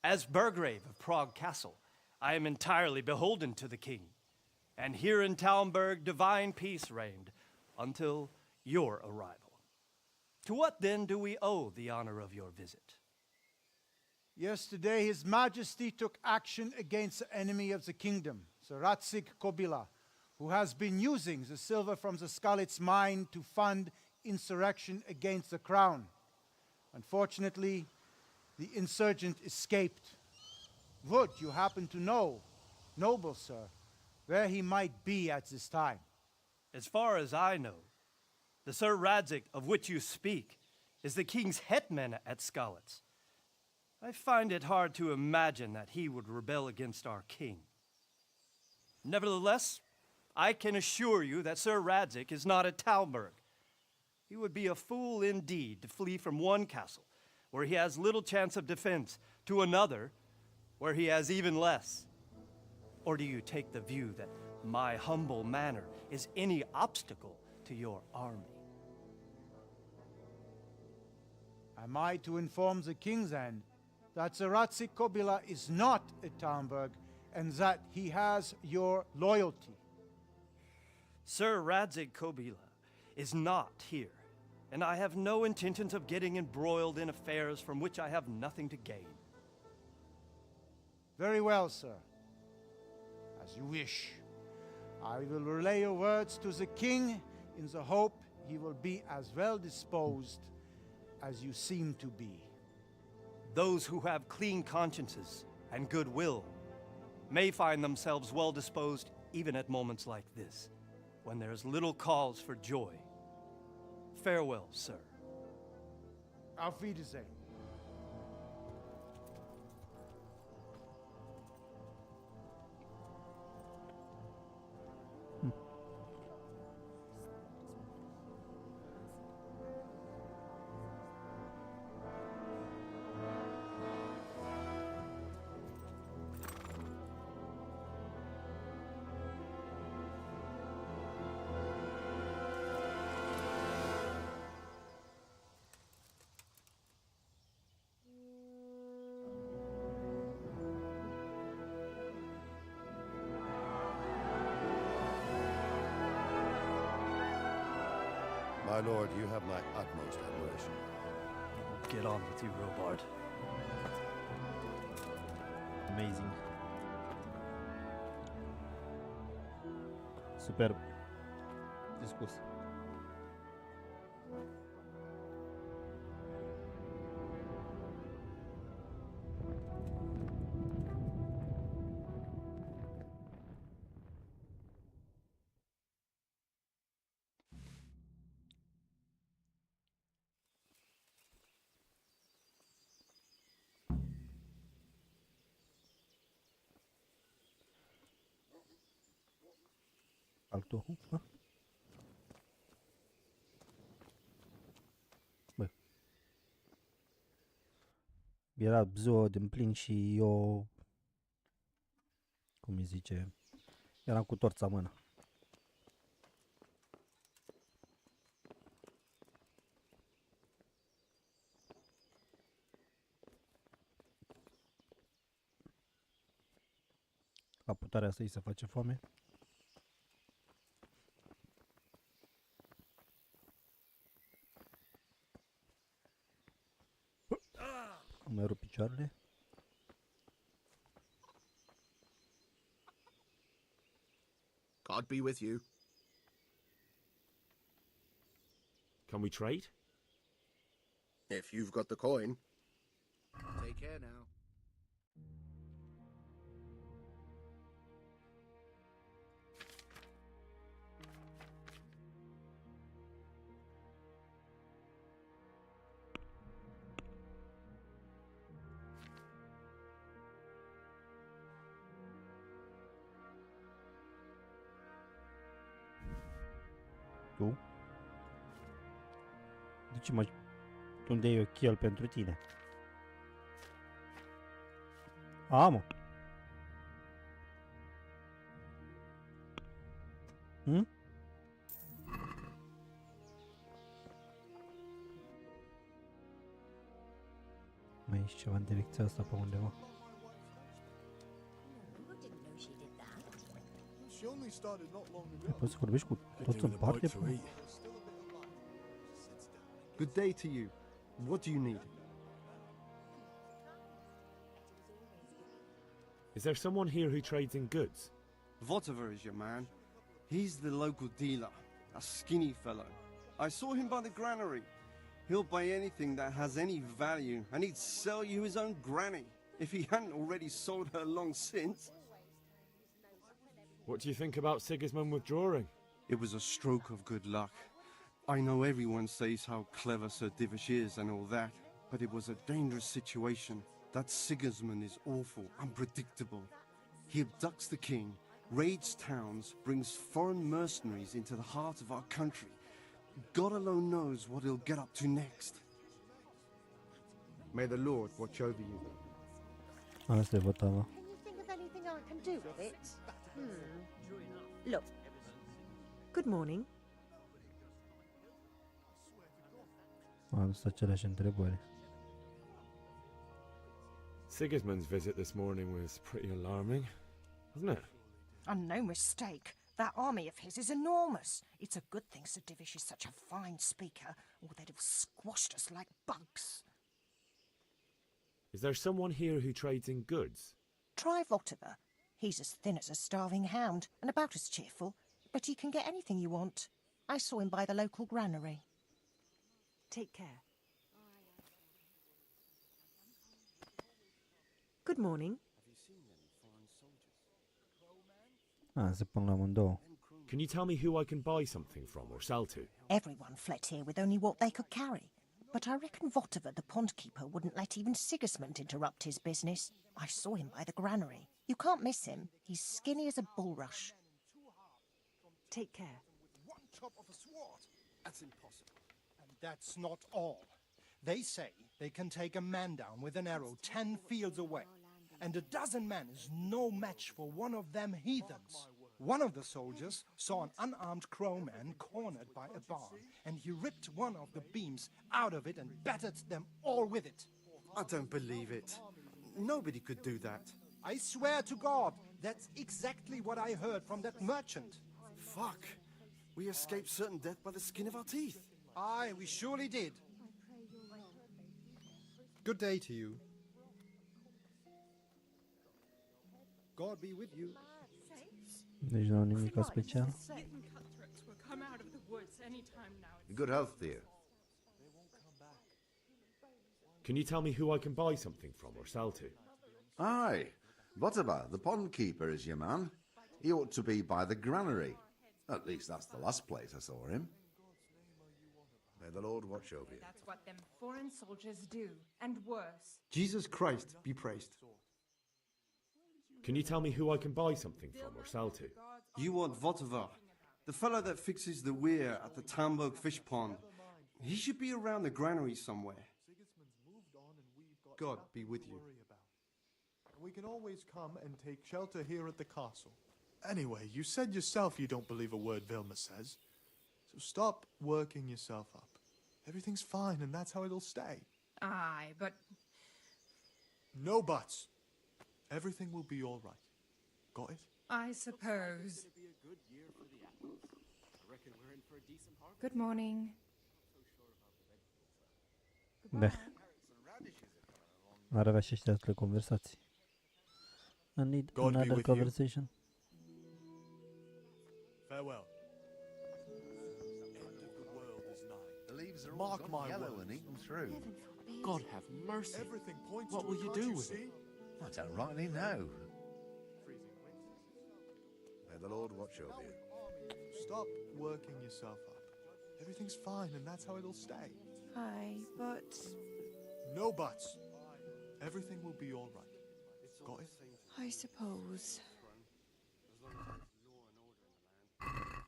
As Burgrave of Prague Castle, I am entirely beholden to the king, and here in Talmberg divine peace reigned until your arrival. To what then do we owe the honor of your visit? Yesterday, His Majesty took action against the enemy of the kingdom, Sir Radzig Kobyla, who has been using the silver from the Skalitz mine to fund insurrection against the crown. Unfortunately, the insurgent escaped. Would you happen to know, noble sir, where he might be at this time? As far as I know, the Sir Radzig of which you speak is the king's hetman at Skalitz. I find it hard to imagine that he would rebel against our king. Nevertheless, I can assure you that Sir Radzig is not at Talmberg. He would be a fool indeed to flee from one castle, where he has little chance of defense, to another, where he has even less. Or do you take the view that my humble manner is any obstacle to your army? Am I to inform the king then that Sir Radzig Kobyla is not at Talmberg and that he has your loyalty? Sir Radzig Kobyla is not here, and I have no intentions of getting embroiled in affairs from which I have nothing to gain. Very well, sir. As you wish. I will relay your words to the king in the hope he will be as well disposed as you seem to be. Those who have clean consciences and goodwill may find themselves well disposed even at moments like this, when there is little cause for joy. Farewell, sir. Auf Wiedersehen. My lord, you have my utmost admiration. Get on with you, Robard. Amazing. Superb. Discurs. Altul. Bă. Era ziua din plin și eu, cum îi zice, eram cu torța în mână. La putarea asta îi se face foame. mi-a rupt picioarele. God be with you. Can we trade? If you've got the coin. Take care now. Tu? Duce-mă, unde e o chel pentru tine? A, mă. Hm? Mai e și ceva în direcția asta pe undeva. Poți să vorbești cu toți în parte? Good day to you. What do you need? Is there someone here who trades in goods? Votiver is your man. He's the local dealer, a skinny fellow. I saw him by the granary. He'll buy anything that has any value, and he'd sell you his own granny, if he hadn't already sold her long since. What do you think about Sigismund withdrawing? It was a stroke of good luck. I know everyone says how clever Sir Divish is and all that, but it was a dangerous situation. That Sigismund is awful, unpredictable. He abducts the king, raids towns, brings foreign mercenaries into the heart of our country. God alone knows what he'll get up to next. May the Lord watch over you. Asta e Votava. Can you think of anything I can do with it? Look. Good morning. A adus aceleași întrebări. Sigismund's visit this morning was pretty alarming, wasn't it? And no mistake, that army of his is enormous. It's a good thing Sir Divish is such a fine speaker, or they'd have squashed us like bugs. Is there someone here who trades in goods? Try Votiver. He's as thin as a starving hound, and about as cheerful, but he can get anything you want. I saw him by the local granary. Take care. Good morning. Se pun la amândouă. Can you tell me who I can buy something from or sell to? Everyone fled here with only what they could carry. But I reckon Votiver, the pond keeper, wouldn't let even Sigismund interrupt his business. I saw him by the granary. You can't miss him. He's skinny as a bulrush. Take care. One chop of a sword. That's impossible. And that's not all. They say they can take a man down with an arrow 10 fields away. And a dozen men is no match for one of them heathens. One of the soldiers saw an unarmed crowman cornered by a barn, and he ripped one of the beams out of it and battered them all with it. I don't believe it. Nobody could do that. I swear to God, that's exactly what I heard from that merchant. Fuck. We escaped certain death by the skin of our teeth. Aye, we surely did. Good day to you. God be with you. Deci nu am nimic special. Good health, dear. Can you tell me who I can buy something from or sell to? Aye. Votiver, the pond keeper, is your man. He ought to be by the granary. At least that's the last place I saw him. May the Lord watch over you. That's what them foreign soldiers do, and worse. Jesus Christ be praised. Can you tell me who I can buy something from or sell to? You want Votiver, the fellow that fixes the weir at the Tamburg fish pond. He should be around the granary somewhere. God be with you. We can always come and take shelter here at the castle. Anyway, you said yourself you don't believe a word Vilma says. So stop working yourself up. Everything's fine and that's how it'll stay. Aye, but... No buts. Everything will be all right. Got it? I suppose. Good morning. Da. Ar avea și ăștia alte conversații. I need God be another with you. conversation. Farewell. End of the world is nigh. The leaves are all Mark gone my yellow words. and eaten through. God have mercy. Everything points What to will a you God, do you with see? it? I don't rightly know. May the Lord watch over you. Stop working yourself up. Everything's fine, and that's how it'll stay. Aye, but... No buts. Everything will be all right. Got it? I suppose.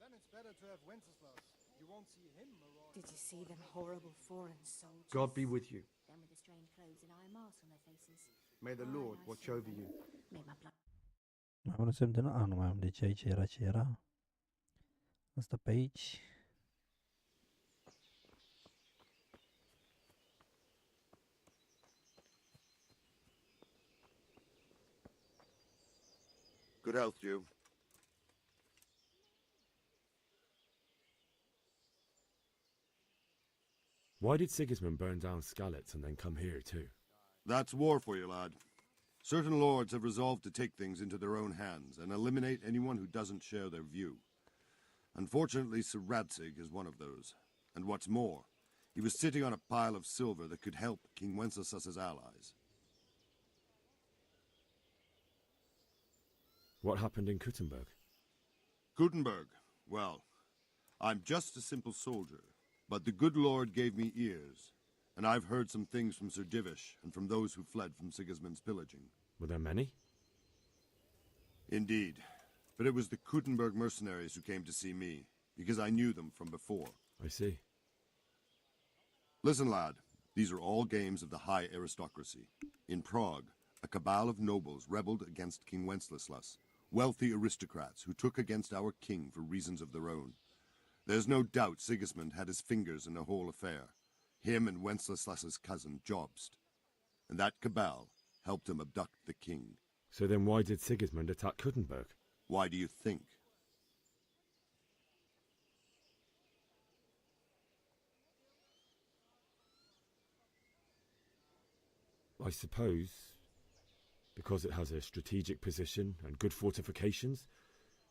Then it's better to have Wenceslas. You won't see him around. Did you see them horrible foreign soldiers? God be with you. Them with the strange clothes and iron masks on their faces. May the Lord watch over you. Made my blood. Mai am un semn de nu mai am, deci aici era ce era. Asta pe aici. Good health, Jew. Why did Sigismund burn down Skalitz and then come here too? That's war for you, lad. Certain lords have resolved to take things into their own hands and eliminate anyone who doesn't share their view. Unfortunately, Sir Radzig is one of those. And what's more, he was sitting on a pile of silver that could help King Wenceslas's allies. What happened in Kuttenberg? Kuttenberg, well, I'm just a simple soldier, but the good Lord gave me ears, and I've heard some things from Sir Divish and from those who fled from Sigismund's pillaging. Were there many? Indeed, but it was the Kuttenberg mercenaries who came to see me, because I knew them from before. I see. Listen, lad, these are all games of the high aristocracy. In Prague, a cabal of nobles rebelled against King Wenceslas, wealthy aristocrats who took against our king for reasons of their own. There's no doubt Sigismund had his fingers in the whole affair, him and Wenceslas's cousin Jobst. And that cabal helped him abduct the king. So then why did Sigismund attack Kuttenberg? Why do you think? I suppose because it has a strategic position and good fortifications,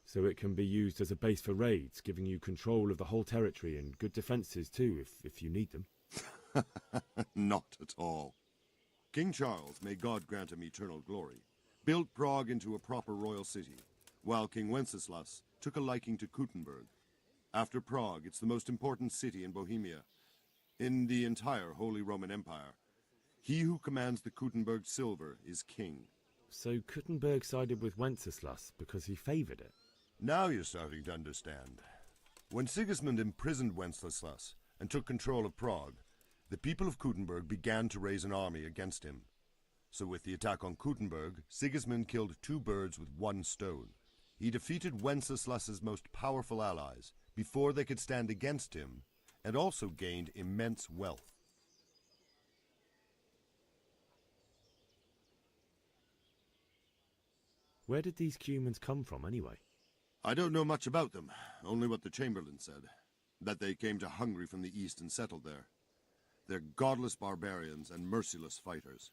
so it can be used as a base for raids, giving you control of the whole territory and good defences too, if you need them. Not at all. King Charles, may God grant him eternal glory, built Prague into a proper royal city, while King Wenceslas took a liking to Kuttenberg. After Prague, it's the most important city in Bohemia, in the entire Holy Roman Empire. He who commands the Kuttenberg silver is king. So Kuttenberg sided with Wenceslas because he favoured it? Now you're starting to understand. When Sigismund imprisoned Wenceslas and took control of Prague, the people of Kuttenberg began to raise an army against him. So with the attack on Kuttenberg, Sigismund killed two birds with one stone. He defeated Wenceslas's most powerful allies before they could stand against him, and also gained immense wealth. Where did these Cumans come from anyway? I don't know much about them, only what the Chamberlain said, that they came to Hungary from the east and settled there. They're godless barbarians and merciless fighters.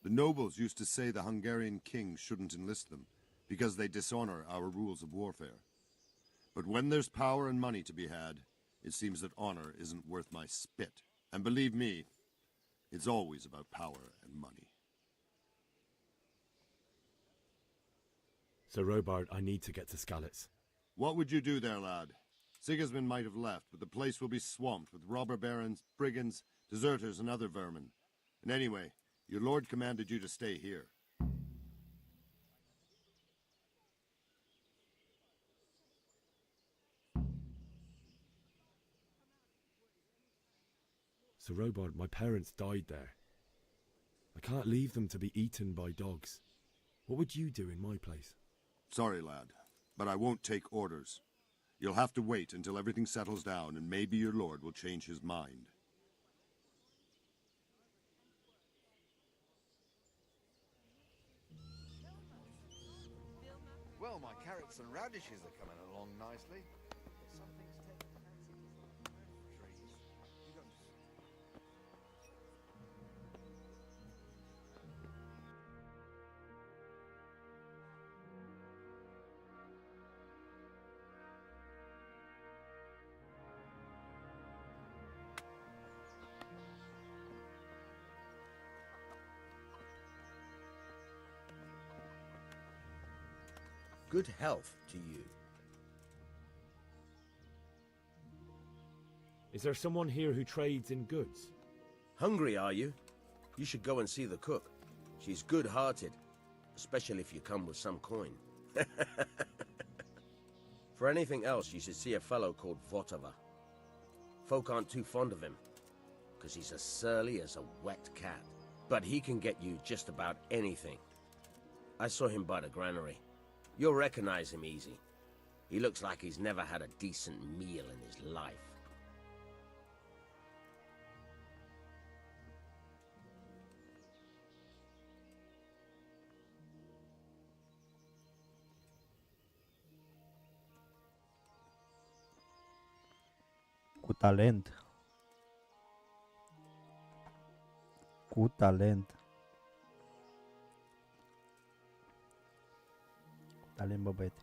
The nobles used to say the Hungarian king shouldn't enlist them, because they dishonor our rules of warfare. But when there's power and money to be had, it seems that honor isn't worth my spit. And believe me, it's always about power and money. So Robard, I need to get to Skalitz. What would you do there, lad? Sigismund might have left, but the place will be swamped with robber barons, brigands, deserters, and other vermin. And anyway, your lord commanded you to stay here. So Robard, my parents died there. I can't leave them to be eaten by dogs. What would you do in my place? Sorry, lad, but I won't take orders. You'll have to wait until everything settles down, and maybe your lord will change his mind. Well, my carrots and radishes are coming along nicely. Good health to you. Is there someone here who trades in goods? Hungry, are you? You should go and see the cook. She's good-hearted, especially if you come with some coin. For anything else, you should see a fellow called Votava. Folk aren't too fond of him, because he's as surly as a wet cat. But he can get you just about anything. I saw him by the granary. You'll recognize him easy. He looks like he's never had a decent meal in his life. Cu talent. Cu talent. Cu talent, bă, băiete.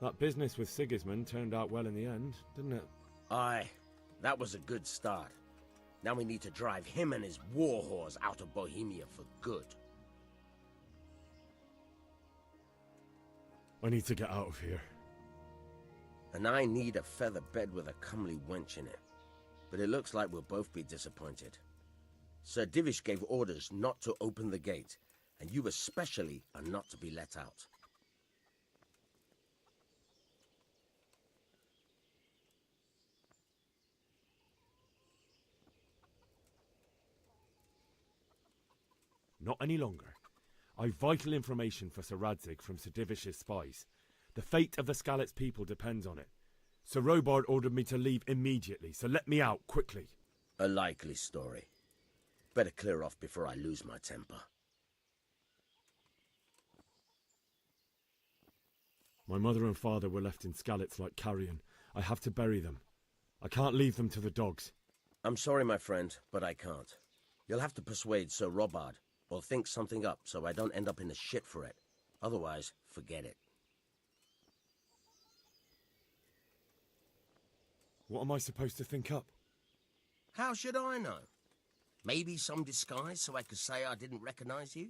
That business with Sigismund turned out well in the end, didn't it? Aye, that was a good start. Now we need to drive him and his war whores out of Bohemia for good. I need to get out of here. And I need a feather bed with a comely wench in it. But it looks like we'll both be disappointed. Sir Divish gave orders not to open the gate, and you especially are not to be let out. Not any longer. I've vital information for Sir Radzig from Sir Divish's spies. The fate of the Skalitz people depends on it. Sir Robard ordered me to leave immediately, so let me out, quickly. A likely story. Better clear off before I lose my temper. My mother and father were left in Skalitz like carrion. I have to bury them. I can't leave them to the dogs. I'm sorry, my friend, but I can't. You'll have to persuade Sir Robard, or think something up so I don't end up in the shit for it. Otherwise, forget it. What am I supposed to think up? How should I know? Maybe some disguise so I could say I didn't recognize you?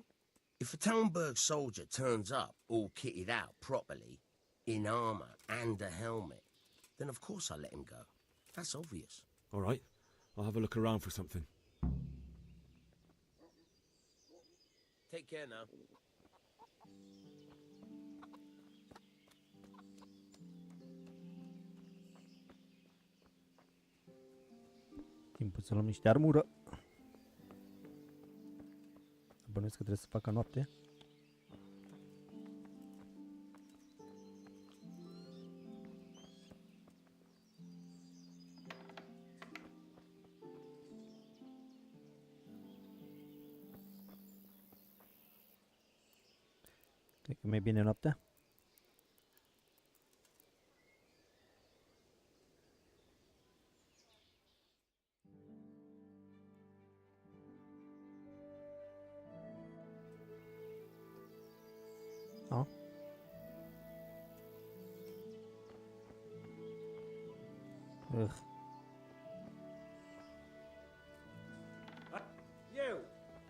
If a Talmberg soldier turns up all kitted out properly, in armor and a helmet, then of course I'll let him go. That's obvious. All right, I'll have a look around for something. Take care now. Timpul să luăm niște armură. Bănuiesc că trebuie să facă noapte. Cred că mai bine noaptea. Oh. Ugh. You!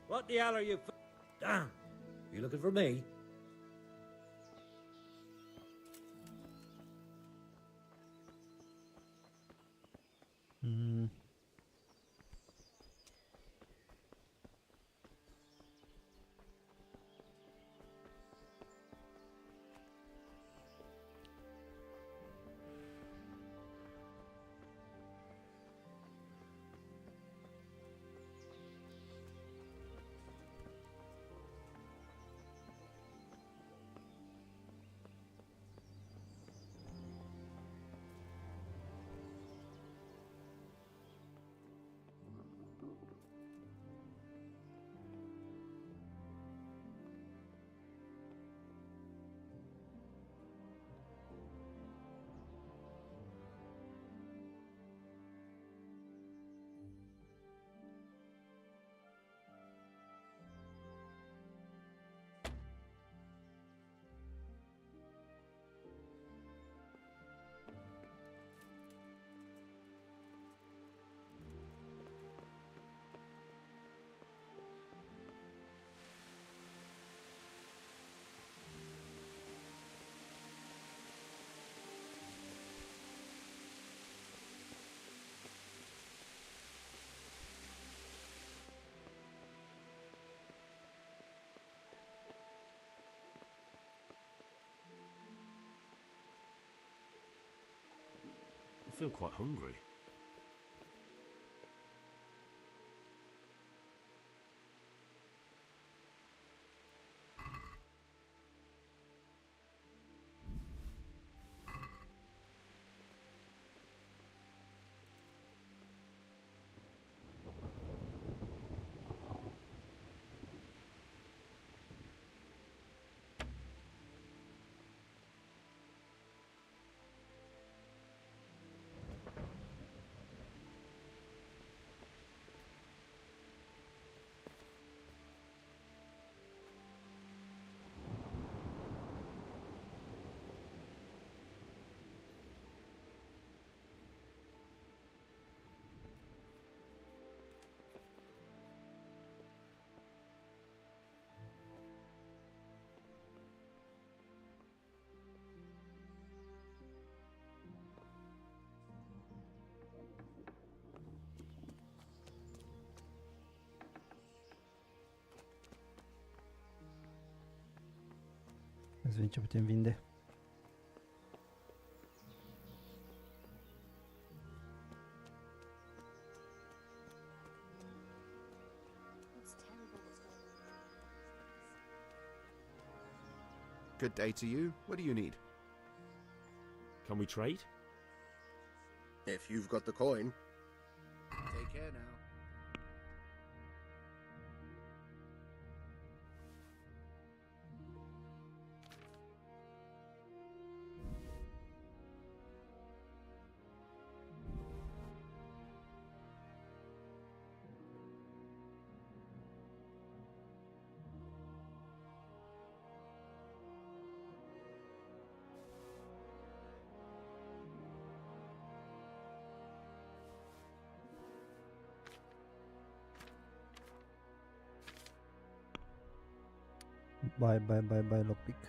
What the hell are you Damn! You looking for me? feel quite hungry. Să vedem ce putem vinde. Good day to you. What do you need? Can we trade? If you've got the coin. Take care now. Bye, lockpick.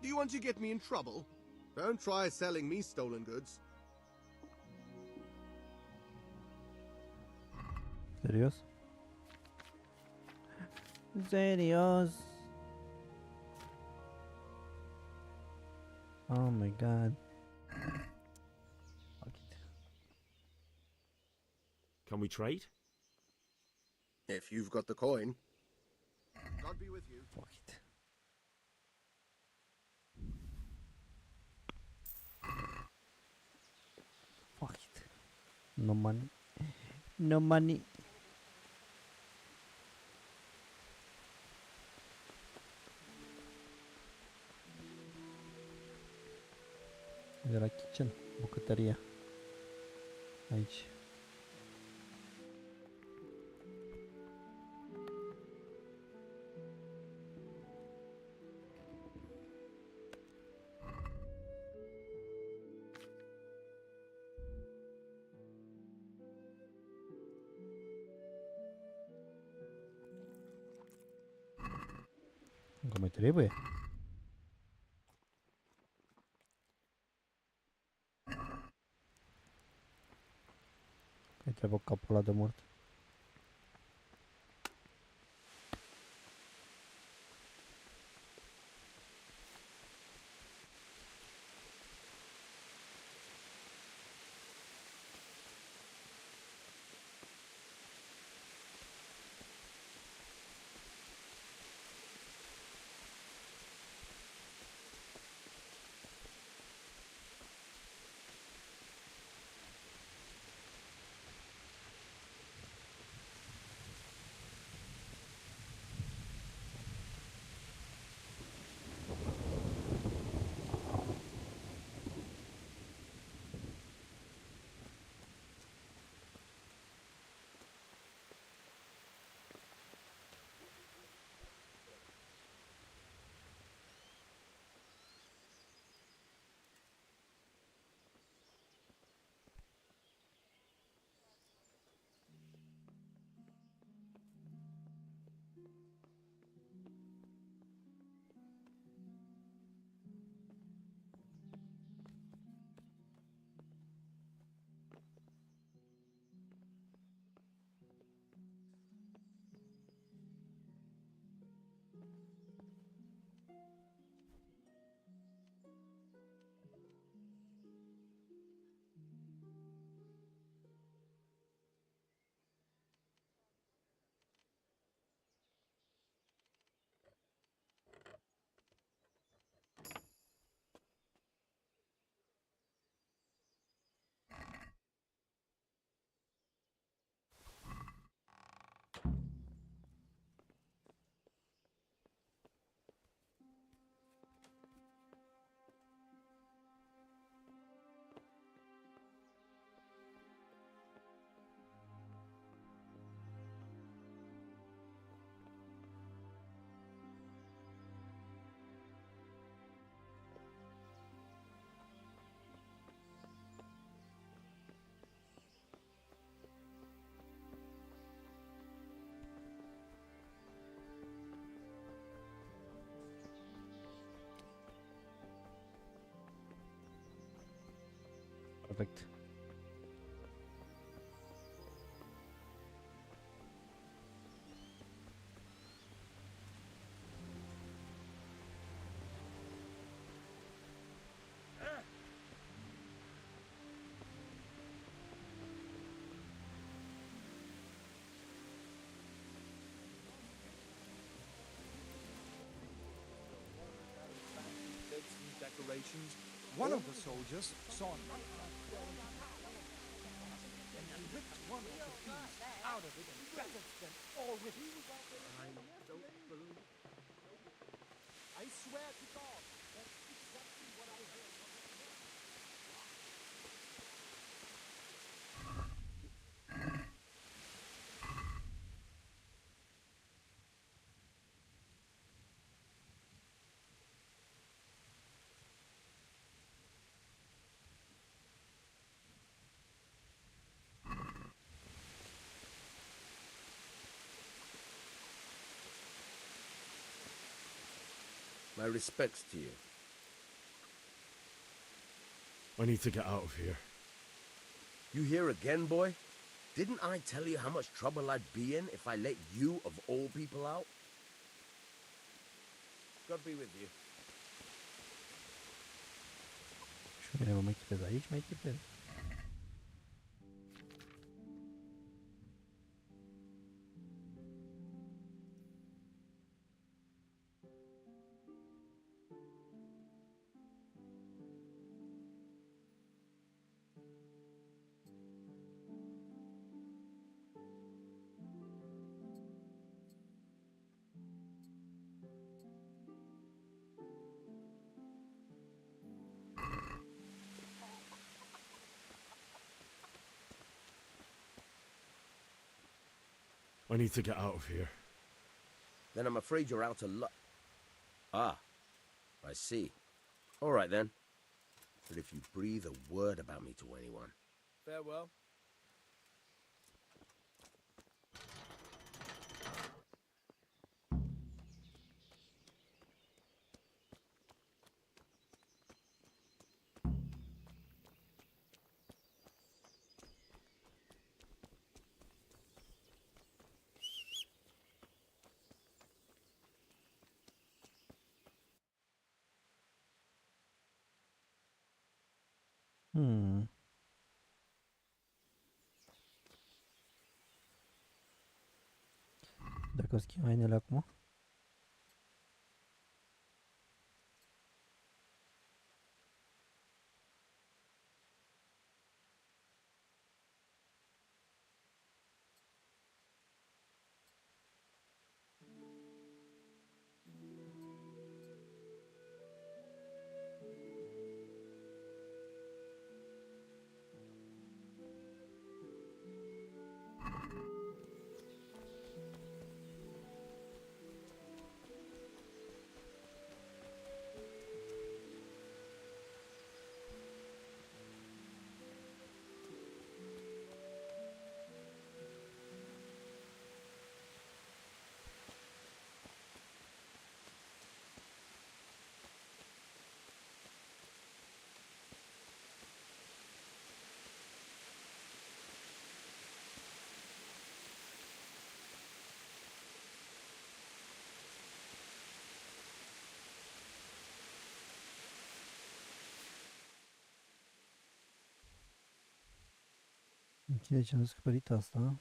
Do you want to get me in trouble? Don't try selling me stolen goods. Serios? Serios? Oh my god. Fuck it. Can we trade? If you've got the coin. God be with you. Fuck it. Fuck it. No money. No money. De la kitchen, bucătăria. Aici. Încă mai trebuie? Că trebuie capul ăla de mort. Perfect. Decorations. One of the soldiers saw a knife and ripped one of the thieves out of it and gathered them all with him. I swear to God, that's exactly what I heard. My respects to you. I need to get out of here. You here again, boy? Didn't I tell you how much trouble I'd be in if I let you, of all people, out? God be with you. Și mine mă echipez aici, mă echipez. I need to get out of here. Then I'm afraid you're out of luck. Ah, I see. All right, then. But if you breathe a word about me to anyone... Farewell. Dacă schimb hainele acum. Ok, deci am descoperit asta.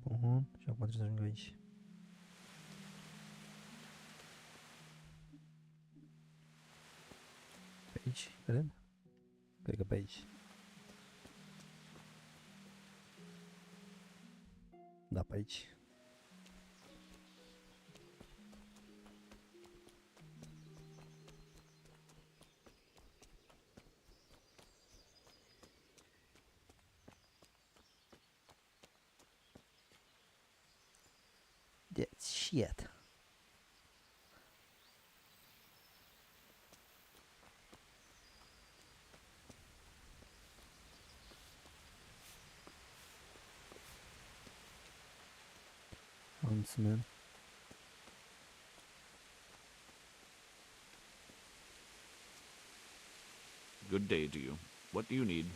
Bun, și acum trebuie să ajung aici. aici, cred. Cred că pe aici. Da, pe aici. That's shit. Huntsman. Good day to you. What do you need?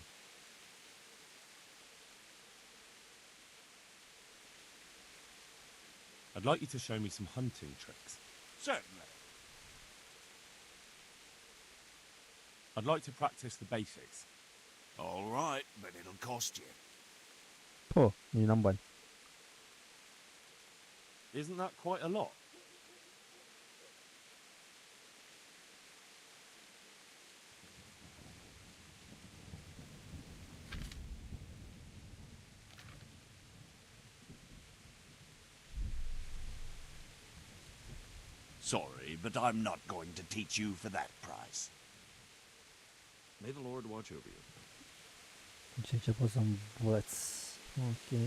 I'd like you to show me some hunting tricks. Certainly. I'd like to practice the basics. All right, but it'll cost you. Oh, nici n-am bani. Isn't that quite a lot? Sorry, but I'm not going to teach you for that price. May the Lord watch over you. Ce pot să învăț? Ok.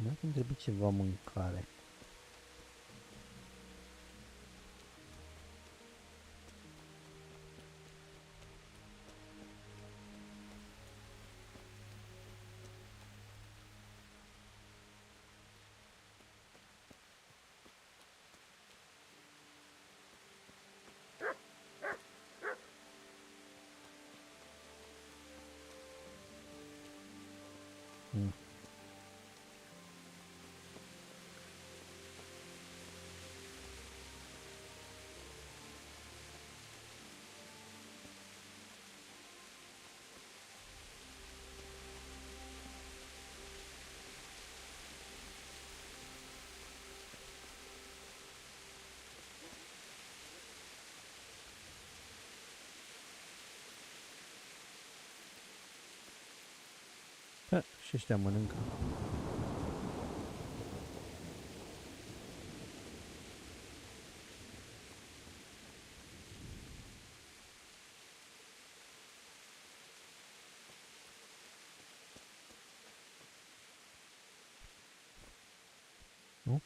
Dacă-mi trebuie ceva mâncare. Și ăștia mănâncă. Nu?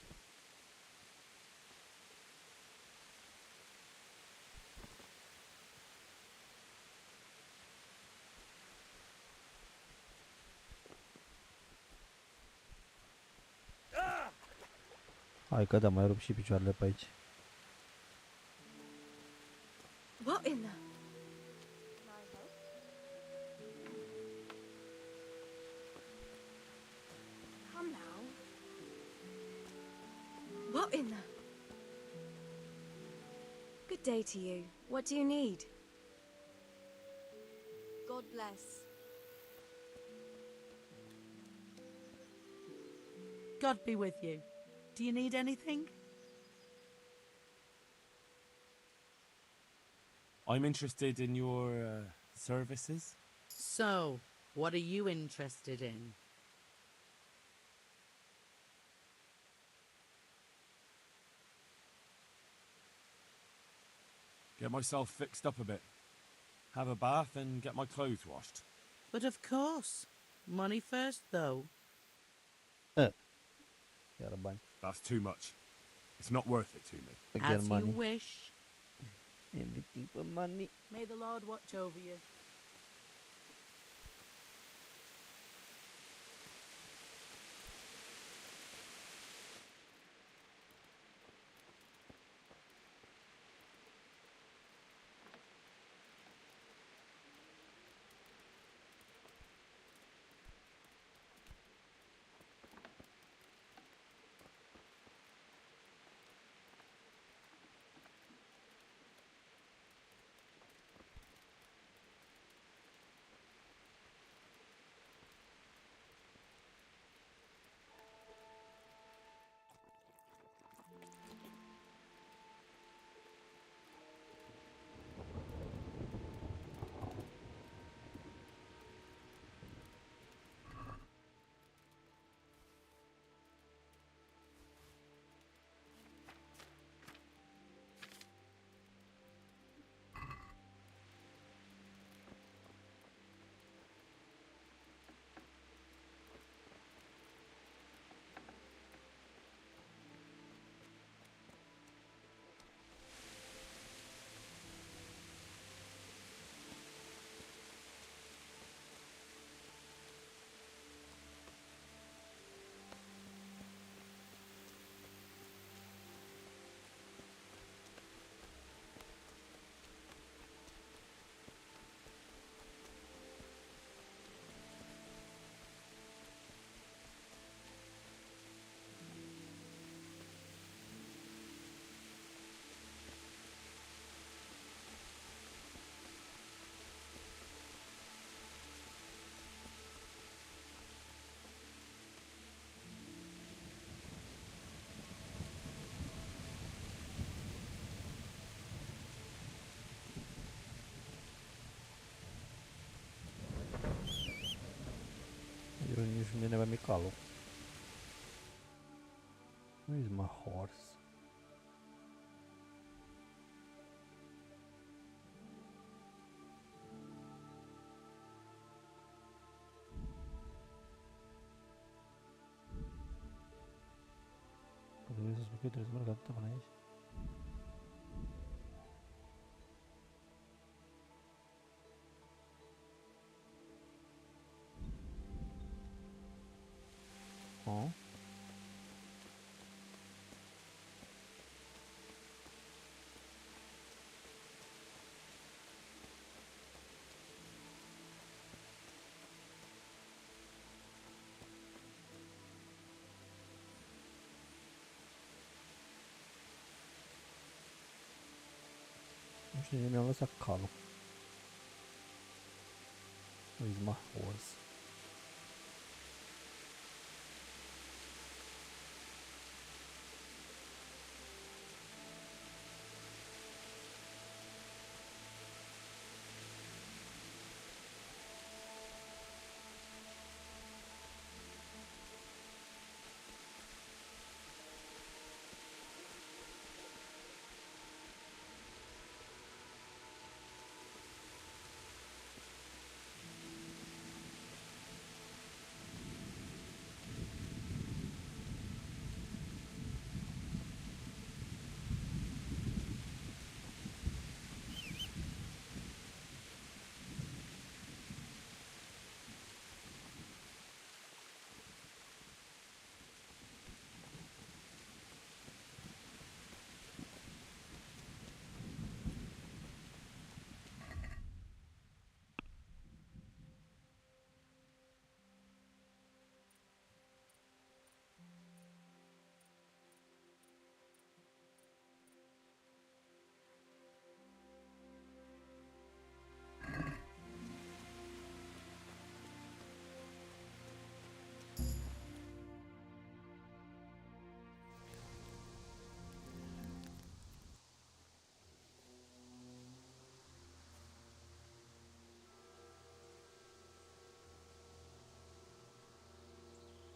Hai că da, mai rup și picioarele pe aici. What in the... Come now. What in the... Good day to you. What do you need? God bless. God be with you. Do you need anything? I'm interested in your services. So, what are you interested in? Get myself fixed up a bit. Have a bath and get my clothes washed. But of course. Money first, though. Iar bani. That's too much. It's not worth it to me. As you wish. Everything for money. May the Lord watch over you. Nu știu unde mi calul. Where is my horse? Trebuie să spun că trebuie să merg atâta până aici. Oh. Nu știu de mi-am lăsat calul. Where is my horse?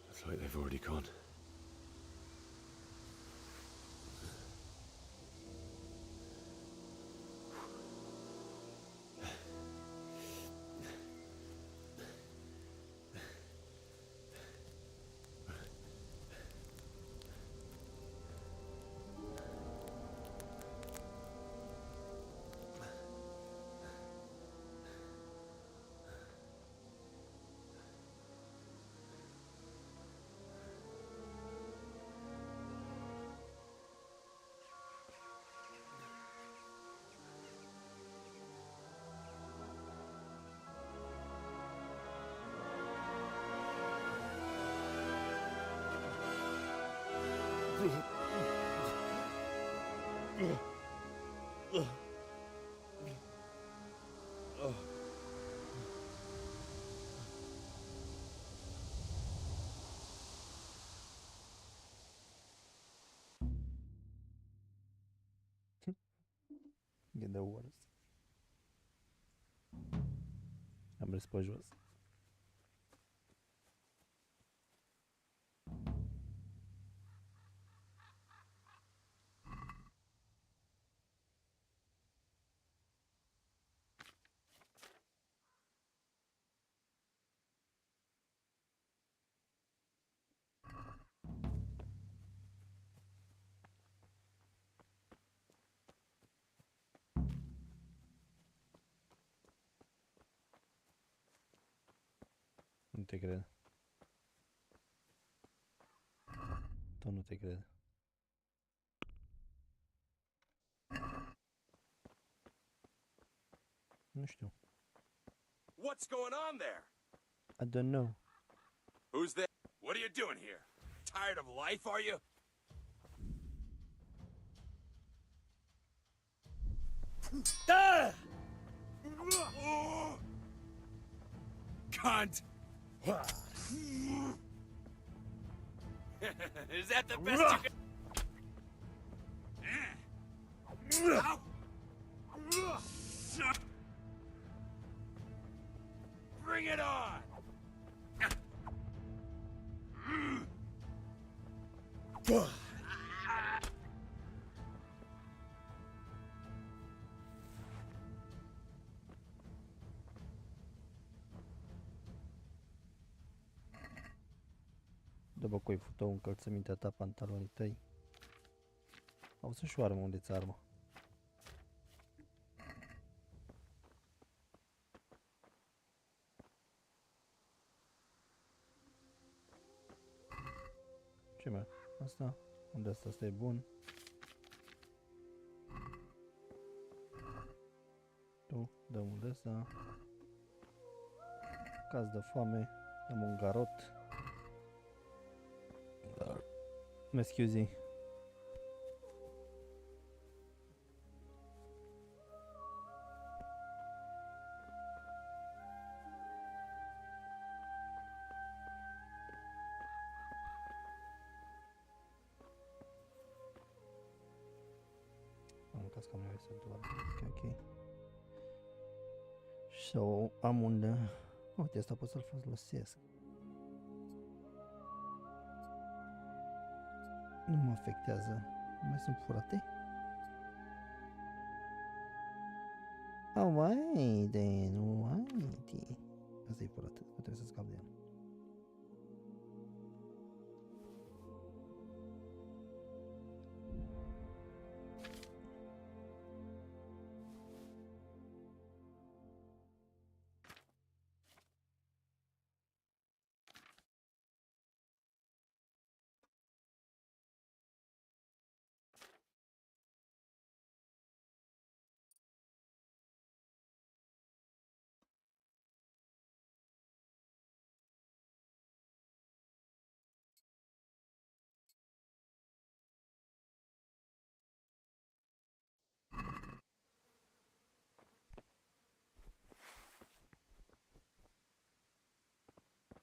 Looks like they've already gone. Get the worst. Am râs pe jos. Nu te cred. Tot nu te cred. Nu știu. What's going on there? I don't know. Who's there? What are you doing here? Tired of life, are you? Ah! Cunt! Is that the best you can... Ow! Bring it on! După cu ai făcut încălțămintea ta, pantalonii tăi. Au să și o armă, unde-ți armă? Ce mai? Asta? Unde asta? Asta e bun. Tu, dăm unde asta. Caz de foame, dăm un garot. Excuse. Am caz că am nevoie să doar. Ok. So, am un... Uite, asta pot să-l folosesc. Nu mă afectează. Nu mai sunt furate? Oh, mai de, nu mai de. Asta e furat, că trebuie să scap de el.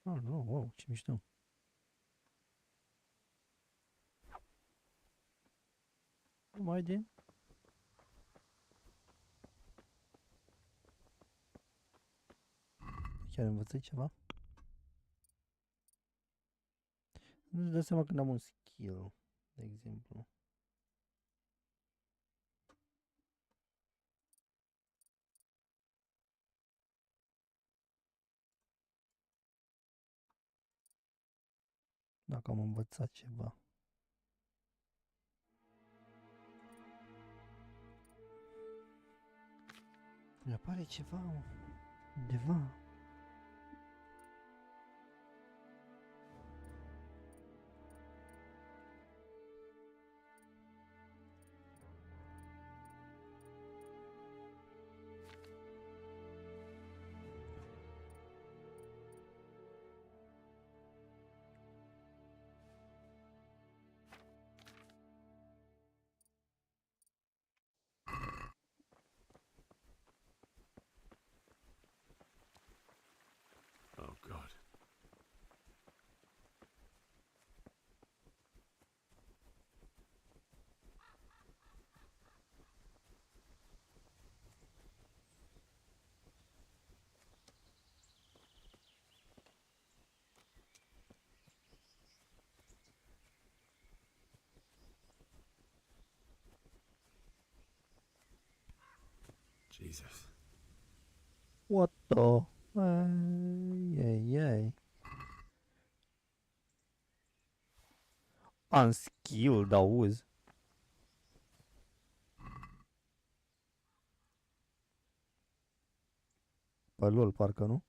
Oh, nu, wow, ce mișto. Mai din? Chiar învățai ceva? Nu-ți dai seama când am un skill, de exemplu. Dacă am învățat ceva. Mi apare ceva undeva. Oh, God. Jesus. What the? Ai. Unskilled, auzi. Pe lol, parcă nu?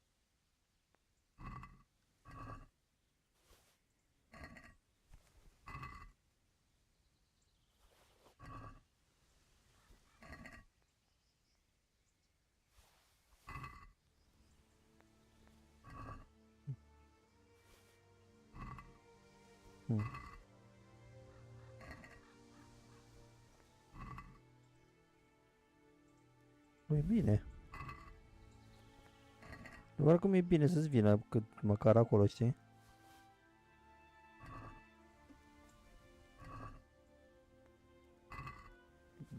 E bine. Doar cum e bine să-ți vină cât măcar acolo, știi?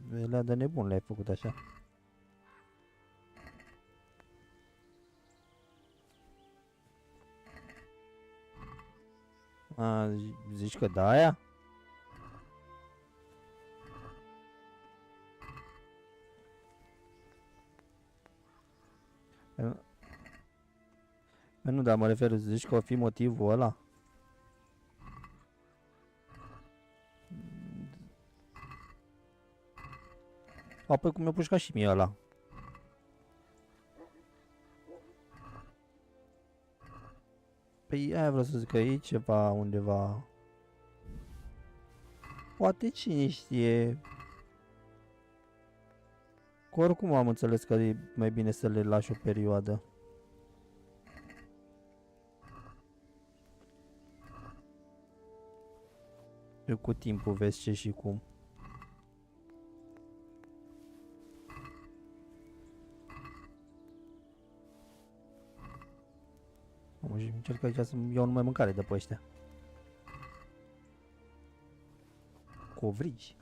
Le-a de nebun, le-ai făcut așa. A, zici că da aia? Păi nu, dar mă refer, zici că o fi motivul ăla? Apoi cum mi-a pușcat și mie ăla. Păi aia vreau să zic că e ceva undeva. Poate cine știe. Că oricum am înțeles că e mai bine să le lași o perioadă. Eu cu timpul vezi ce și cum. Am și încerc aici să iau numai mâncare de pe ăștia. Covrigi.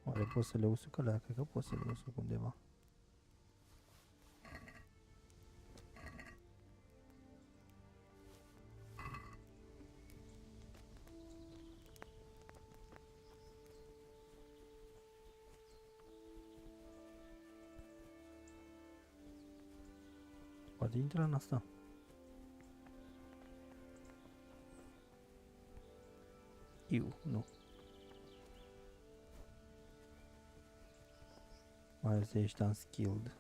Oare pot să le usuc alea? Cred că pot să le usuc undeva. Poate intră în asta. Nu. Mai ales ești unskilled.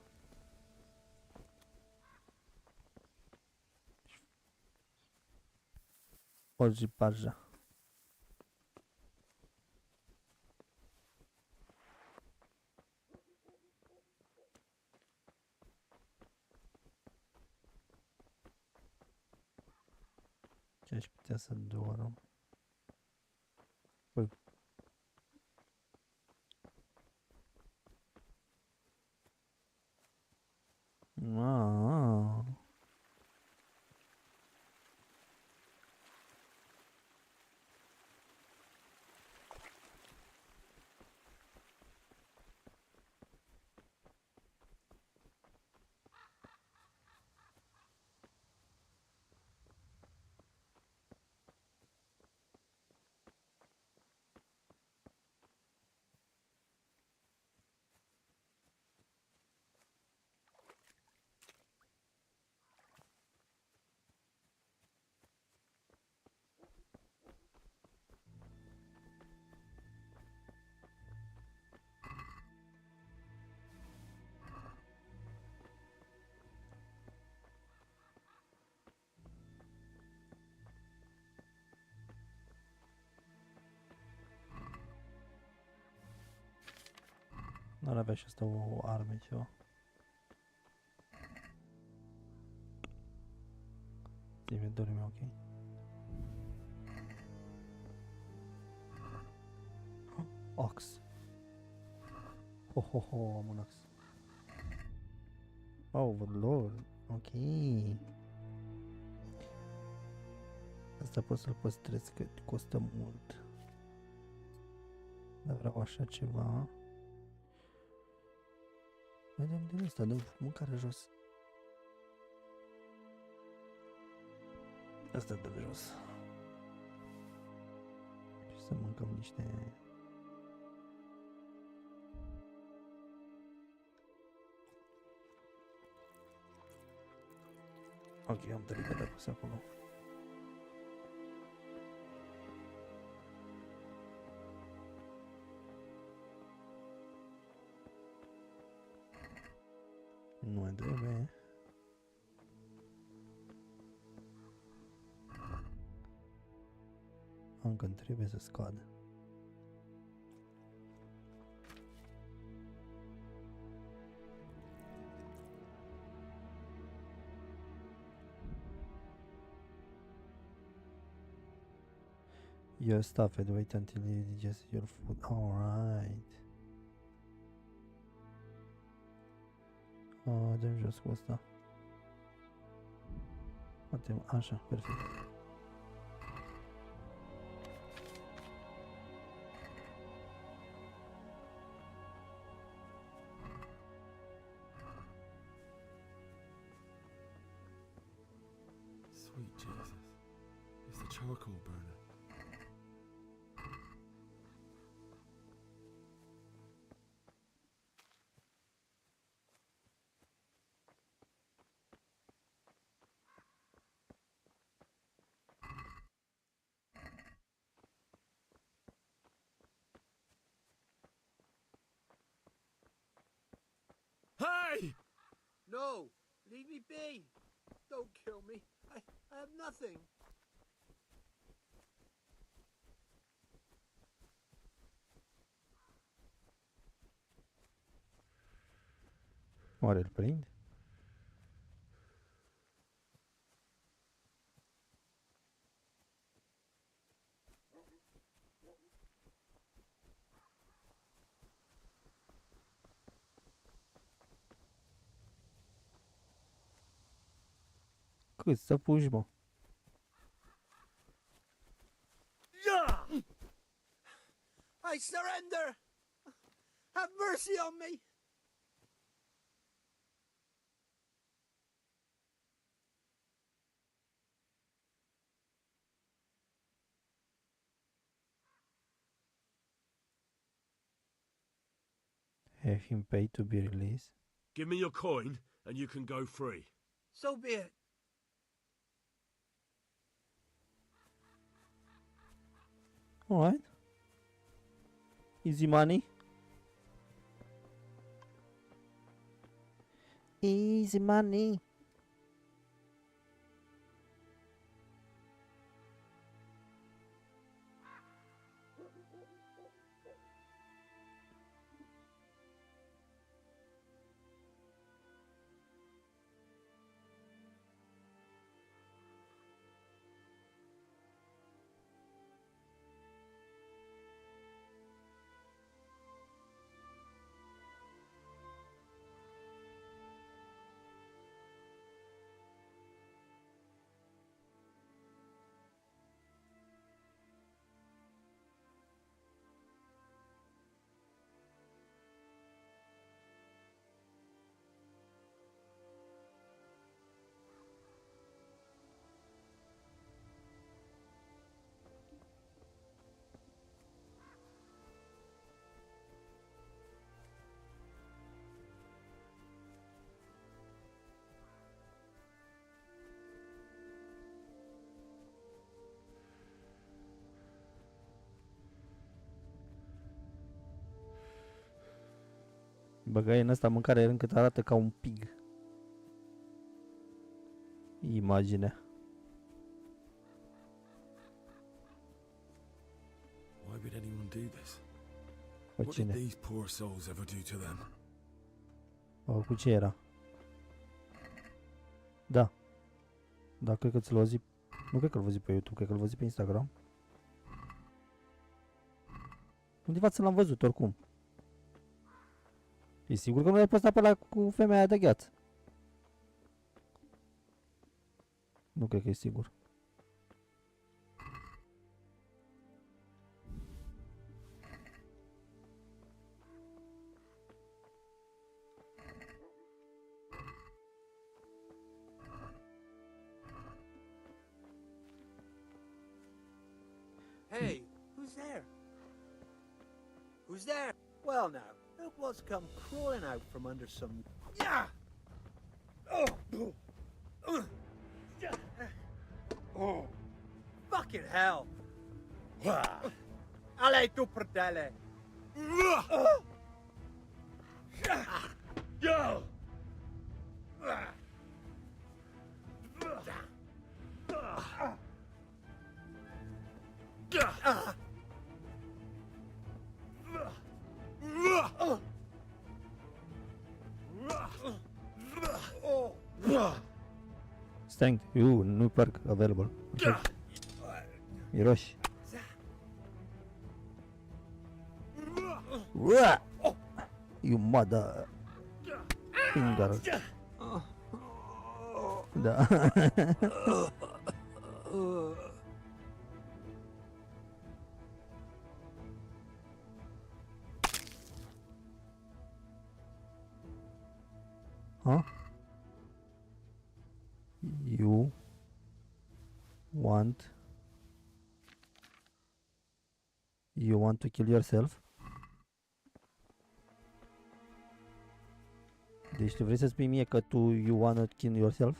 Orgi barja. Ce aș putea să dorm? Păi. N-ar avea și asta o armă ceva. Inventory meu, ok. Ox. Ho, am un ox. Oh, lord. Ok. Asta pot să-l păstrez, că costă mult. Dar vreau așa ceva. Vedem din asta, dăm mâncare jos. Asta dăm jos. Și să mâncăm niște... Ok, am tărică de apăs acolo. Nu mai trebuie. Încă trebuie să scadă. Your stuff and wait until you digest your food. Alright. Dăm jos cu asta. Poate, așa, perfect. Sweet Jesus. It's the charcoal burner. Hey! No! Leave me be! Don't kill me. I have nothing. Oare îl prind? Cât să puși, mă? I surrender! Have mercy on me! Have him pay to be released. Give me your coin, and you can go free. So be it. Alright. Easy money. Easy money. Băgai în ăsta mâncare încât arată ca un pig. Imagine. Why would anyone do this? Cu What did cine? these poor souls ever do to them? Cu ce era? Da. Da, cred că ți-l auzi. Nu cred că l-a văzut pe YouTube, cred că l-a văzut pe Instagram. Undeva ți l-am văzut, oricum. E sigur că nu l-ai postat pe ăla cu femeia de gheață? Nu cred că e sigur. Hey, who's there? Who's there? Well now, look what's come crawling out from under some... Yeah! Oh! Fucking hell! Allez, tu prdele! Go! Strength, nu perk available. Okay. Miroși. You mother finger. Da. Ha? You You want to kill yourself? Deci tu vrei să spui mie că you wanna kill yourself?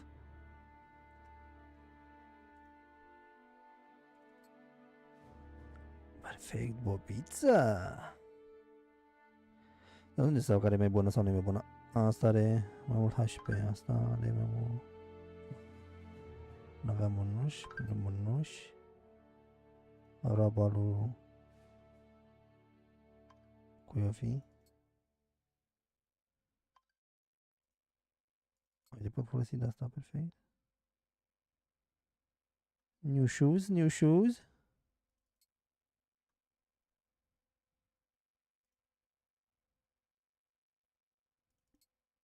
Perfect, bobița! Dar unde sau care e mai bună sau nu e mai bună? Asta are mai mult HP, asta are mai mult... Nu aveam mânuși, pentru mânuși. Roaba lui... Cui o fi? Uite, pot folosi de asta, perfect. New shoes, new shoes.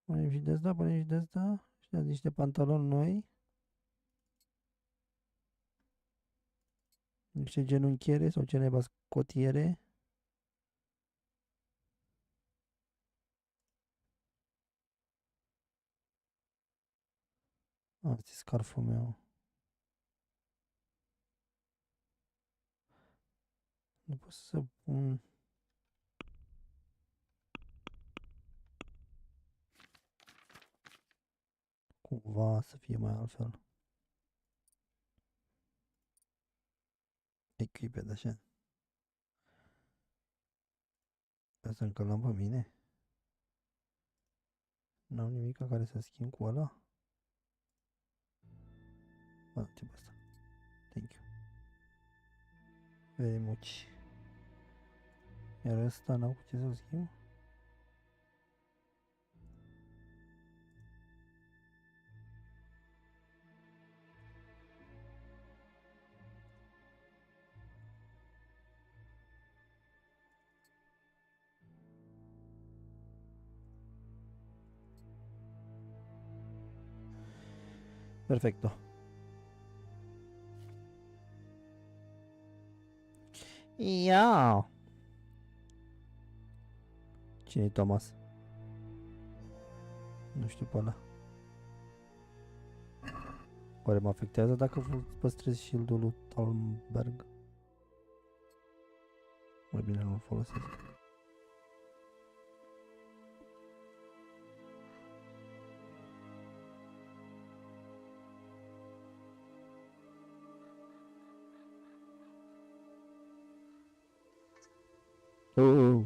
Punem și de asta, punem și de asta. Și de niște pantaloni noi. Niște genunchiere sau ce naiba scotiere. Asta e scarful meu. Nu pot să pun... Cumva să fie mai altfel. Equiped așa. Asta încă l-am pe mine. N-am nimic care să schimb cu ăla. Bă, tipul ăsta. Thank you. Very much. Iar ăsta n-au cu ce să-l schimb? Perfecto. Ia! Cine-i Thomas? Nu știu pe ăla. Oare mă afectează dacă păstrez shield-ul lui Talmberg? Mai bine nu-l folosesc. Oh.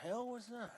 hell was that?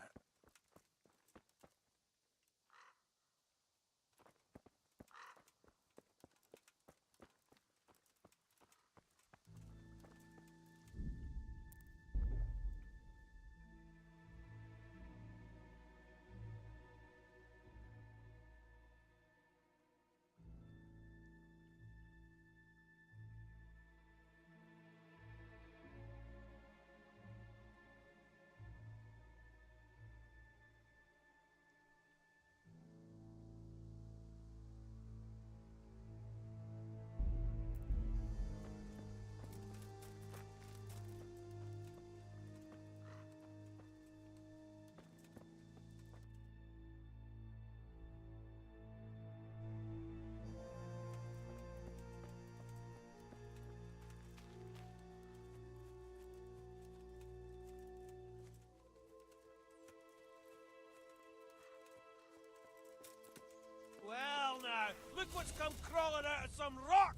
Well now, look what's come crawling out of some rock!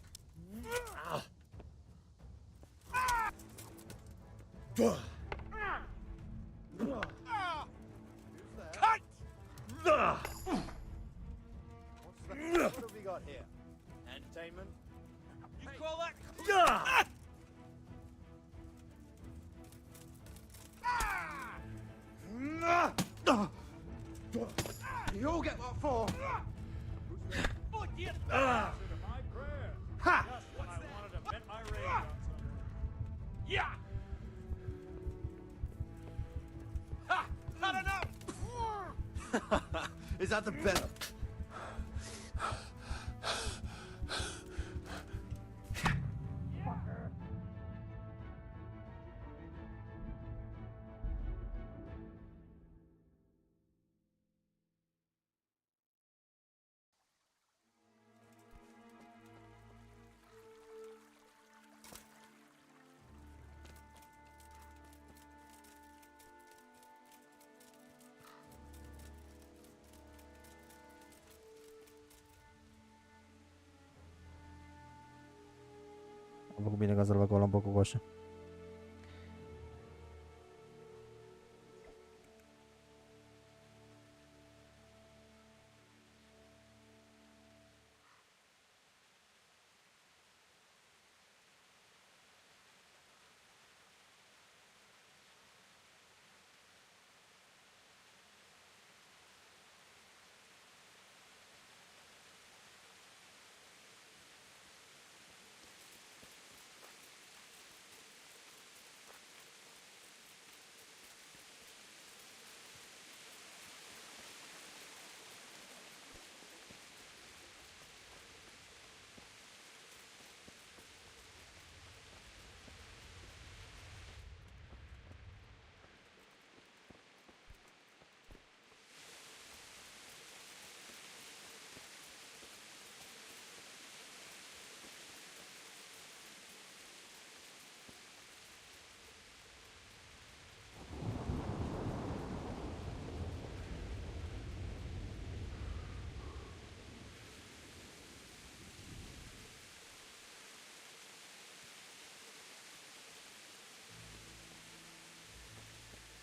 Cut! What have we got here? Entertainment? You call that? You all get what for? Fuck you! Ah. My prayer. Ha! Just when I wanted to vent my rage on someone. Yeah! Ha! Not enough! Is that the better? Am făcut bine ca să-l fac acolo un poc cu coșă.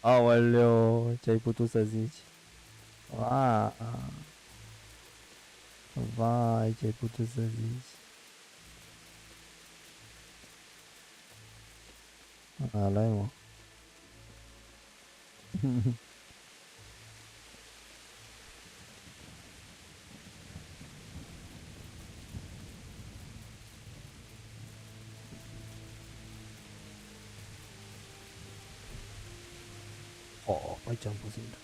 Aoleu, ce ai putut să zici? Vai, ce ai putut să zici? Ala-i, mă. Aici am pus intru.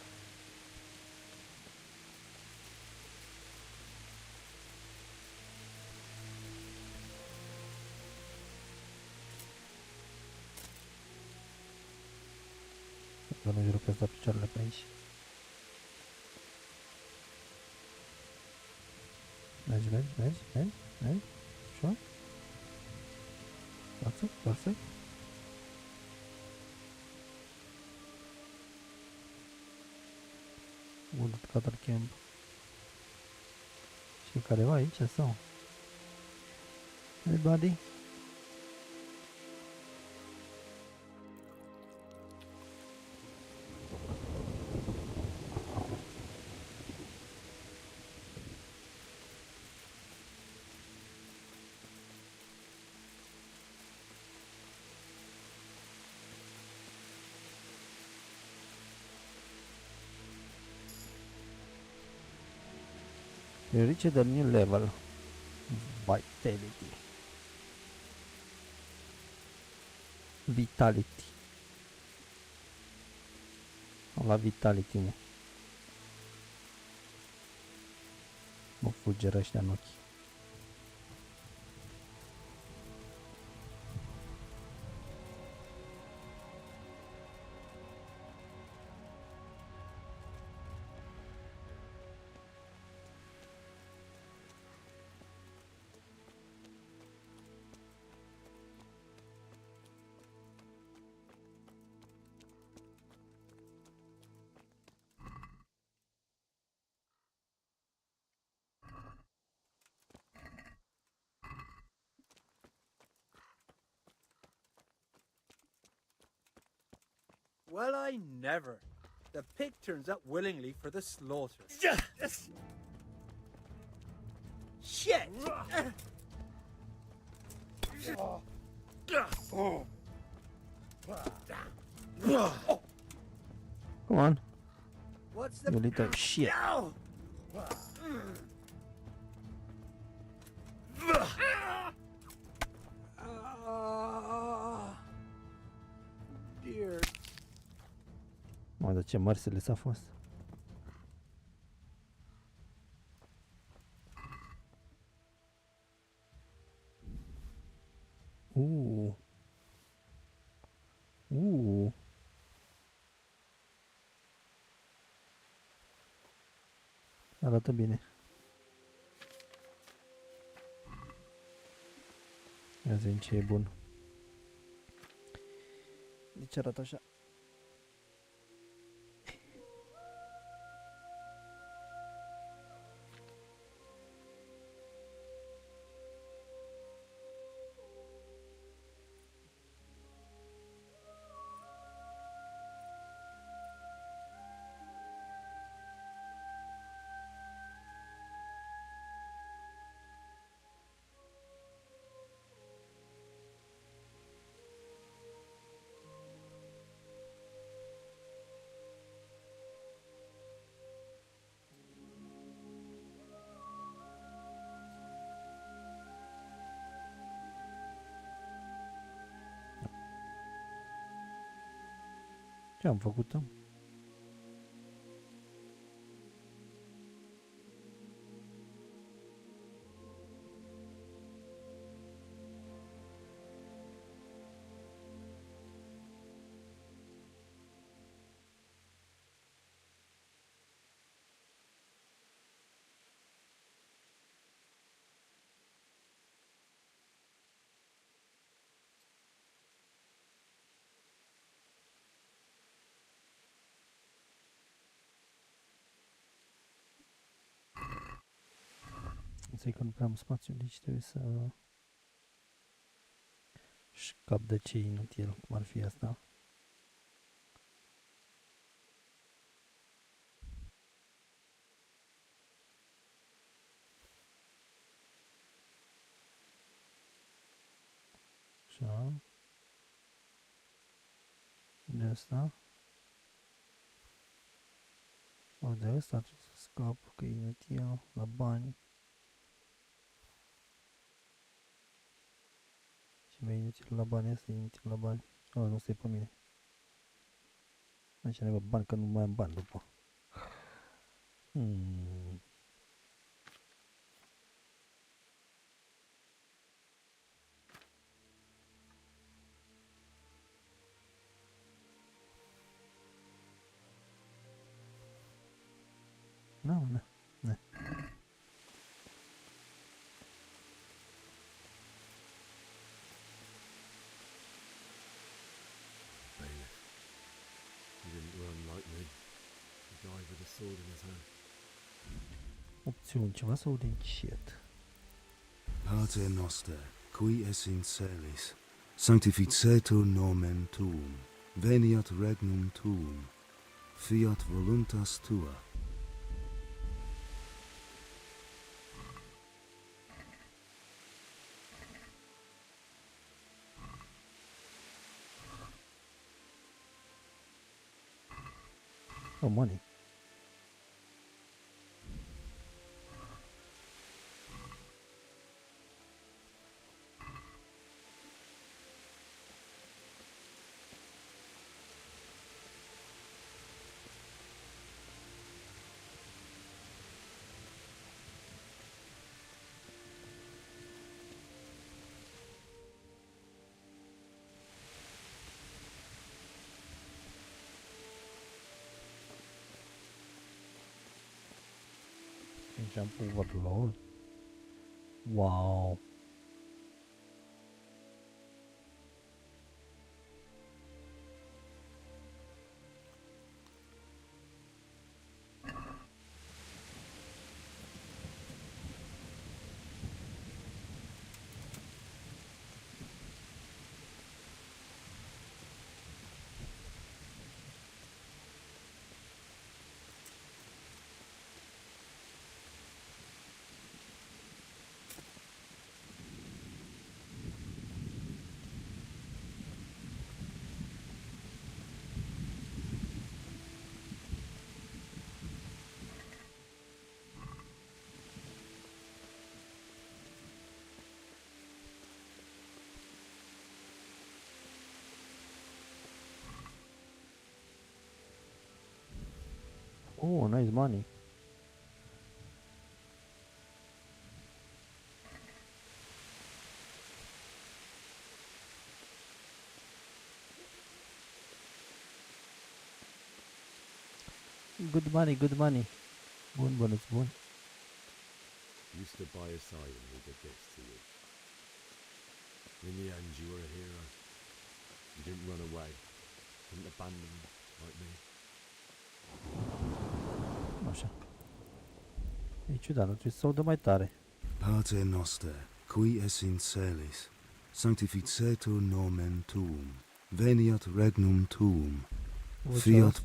Că nu jur că stau picioarele pe aici. Mergi. Așa. Perfect. Wooded Cutter Camp. Și careva aici sau? Anybody? You reach the new level. Vitality. Vitality. La Vitality, mă. Mă fulgeră ăștia în ochi. Well, I never. The pig turns up willingly for the slaughter. Shit! Come on. What's the You little shit. No! Dear. Mă, dar ce merciless a fost. Arată bine. Ia zi ce e bun. De ce arată așa? Ce am făcut-o? Înțeleg că nu prea am spațiu, deci trebuie să scap de ce inutil, cum ar fi asta. Așa. De asta. O, de asta trebuie să scap, că e inutil, la bani. Și mai inutil la bani, asta e inutil la bani. O, nu stai pe mine. Aici ne bani, că nu mai am bani după. Nu, nu, nu. He didn't run like me. He died with a sword in his hand. Opțiuni, ceva sau de shit. Pater noster, qui es in celis, sanctificetur nomen tuum, veniat regnum tuum, fiat voluntas tua. Oh, money. Jump over lol. Wow. Oh, nice money. Good money, good money. Bun, it's bun. You stood by his side and he did this to you. In the end, you were a hero. You didn't run away. Didn't abandon him like me. Așa. E ciudat, nu trebuie să audă mai tare. Pater noster, qui es in celis, sanctificetur nomen tuum, veniat regnum tuum, fiat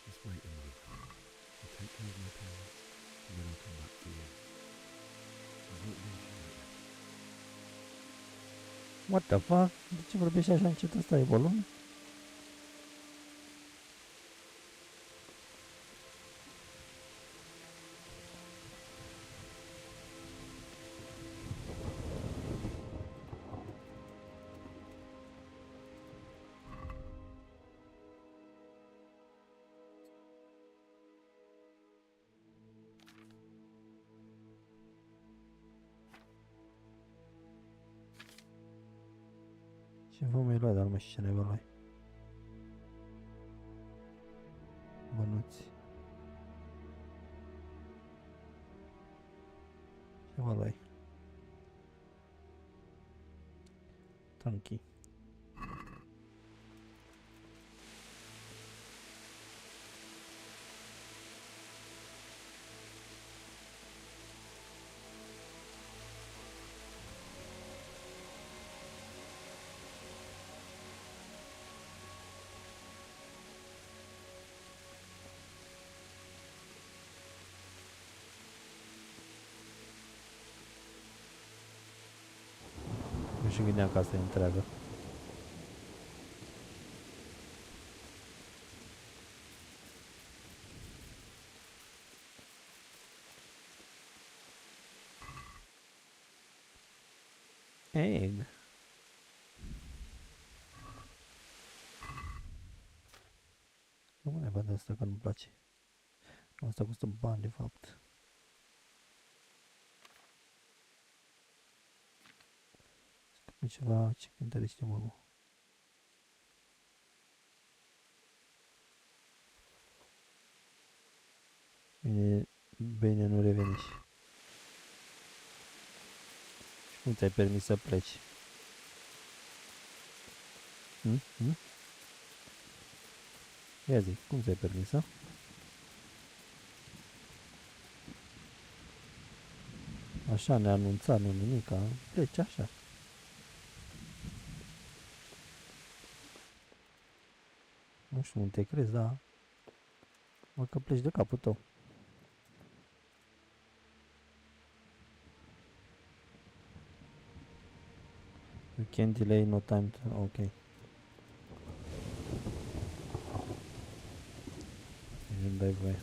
Just wait a moment. I'll take care of my parents, and then I'll come back for you. I won't leave you like this. What the fuck? De ce vorbești așa încet? Asta e volum? Ce vom mai lua, dar nu mai știu ce ne va lua. Bănuți. Ce va lua? Tanky. Nu și gândeam că asta e întreagă. Egg. Nu mai văd asta că nu-mi place. Asta costă bani de fapt. Ceva ce cântărește mă. Bine nu reveni. Și cum ți-ai permis să pleci? Ia zi, cum ți-ai permis, a? Așa neanunțat, nu nimica, pleci așa. Nu știu unde te crezi, dar mă că pleci de capul tău. You can delay, no time to... Ok. Nu dai voie.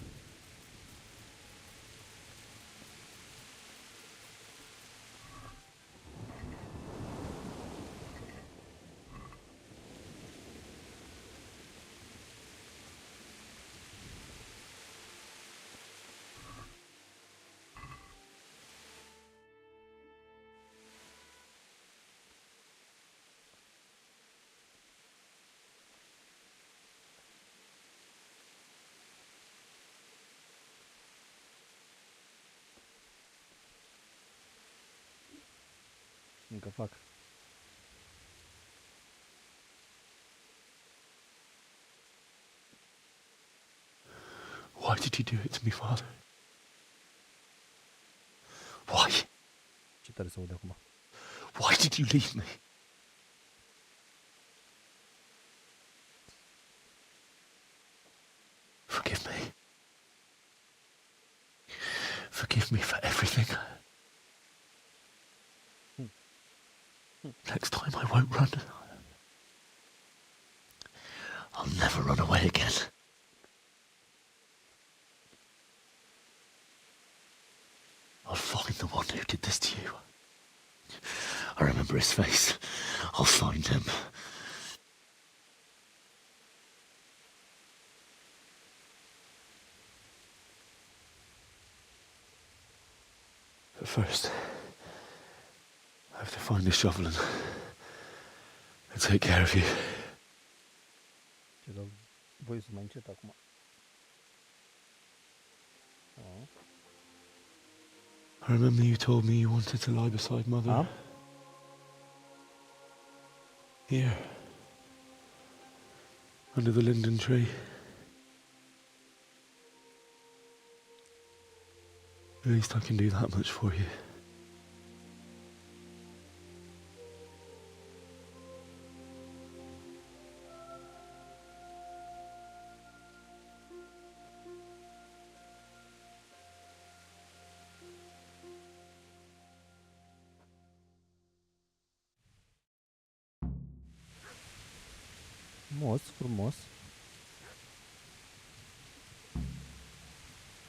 Încă fac. Why did you do it to me, Father? Why? Ce tare să aud acum. Why did you leave me? Forgive me. Forgive me for everything. Next time I won't run. I'll never run away again. I'll find the one who did this to you. I remember his face. I'll find him. But first, I have to find a shovel and take care of you. Ce dau voi să mai încet acum. I remember you told me you wanted to lie beside Mother. Here. Under the linden tree. At least I can do that much for you. Frumos, frumos.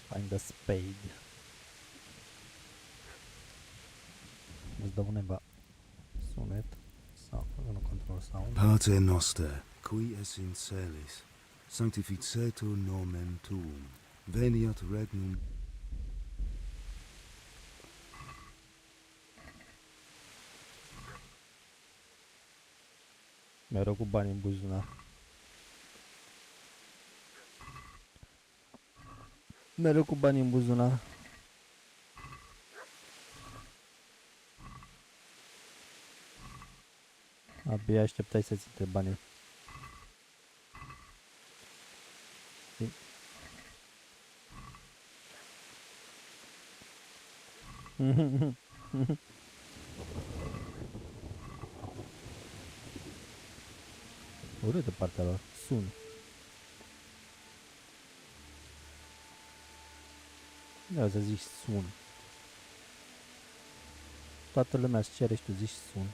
Find the spade. Îți dau undeva sunet sau nu control sound. Pater noster, qui es in celis, sanctificetur nomen tuum, veniat regnum. Mereu cu bani în buzunar. Mereu cu bani în buzunar. Abia așteptai să-ți intre banii. Urât de partea lor. Sun. Vreau să zici sun. Toată lumea îți cere și tu zici sun.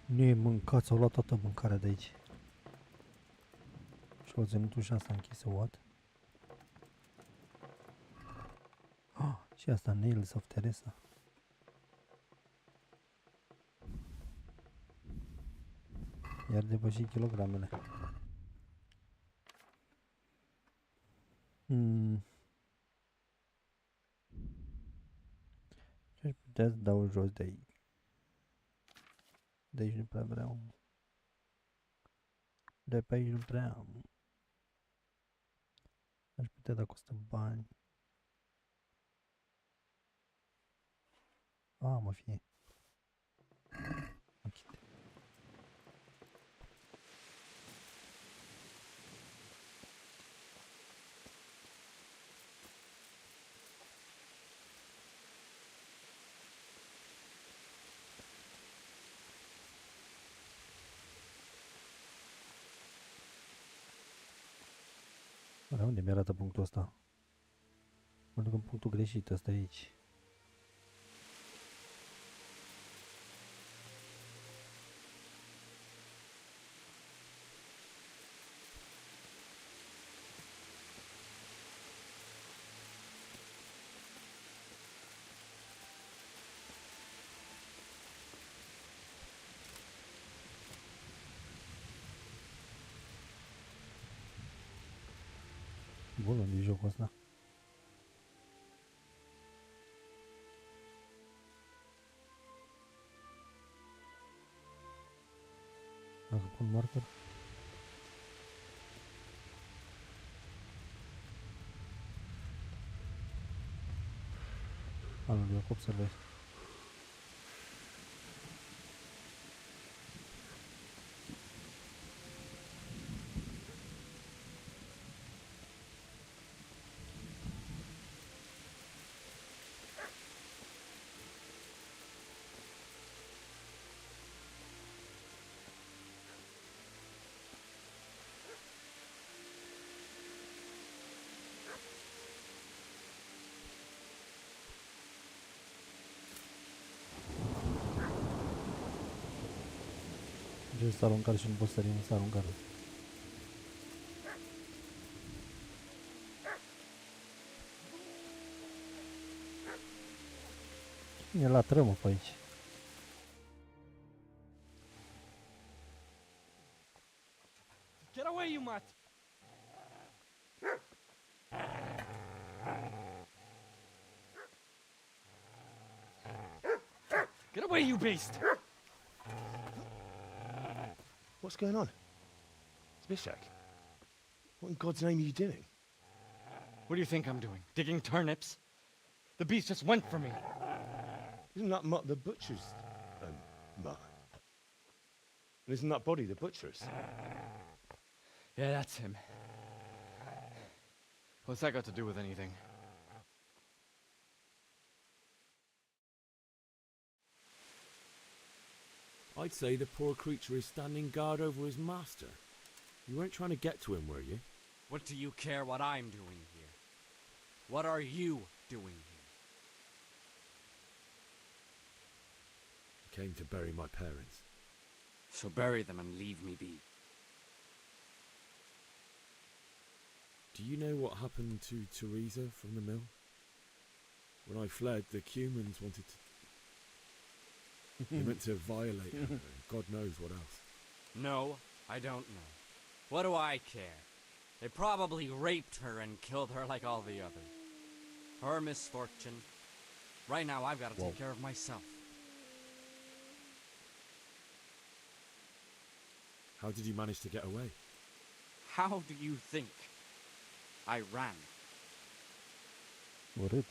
Nu e mâncat, s-au luat toată mâncarea de aici. Și au ținut ușa asta închisă, what? Ah, și asta, Nails of Teresa. Iar depășit kilogramele. putea să dau jos de aici. De aici nu prea vreau. De pe aici nu prea. Aș putea dacă costă bani. Mă fie. Ok. Oare unde mi-arată punctul ăsta? Mă duc în punctul greșit, ăsta e aici. Bun, unde e jocul ăsta? Dacă pun marker. Nu, eu observez. Trebuie să aruncar și nu pot sări să aruncar. E la trămă pe aici. Get away, you mutt! Get away, you beast! What's going on? Zbyszek, what in God's name are you doing? What do you think I'm doing? Digging turnips? The beast just went for me. Isn't that Mutt the butcher's Mutt? And isn't that body the butcher's? Yeah, that's him. What's that got to do with anything? I'd say the poor creature is standing guard over his master. You weren't trying to get to him, were you? What do you care what I'm doing here? What are you doing here? I came to bury my parents. So bury them and leave me be. Do you know what happened to Teresa from the mill? When I fled, the Cumans wanted to... They meant to violate her, and God knows what else. No, I don't know. What do I care? They probably raped her and killed her like all the others. Her misfortune. Right now I've got to take care of myself. How did you manage to get away? How do you think? I ran. Urât.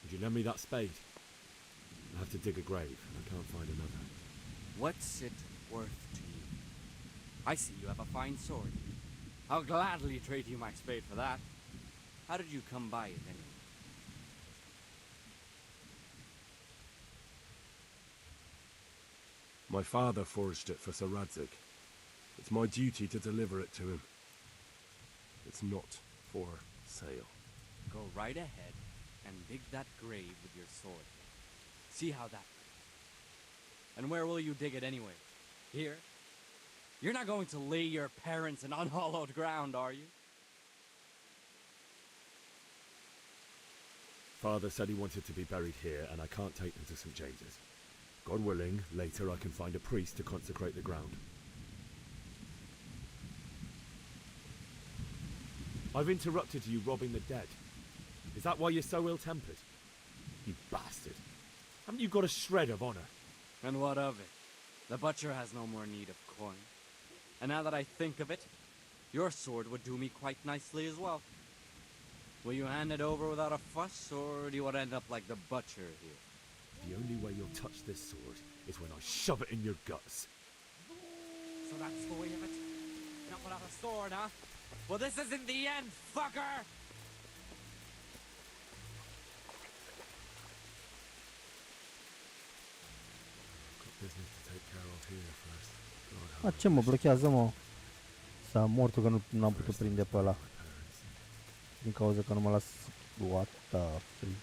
Would you lend me that spade? I have to dig a grave, and I can't find another. What's it worth to you? I see you have a fine sword. I'll gladly trade you my spade for that. How did you come by it anyway? My father forged it for Sir Radzig. It's my duty to deliver it to him. It's not for sale. Go right ahead and dig that grave with your sword. See how that goes. And where will you dig it anyway? Here? You're not going to lay your parents in unhallowed ground, are you? Father said he wanted to be buried here, and I can't take them to St. James's. God willing, later I can find a priest to consecrate the ground. I've interrupted you robbing the dead. Is that why you're so ill-tempered? You bastard. Haven't you got a shred of honor? And what of it? The butcher has no more need of coin. And now that I think of it, your sword would do me quite nicely as well. Will you hand it over without a fuss, or do you want to end up like the butcher here? The only way you'll touch this sword is when I shove it in your guts. So that's the way of it? Not without a sword, huh? Well, this isn't the end, fucker! Got business to take care of here first. A, ce mă blochează, mă? S-a mortul că n-am putut prinde pe ăla. Din cauza că nu mă las... What the fridge?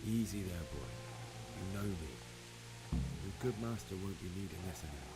Easy there, boy. You know me. Your good master won't be needing this anymore.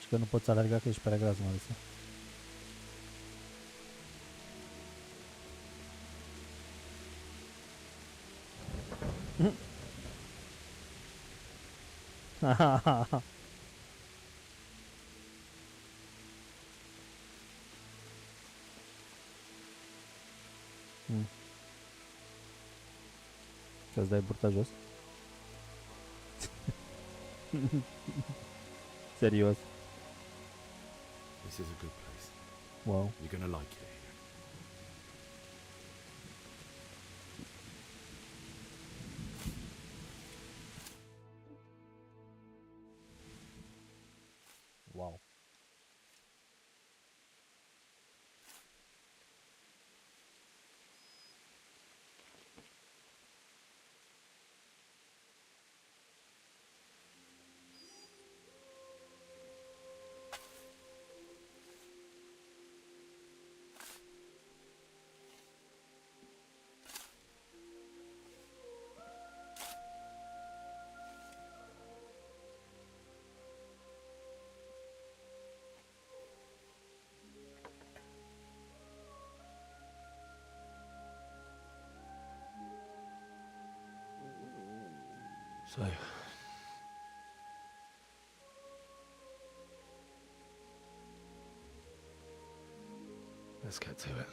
Că nu poți alerga că ești prea gras, mă lăsa. Să-ți dai burta jos? Serios. This is a good place. Wow. You're gonna like it here. Wow. So, let's get to it.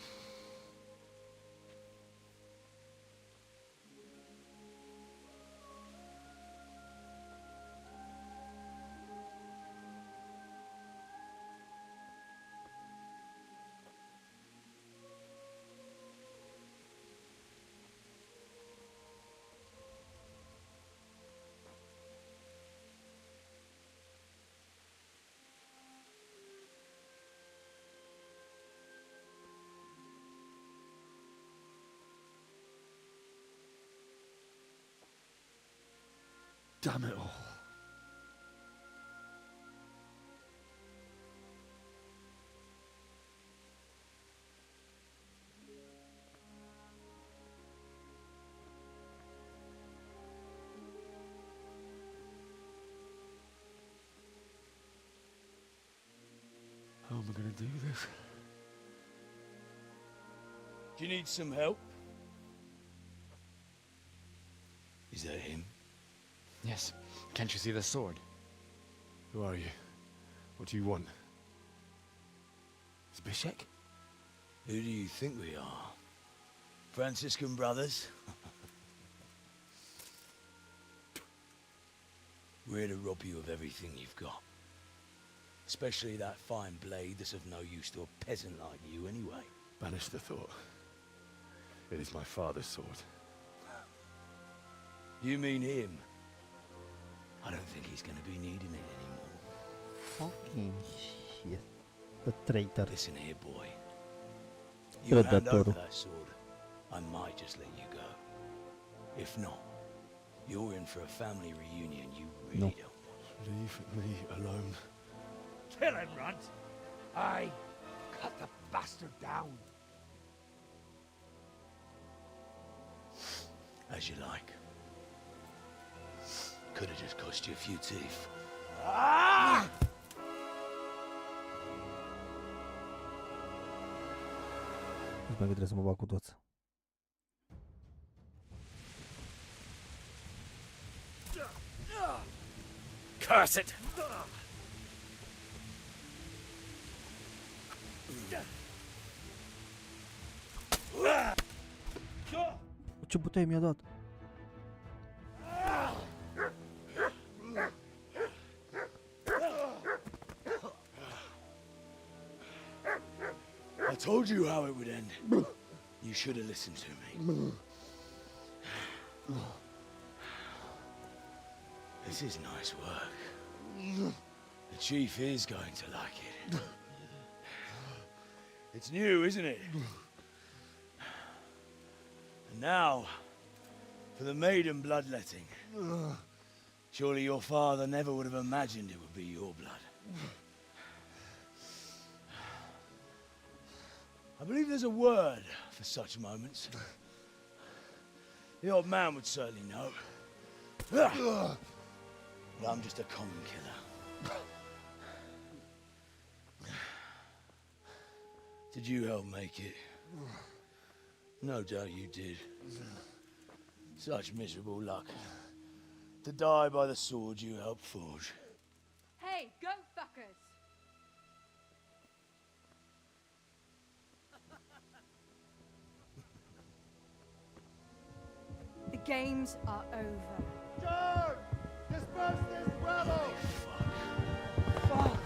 Damn it all. How am I going to do this? Do you need some help? Is that him? Yes. Can't you see the sword? Who are you? What do you want? Zbyszek? Who do you think we are? Franciscan brothers? We're here to rob you of everything you've got. Especially that fine blade that's of no use to a peasant like you anyway. Banish the thought. It is my father's sword. You mean him? I don't think he's going to be needing it anymore. Fucking shit. The traitor. Listen here, boy. You hand over that sword, I might just let you go. If not, you're in for a family reunion you really don't want. Leave me alone. Kill him, Runt! Aye, cut the bastard down. As you like. Could have just cost you a few teeth. Ah! Mai că trebuie să mă bag cu toți. Curse it! Ce bătaie mi-a dat? I told you how it would end. You should have listened to me. This is nice work. The chief is going to like it. It's new, isn't it? And now, for the maiden bloodletting. Surely your father never would have imagined it would be your blood. I believe there's a word for such moments. The old man would certainly know. But I'm just a common killer. Did you help make it? No doubt you did. Such miserable luck. To die by the sword you helped forge. Hey, go fuckers! The games are over. Charge! Disperse this rebel! Fuck!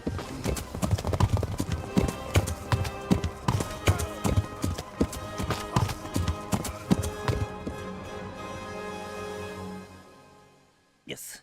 Yes.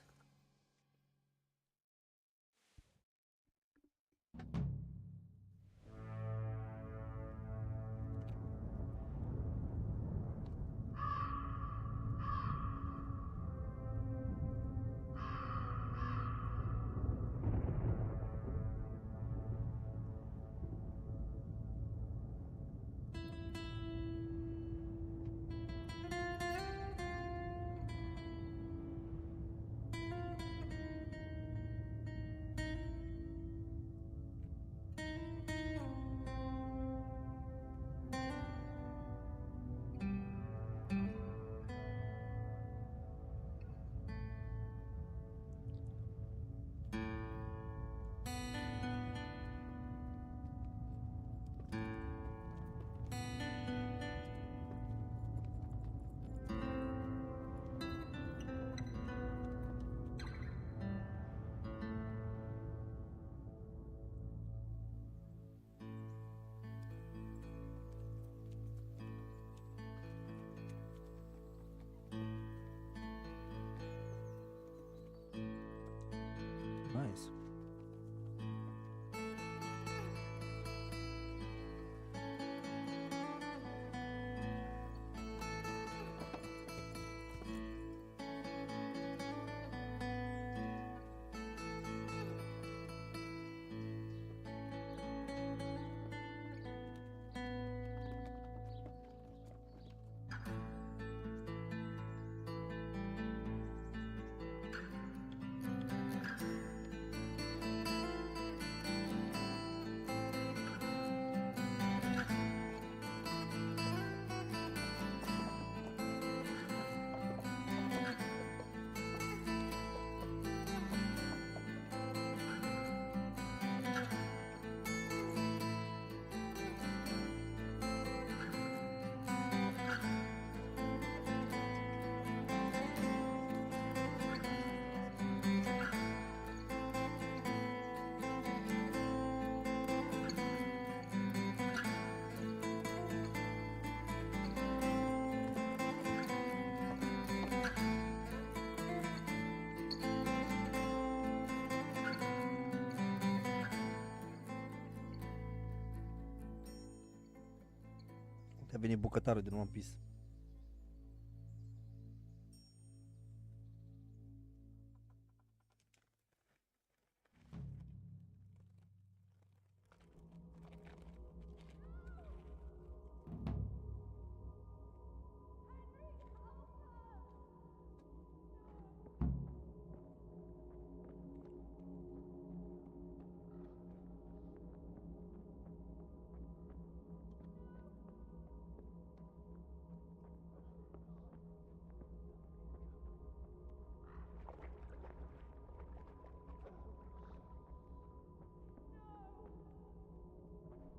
Te-a venit bucătarul din One Piece.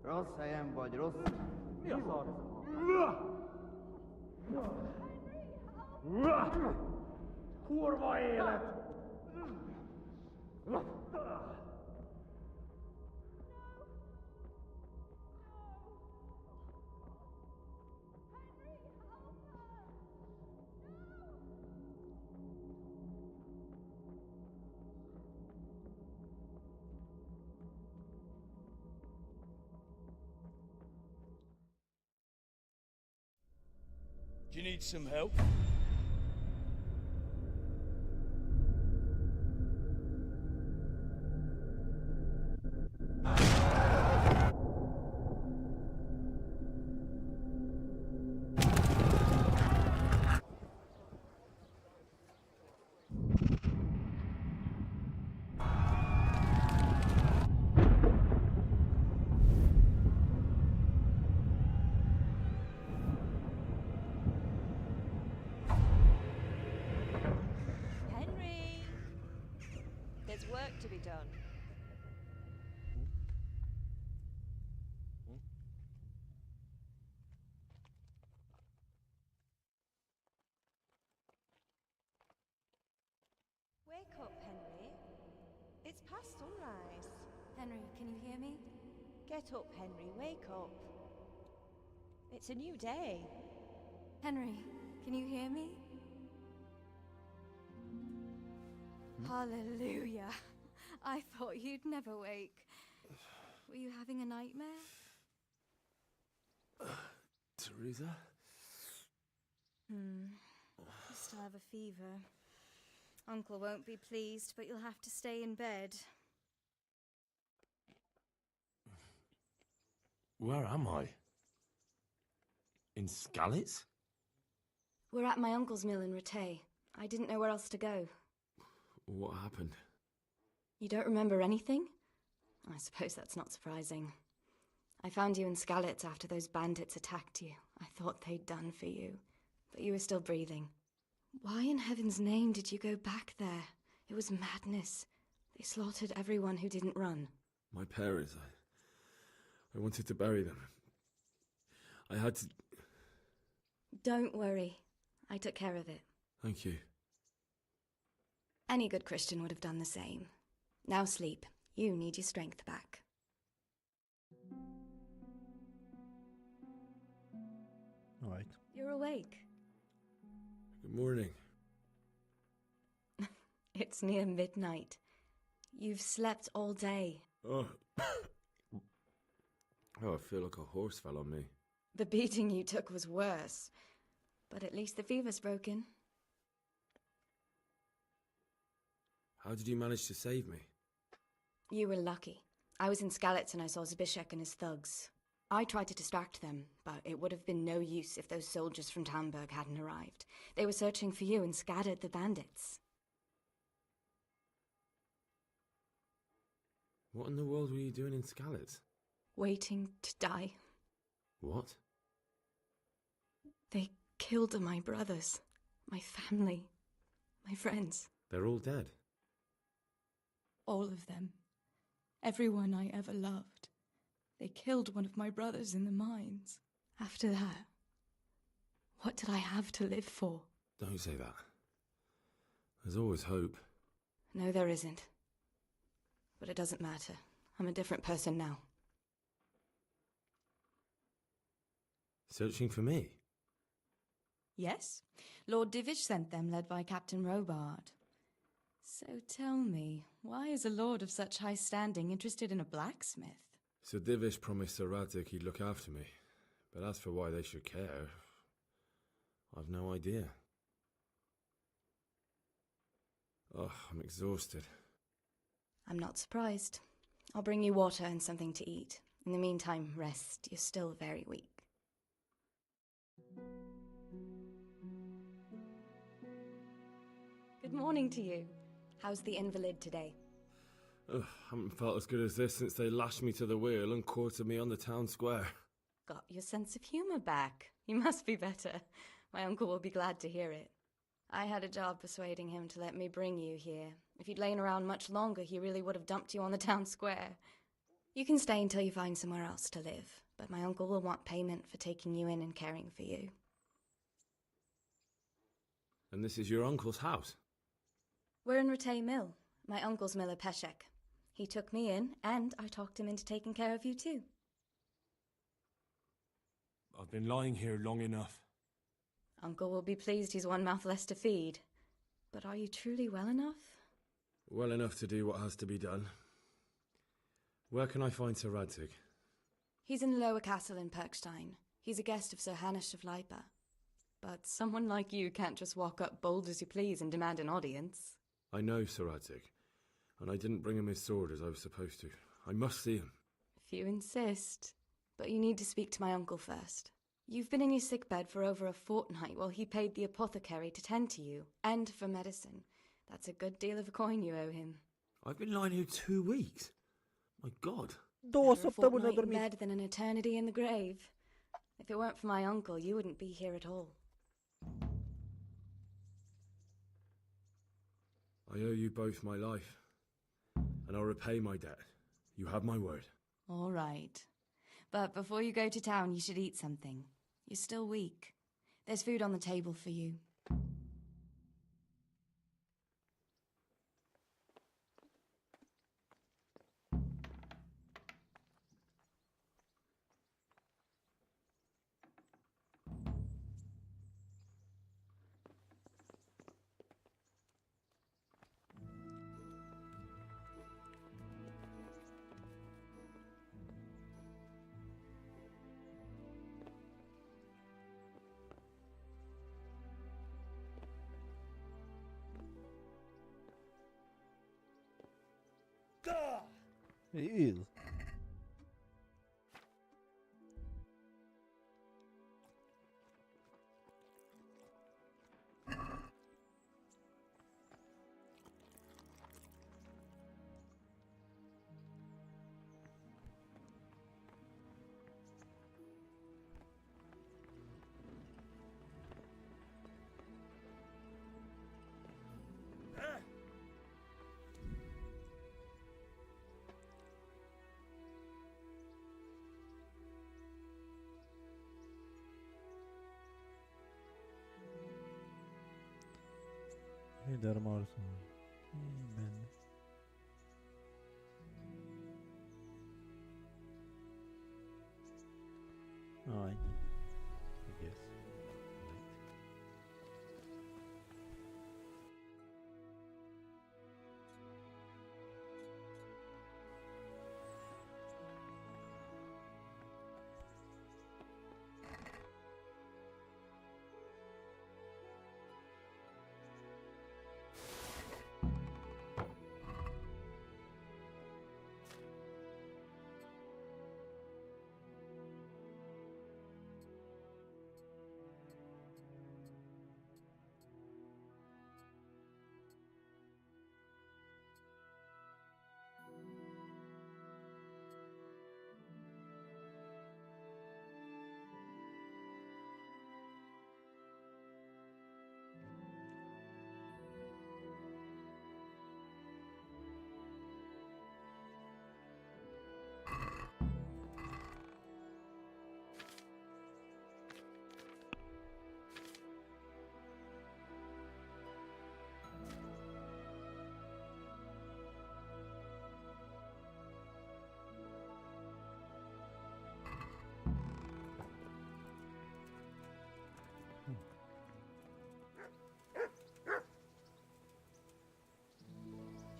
Rossz helyen vagy, rossz... Mi a szar? Kurva élet! Do you need some help? Work to be done. Wake up, Henry. It's past sunrise. Henry, can you hear me? Get up, Henry. Wake up. It's a new day. Henry, can you hear me? Hallelujah. I thought you'd never wake. Were you having a nightmare? Teresa? You still have a fever. Uncle won't be pleased, but you'll have to stay in bed. Where am I? In Skalitz? We're at my uncle's mill in Rattay. I didn't know where else to go. What happened? You don't remember anything? I suppose that's not surprising. I found you in Skalitz after those bandits attacked you. I thought they'd done for you, but you were still breathing. Why in heaven's name did you go back there? It was madness. They slaughtered everyone who didn't run. My parents, I wanted to bury them. I had to... Don't worry. I took care of it. Thank you. Any good Christian would have done the same. Now sleep. You need your strength back. All right. You're awake. Good morning. It's near midnight. You've slept all day. Oh. Oh, I feel like a horse fell on me. The beating you took was worse. But at least the fever's broken. How did you manage to save me? You were lucky. I was in Skalitz and I saw Zbyszek and his thugs. I tried to distract them, but it would have been no use if those soldiers from Tamburg hadn't arrived. They were searching for you and scattered the bandits. What in the world were you doing in Skalitz? Waiting to die. What? They killed my brothers, my family, my friends. They're all dead. All of them. Everyone I ever loved. They killed one of my brothers in the mines. After that, what did I have to live for? Don't say that. There's always hope. No, there isn't. But it doesn't matter. I'm a different person now. Searching for me? Yes. Lord Divish sent them, led by Captain Robard. So tell me, why is a lord of such high standing interested in a blacksmith? Sir Divish promised Sir Radzig he'd look after me. But as for why they should care, I've no idea. Oh, I'm exhausted. I'm not surprised. I'll bring you water and something to eat. In the meantime, rest. You're still very weak. Good morning to you. How's the invalid today? Ugh, haven't felt as good as this since they lashed me to the wheel and quartered me on the town square. Got your sense of humour back. You must be better. My uncle will be glad to hear it. I had a job persuading him to let me bring you here. If you'd lain around much longer, he really would have dumped you on the town square. You can stay until you find somewhere else to live, but my uncle will want payment for taking you in and caring for you. And this is your uncle's house? We're in Rattay Mill. My uncle's miller Peshek. He took me in, and I talked him into taking care of you too. I've been lying here long enough. Uncle will be pleased he's one mouth less to feed. But are you truly well enough? Well enough to do what has to be done. Where can I find Sir Radzig? He's in the lower castle in Perkstein. He's a guest of Sir Hanush of Leipa. But someone like you can't just walk up bold as you please and demand an audience. I know Sir Radzig, and I didn't bring him his sword as I was supposed to. I must see him. If you insist. But you need to speak to my uncle first. You've been in your sickbed for over a fortnight while he paid the apothecary to tend to you, and for medicine. That's a good deal of coin you owe him. I've been lying here 2 weeks. My God. Better a fortnight in bed than an eternity in the grave. If it weren't for my uncle, you wouldn't be here at all. I owe you both my life, and I'll repay my debt. You have my word. All right. But before you go to town, you should eat something. You're still weak. There's food on the table for you. Ew. Dar Marson. Amen. Ai. I guess.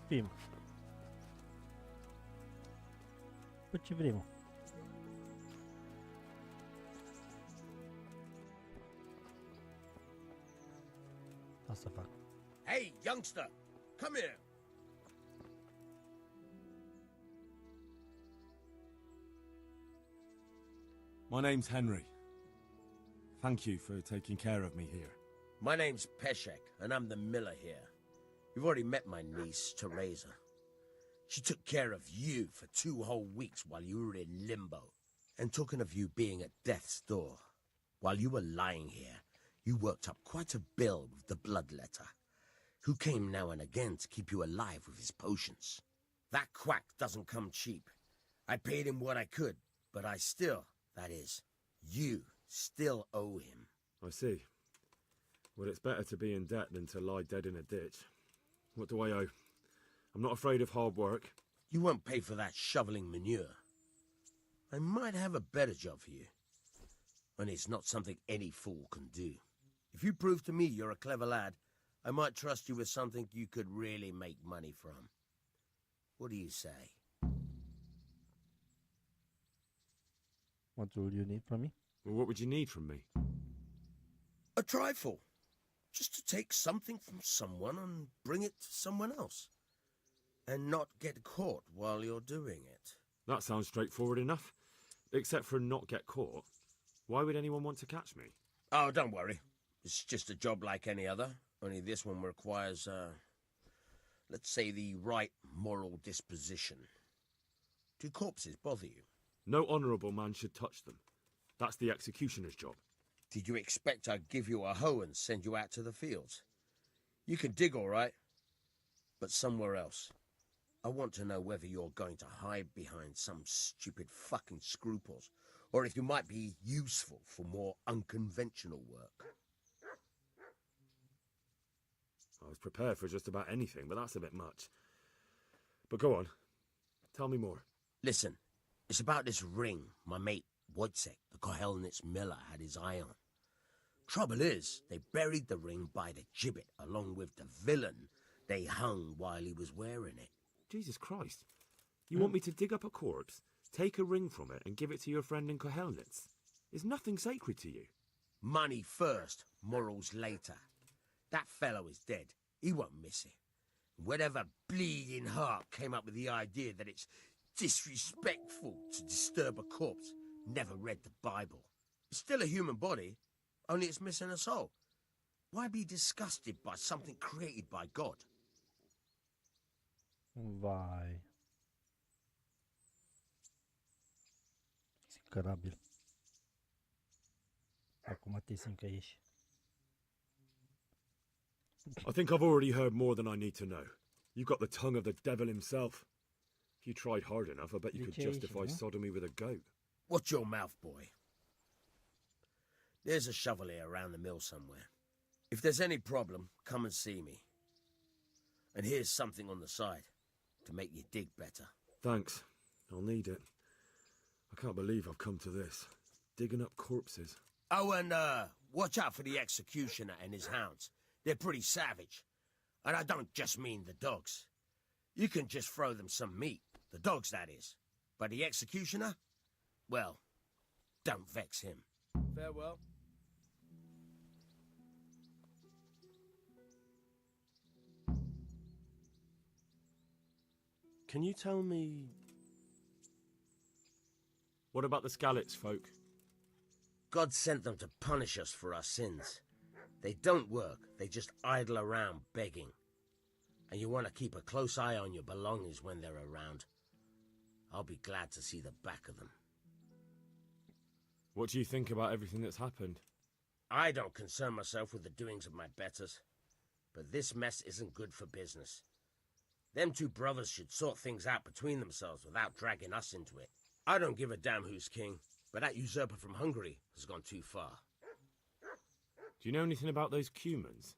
Fim. Păi ce vrem? să fac. Hey, youngster! Come here! My name's Henry. Thank you for taking care of me here. My name's Peshek, and I'm the miller here. You've already met my niece, Teresa. She took care of you for 2 whole weeks while you were in limbo. And talking of you being at death's door, while you were lying here, you worked up quite a bill with the bloodletter, who came now and again to keep you alive with his potions. That quack doesn't come cheap. I paid him what I could, but I still, that is, you still owe him. I see. Well, it's better to be in debt than to lie dead in a ditch. What do I owe? I'm not afraid of hard work. You won't pay for that shoveling manure. I might have a better job for you. And it's not something any fool can do. If you prove to me you're a clever lad, I might trust you with something you could really make money from. What do you say? What will you need from me? Well, what would you need from me? A trifle. Just to take something from someone and bring it to someone else. And not get caught while you're doing it. That sounds straightforward enough. Except for not get caught. Why would anyone want to catch me? Oh, don't worry. It's just a job like any other. Only this one requires, let's say, the right moral disposition. Do corpses bother you? No honourable man should touch them. That's the executioner's job. Did you expect I'd give you a hoe and send you out to the fields? You can dig all right, but somewhere else. I want to know whether you're going to hide behind some stupid fucking scruples, or if you might be useful for more unconventional work. I was prepared for just about anything, but that's a bit much. But go on. Tell me more. Listen, it's about this ring my mate Wojciech, the Kohelnitz miller, had his eye on. Trouble is, they buried the ring by the gibbet along with the villain they hung while he was wearing it. Jesus Christ. You want me to dig up a corpse, take a ring from it, and give it to your friend in Kohelnitz? Is nothing sacred to you? Money first, morals later. That fellow is dead. He won't miss it. Whatever bleeding heart came up with the idea that it's disrespectful to disturb a corpse never read the Bible. It's still a human body, only it's missing a soul. Why be disgusted by something created by God? Vai. Incredibil. Acum te simt că ești. I think I've already heard more than I need to know. You've got the tongue of the devil himself. If you tried hard enough, I bet you could justify sodomy with a goat. Watch your mouth, boy. There's a shovel here around the mill somewhere. If there's any problem, come and see me. And here's something on the side to make you dig better. Thanks. I'll need it. I can't believe I've come to this. Digging up corpses. Oh, and watch out for the executioner and his hounds. They're pretty savage. And I don't just mean the dogs. You can just throw them some meat. The dogs, that is. But the executioner? Well, don't vex him. Farewell. Can you tell me... What about the Skalitz folk? God sent them to punish us for our sins. They don't work, they just idle around begging. And you want to keep a close eye on your belongings when they're around. I'll be glad to see the back of them. What do you think about everything that's happened? I don't concern myself with the doings of my betters. But this mess isn't good for business. Them two brothers should sort things out between themselves without dragging us into it. I don't give a damn who's king, but that usurper from Hungary has gone too far. Do you know anything about those Cumans?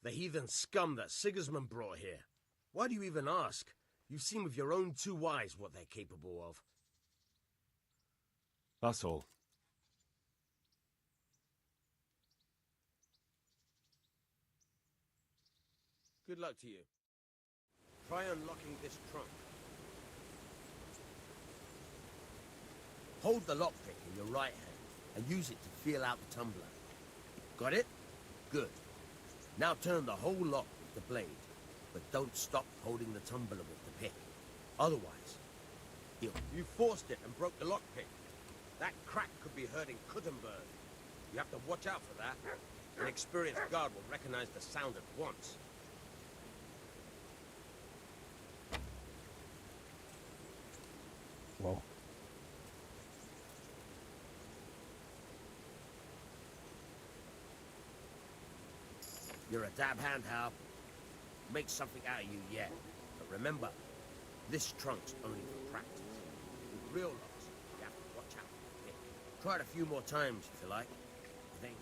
The heathen scum that Sigismund brought here. Why do you even ask? You've seen with your own two eyes what they're capable of. That's all. Good luck to you. Try unlocking this trunk. Hold the lockpick in your right hand and use it to feel out the tumbler. Got it? Good. Now turn the whole lot with the blade, but don't stop holding the tumbler with the pick. Otherwise, you forced it and broke the lockpick. That crack could be heard in Kuttenberg. You have to watch out for that. An experienced guard will recognize the sound at once. Wow. You're a dab hand, Hal. Make something out of you yet. But remember, this trunk's only for practice. With real loss, you have to watch out for the pick. Try it a few more times if you like. Then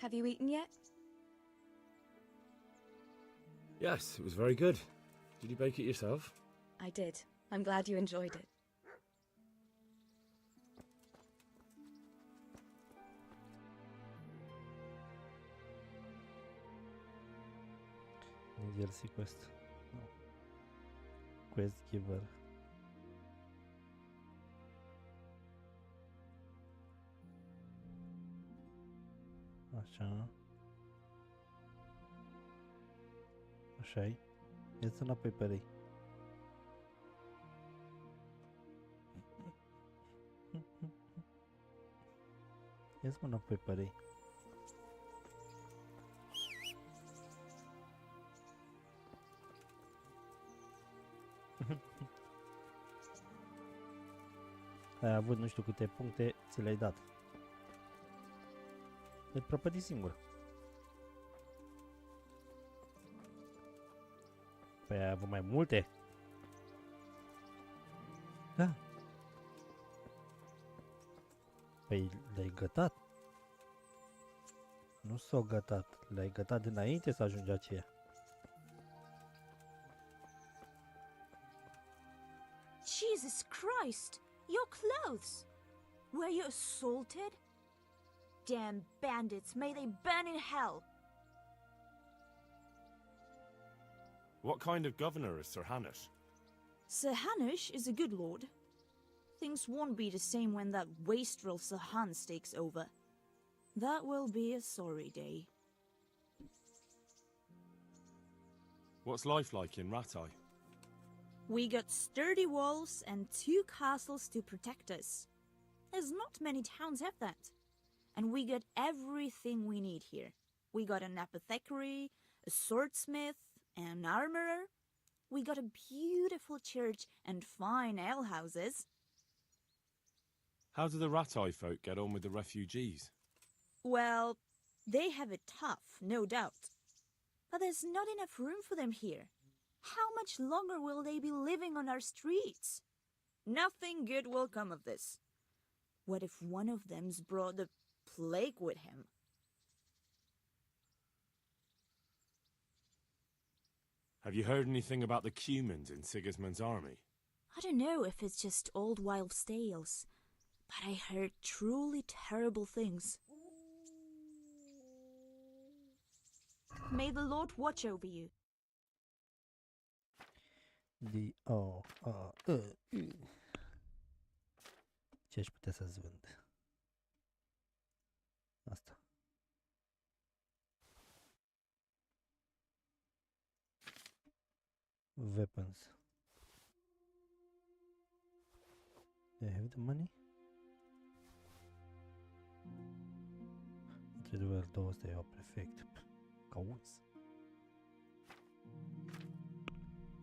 Have you eaten yet? Yes, it was very good. Did you bake it yourself? I did. I'm glad you enjoyed it. DLC quest. No. Quest giver. Așa. Așa-i. Ia-ți înapoi pe rei. Ia-ți mă înapoi pe rei. Ai avut nu știu câte puncte, ți le-ai dat. Te prăpădi singur. Păi ai avut mai multe? Da. Păi le-ai gătat. Nu s-o gătat. Le-ai gătat dinainte să ajungi aceea. Jesus Christ! Your clothes! Were you assaulted? Damn bandits, may they burn in hell! What kind of governor is Sir Hanush? Sir Hanush is a good lord. Things won't be the same when that wastrel Sir Hans takes over. That will be a sorry day. What's life like in Ratai? We got sturdy walls and 2 castles to protect us. As not many towns have that. And we got everything we need here. We got an apothecary, a swordsmith, an armorer. We got a beautiful church and fine alehouses. How do the Ratai folk get on with the refugees? Well, they have it tough, no doubt. But there's not enough room for them here. How much longer will they be living on our streets? Nothing good will come of this. What if one of them's brought the plague with him? Have you heard anything about the Cumans in Sigismund's army? I don't know if it's just old wives' tales, but I heard truly terrible things. May the Lord watch over you. Ce aș putea să-ți vând? Asta. Weapons. Do I have the money? Într-adevăr, 200 e perfect. Cauți.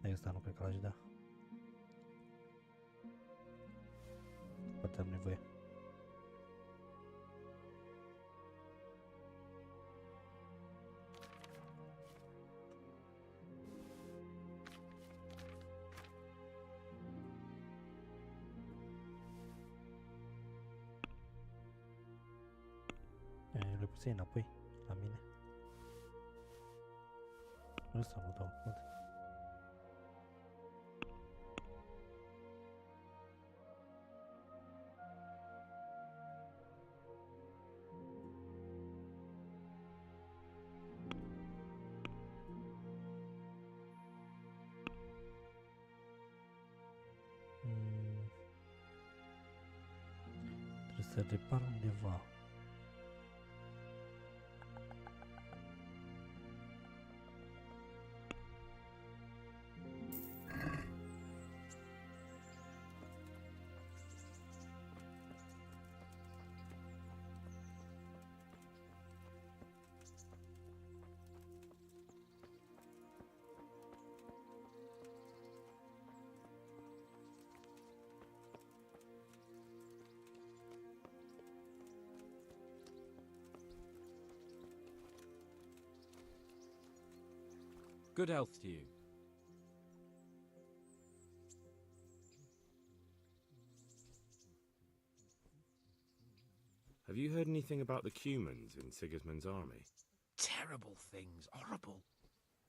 Dar ăsta nu cred că l-aș da. Poate am nevoie. Le pusei înapoi la mine. Ăsta nu dau cod. Trebuie să repar undeva. Good health to you. Have you heard anything about the Cumans in Sigismund's army? Terrible things, horrible.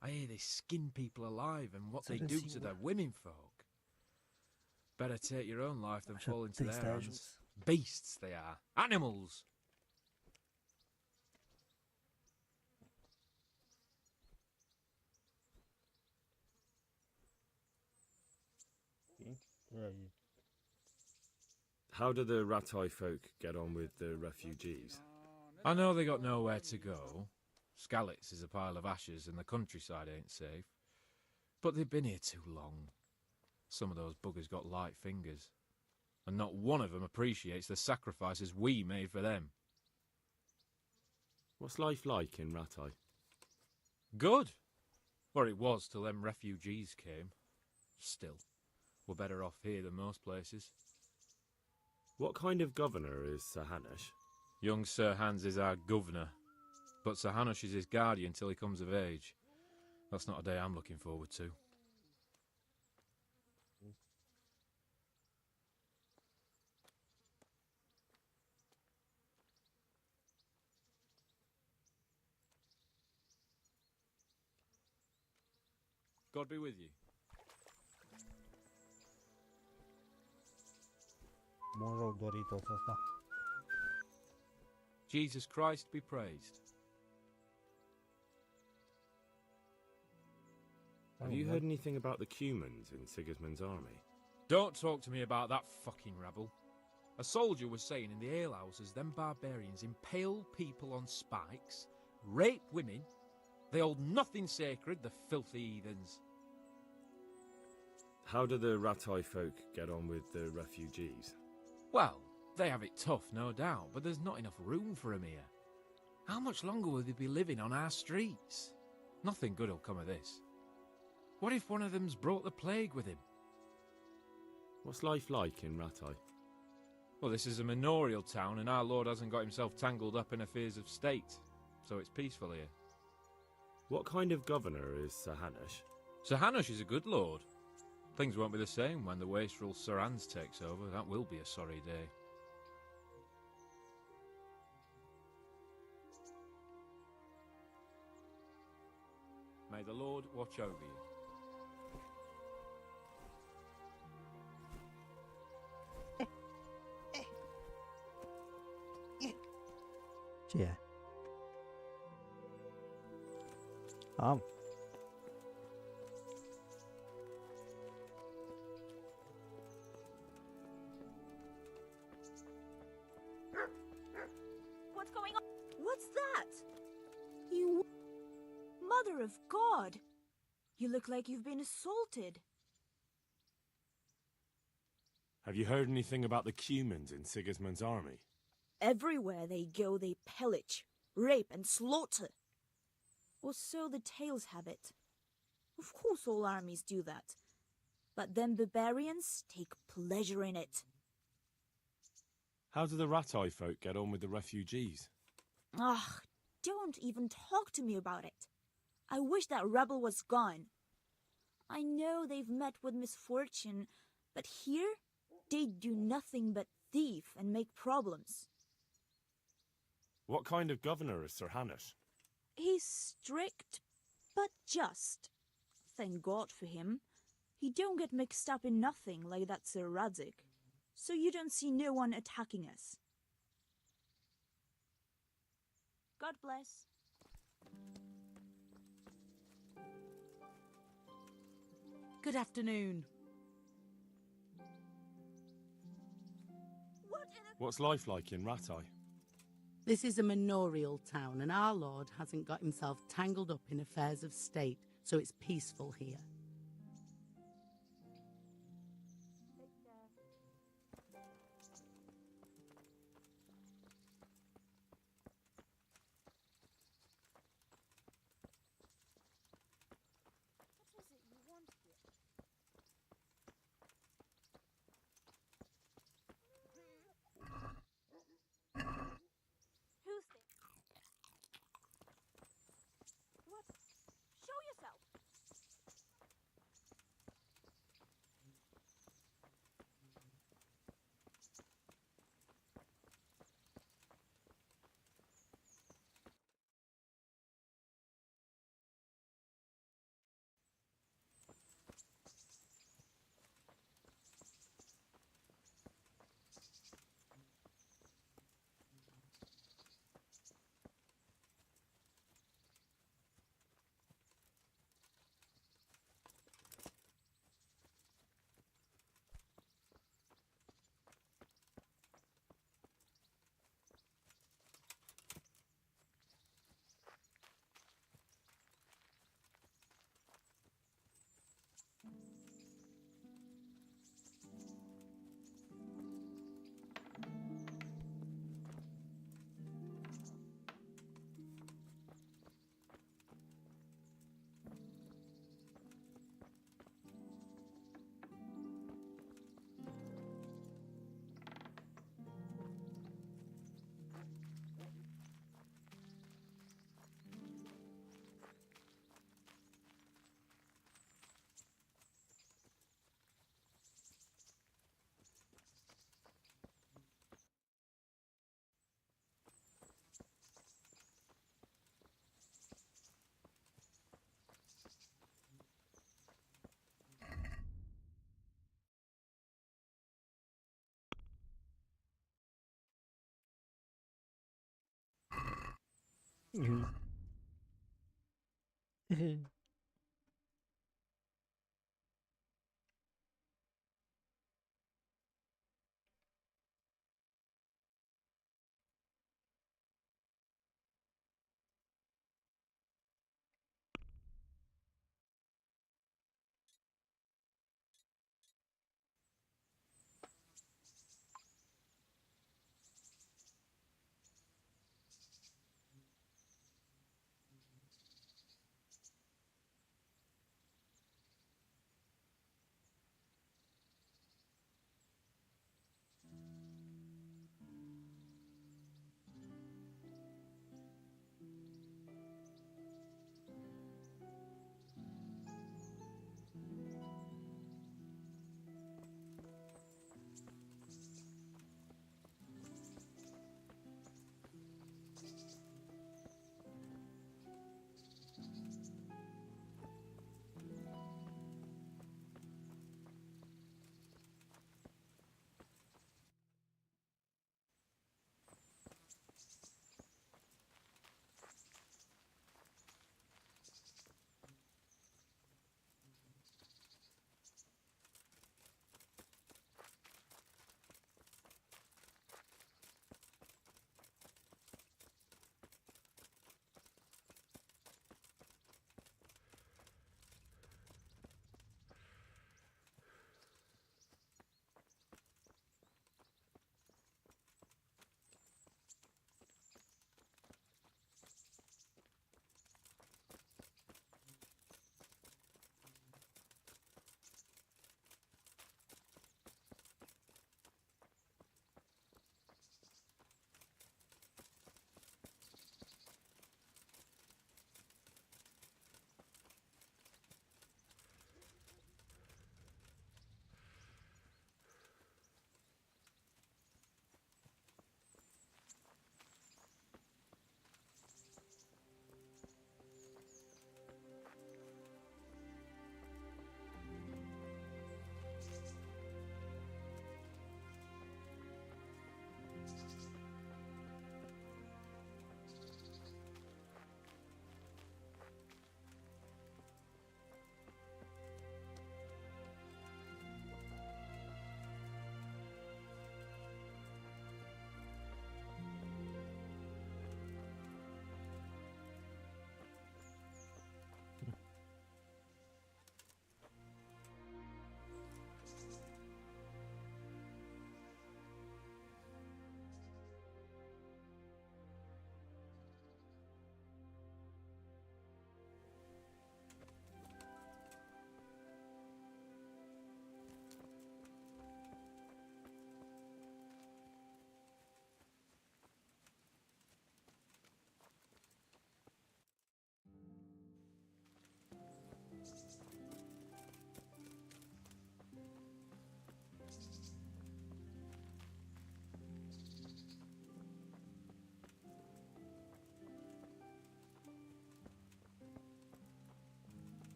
I hear they skin people alive and what they do to their women folk. Better take your own life than fall into their hands. Beasts they are. Animals! How do the Ratai folk get on with the refugees? I know they got nowhere to go. Skalitz is a pile of ashes and the countryside ain't safe. But they've been here too long. Some of those buggers got light fingers. And not one of them appreciates the sacrifices we made for them. What's life like in Ratai? Good. Or it was till them refugees came. Still, we're better off here than most places. What kind of governor is Sir Hanush? Young Sir Hans is our governor, but Sir Hanush is his guardian till he comes of age. That's not a day I'm looking forward to. God be with you. Bun rău Doritos ăsta. Jesus Christ be praised. Have you heard anything about the Cumans in Sigismund's army? Don't talk to me about that fucking rabble. A soldier was saying in the alehouses them barbarians impale people on spikes, rape women, they hold nothing sacred, the filthy heathens. How do the Ratai folk get on with the refugees? Well, they have it tough, no doubt, but there's not enough room for them here. How much longer will they be living on our streets? Nothing good will come of this. What if one of them's brought the plague with him? What's life like in Ratai? Well, this is a manorial town, and our lord hasn't got himself tangled up in affairs of state, so it's peaceful here. What kind of governor is Sir Hanush? Sir Hanush is a good lord. Things won't be the same when the wastrel Sir Hans takes over. That will be a sorry day. May the Lord watch over you. Ce e? Am. What's going on? What's that? You... Mother of God! You look like you've been assaulted. Have you heard anything about the Cumans in Sigismund's army? Everywhere they go, they pillage, rape, and slaughter. Or so the tales have it. Of course all armies do that. But them barbarians take pleasure in it. How do the Ratai folk get on with the refugees? Ah, don't even talk to me about it. I wish that rebel was gone. I know they've met with misfortune, but here they do nothing but thief and make problems. What kind of governor is Sir Hannes? He's strict, but just. Thank God for him. He don't get mixed up in nothing like that Sir Radzik. So you don't see no one attacking us. God bless. Good afternoon. What's life like in Ratai? This is a manorial town, and our lord hasn't got himself tangled up in affairs of state, so it's peaceful here. Who's this? What? Show yourself!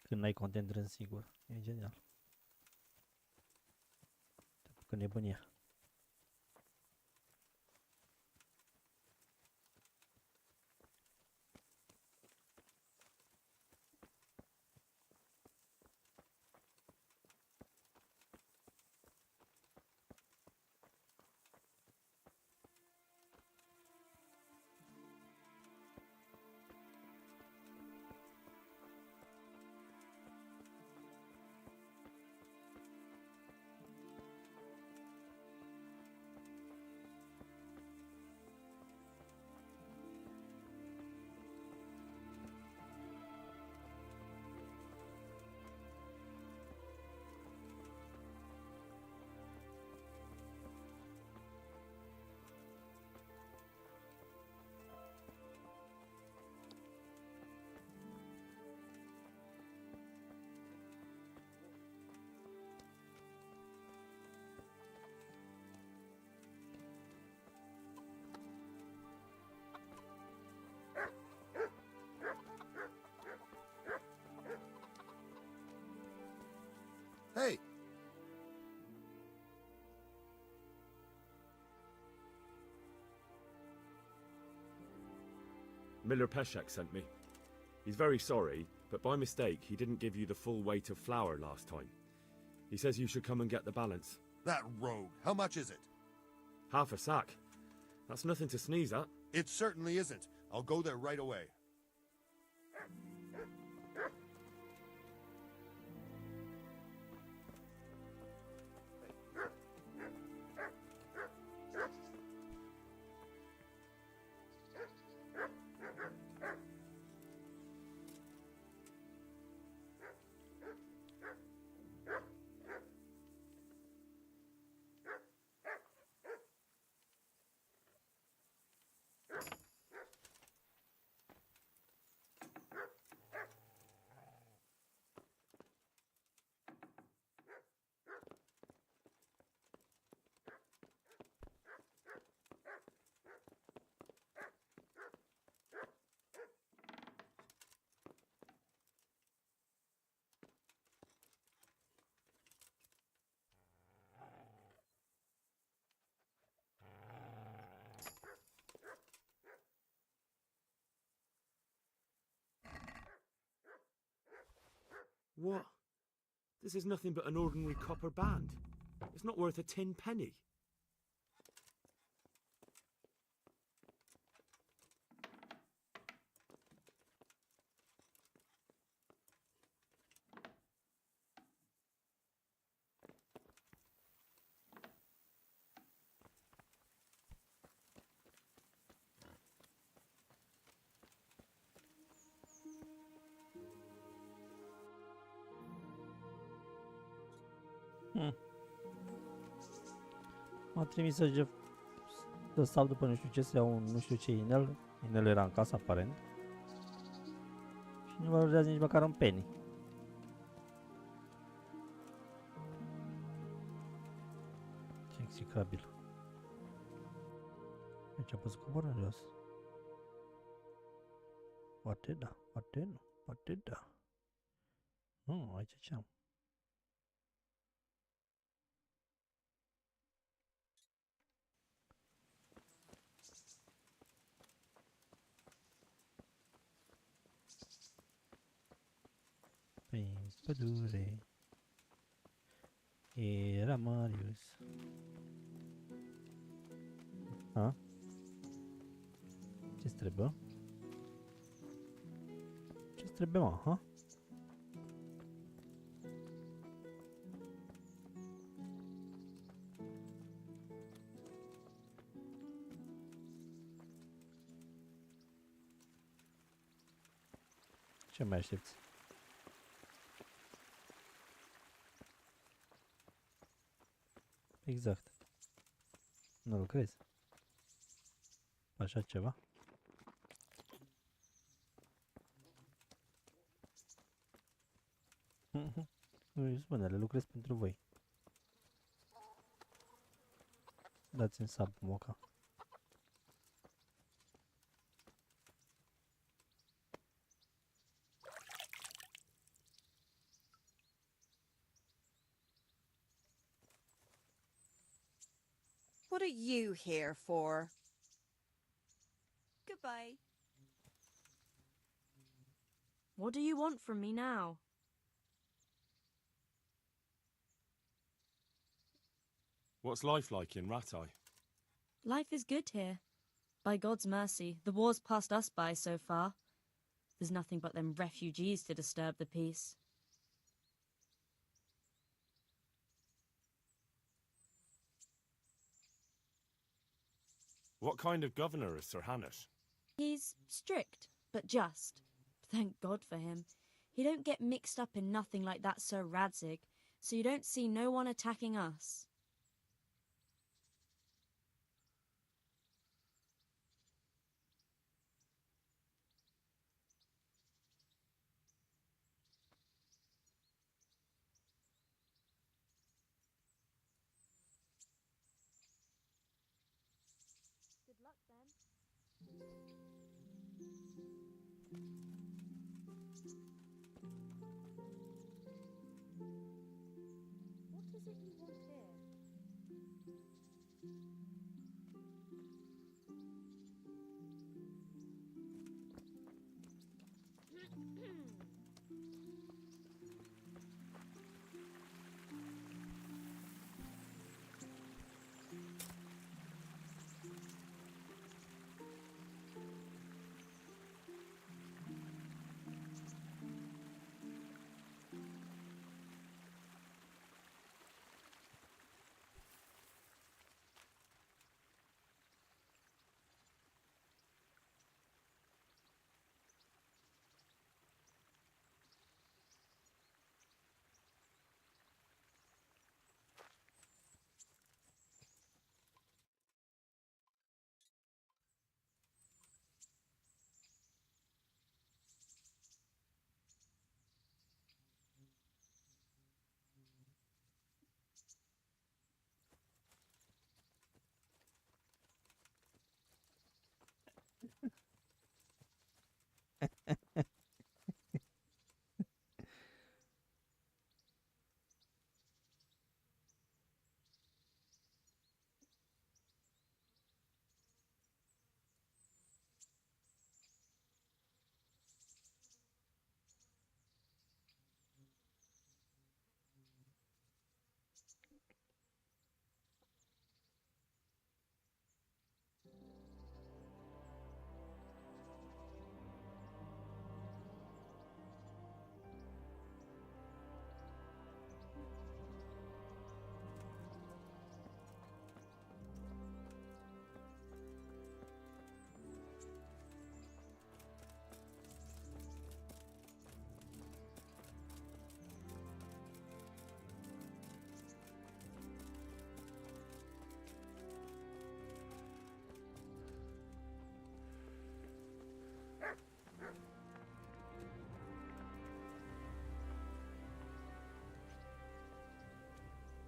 Când n-ai content rând sigur. E genial. Te apucă nebunia. Hey! Miller Peshek sent me. He's very sorry, but by mistake he didn't give you the full weight of flour last time. He says you should come and get the balance. That rogue. How much is it? Half a sack. That's nothing to sneeze at. It certainly isn't. I'll go there right away. What? This is nothing but an ordinary copper band. It's not worth a 10 penny. M-a trimis să stau după nu știu ce, să iau un nu știu ce inel. Inelul era în casă, aparent. Și nu valorează nici măcar un penny. Ce execrabil. Aici a pus coboră în jos. Poate da, poate nu, poate da. Nu, aici ce am? Prin pădure era Marius. A? Ce-ți trebuie? Ce-ți trebuie, mă, ha? Ce mai aștepți? Exact. Nu lucrezi? Așa ceva? Nu-i spune, le lucrez pentru voi. Dați-mi sub, moca. What are you here for? Goodbye. What do you want from me now? What's life like in Ratai? Life is good here. By God's mercy, the war's passed us by so far. There's nothing but them refugees to disturb the peace. What kind of governor is Sir Hanush? He's strict, but just. Thank God for him. He don't get mixed up in nothing like that Sir Radzig, so you don't see no one attacking us. Good luck then. What is it you want here?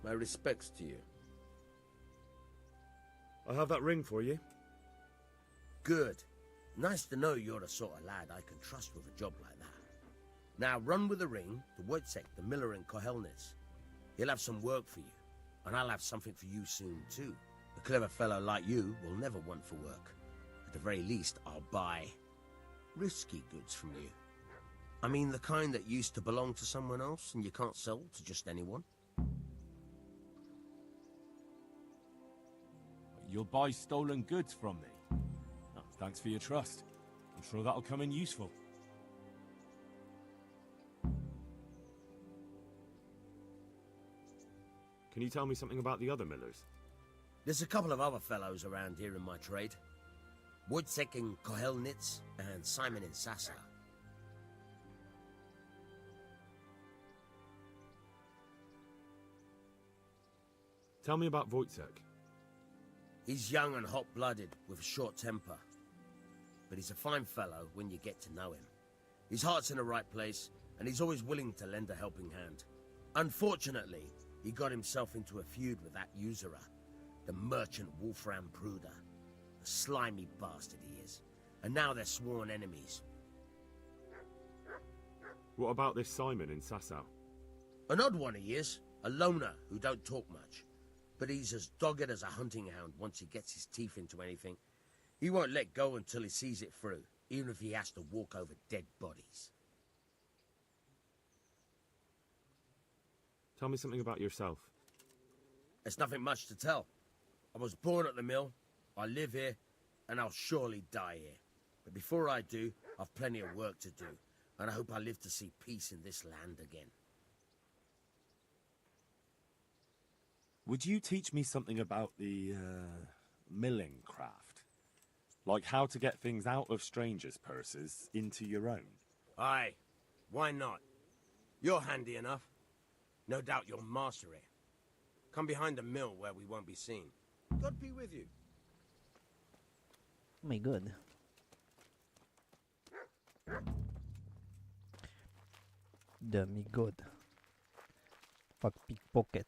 My respects to you. I have that ring for you. Good. Nice to know you're the sort of lad I can trust with a job like that. Now run with the ring to Wojciech, the miller in Kohelnitz. He'll have some work for you, and I'll have something for you soon too. A clever fellow like you will never want for work. At the very least, I'll buy risky goods from you. I mean the kind that used to belong to someone else and you can't sell to just anyone. You'll buy stolen goods from me. Oh, thanks for your trust. I'm sure that'll come in useful. Can you tell me something about the other millers? There's a couple of other fellows around here in my trade. Wojciech in Kohelnitz and Simon in Sassa. Tell me about Wojciech. He's young and hot-blooded, with a short temper. But he's a fine fellow when you get to know him. His heart's in the right place, and he's always willing to lend a helping hand. Unfortunately, he got himself into a feud with that usurer, the merchant Wolfram Pruder. A slimy bastard he is. And now they're sworn enemies. What about this Simon in Sasau? An odd one he is. A loner who don't talk much. but he's as dogged as a hunting hound once he gets his teeth into anything. He won't let go until he sees it through, even if he has to walk over dead bodies. Tell me something about yourself. There's nothing much to tell. I was born at the mill, I live here, and I'll surely die here. But before I do, I've plenty of work to do, and I hope I live to see peace in this land again. Would you teach me something about the, milling craft? Like how to get things out of strangers' purses into your own? Aye, why not? You're handy enough. No doubt you'll master it. Come behind the mill where we won't be seen. God be with you. Oh my god. Me god. Fuck pickpocket.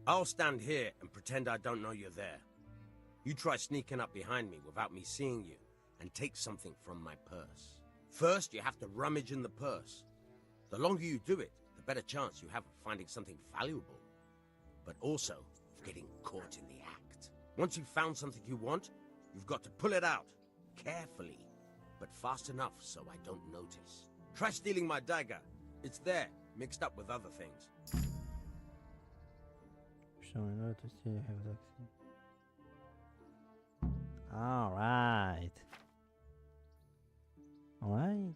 I'll stand here and pretend I don't know you're there. You try sneaking up behind me without me seeing you, and take something from my purse. First, you have to rummage in the purse. The longer you do it, the better chance you have of finding something valuable, but also of getting caught in the act. Once you've found something you want, you've got to pull it out, carefully, but fast enough so I don't notice. Try stealing my dagger. It's there, mixed up with other things. Alright. Alrighty.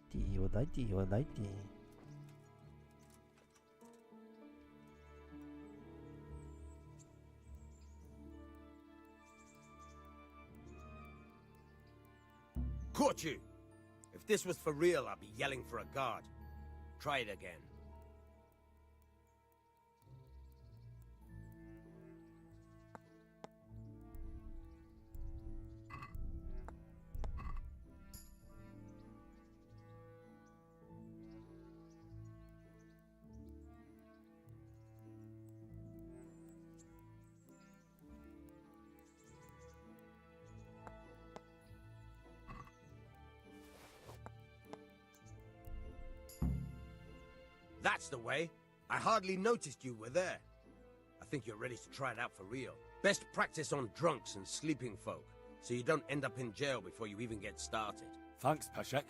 Caught you! If this was for real, I'd be yelling for a guard. Try it again. That's the way. I hardly noticed you were there. I think you're ready to try it out for real. Best practice on drunks and sleeping folk, so you don't end up in jail before you even get started. Thanks, Peshek.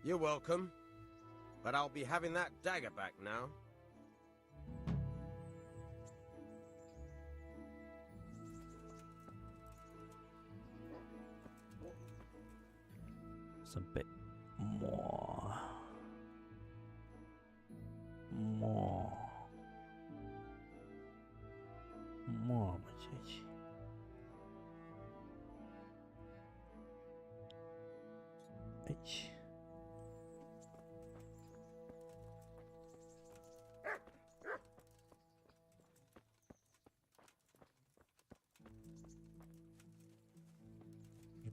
You're welcome. But I'll be having that dagger back now. It's a bit more. More, gente. Aici.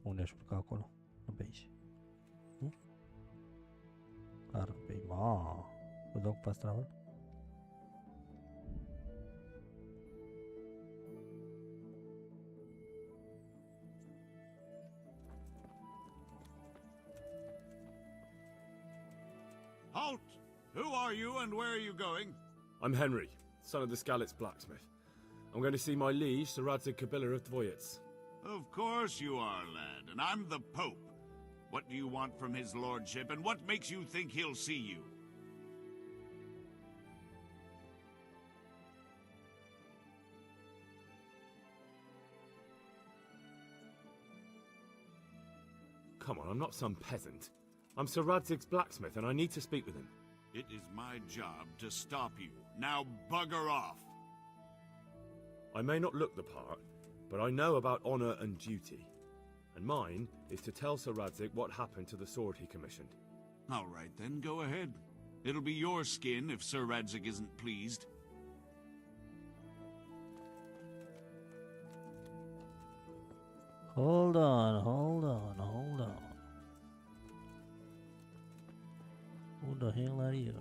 Unde aș urca acolo? Nu pe aici. Nu? Ar pe... O dau cu fast travel. Halt! Who are you and where are you going? I'm Henry, son of the Skalitz blacksmith. I'm going to see my liege, Sir Radzig Kabiller of Dvoyets. Of course you are, lad, and I'm the Pope. What do you want from his lordship, and what makes you think he'll see you? Come on, I'm not some peasant. I'm Sir Radzig's blacksmith, and I need to speak with him. It is my job to stop you. Now bugger off! I may not look the part, but I know about honor and duty. And mine is to tell Sir Radzig what happened to the sword he commissioned. All right, then, go ahead. It'll be your skin if Sir Radzig isn't pleased. Hold on. Who the hell are you?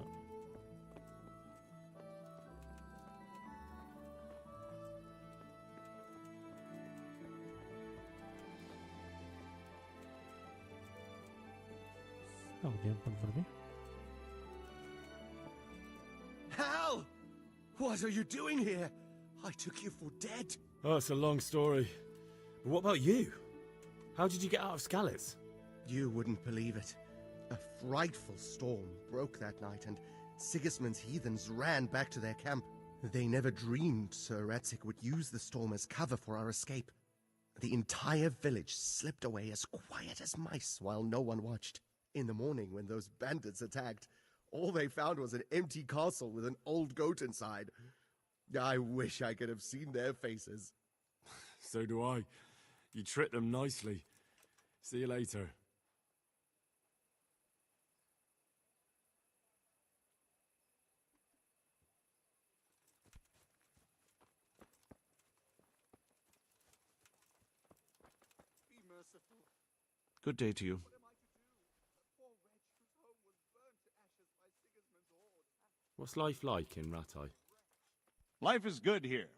Uite, pot vorbi. Hal! What are you doing here? I took you for dead. Oh, it's a long story. But what about you? How did you get out of Skalitz? You wouldn't believe it. A frightful storm broke that night, and Sigismund's heathens ran back to their camp. They never dreamed Sir Radzig would use the storm as cover for our escape. The entire village slipped away as quiet as mice while no one watched. In the morning, when those bandits attacked, all they found was an empty castle with an old goat inside. I wish I could have seen their faces. So do I. You tricked them nicely. See you later. Be merciful. Good day to you. What am I to do? A poor wretch whose home was burned to ashes by Sigismund's horde. What's life like in Rattay? Life is good here.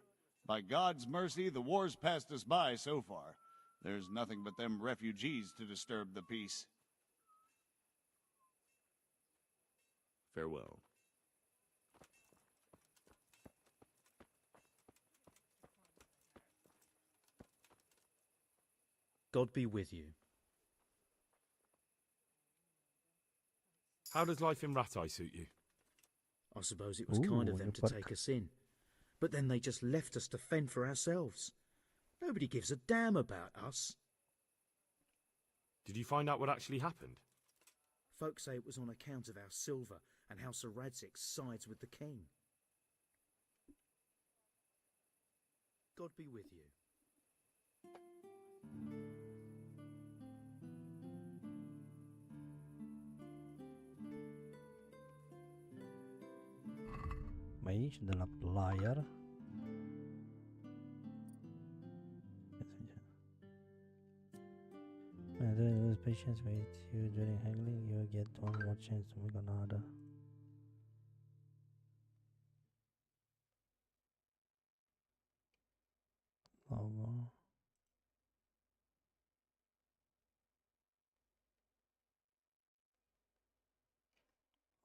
By God's mercy, the war's passed us by so far. There's nothing but them refugees to disturb the peace. Farewell. God be with you. How does life in Rattay suit you? I suppose it was kind of them to take us in. But then they just left us to fend for ourselves. Nobody gives a damn about us. Did you find out what actually happened? Folks say it was on account of our silver and how Sir Radzig sides with the king. God be with you. Aici, de la player. And then lose patience with you during haggling, you get one more chance to make another. Oh.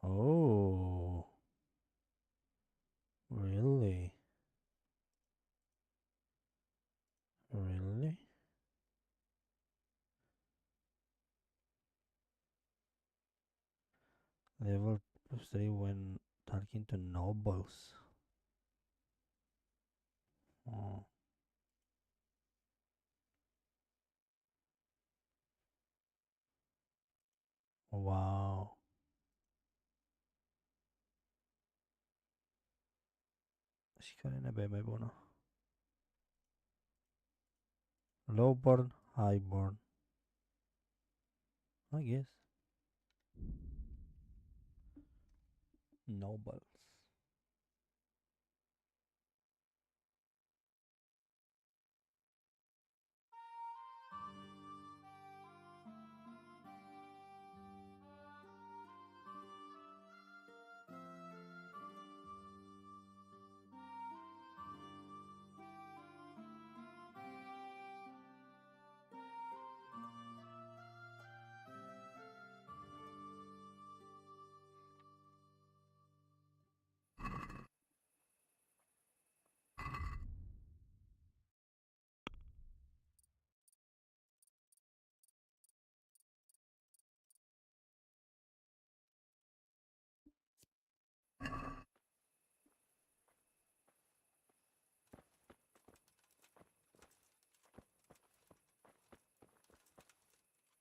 Oh. Really? Really? Level 3 when talking to nobles. Oh. Wow. Și care nevoie mai bună? Lowborn, highborn. I guess. Nobles.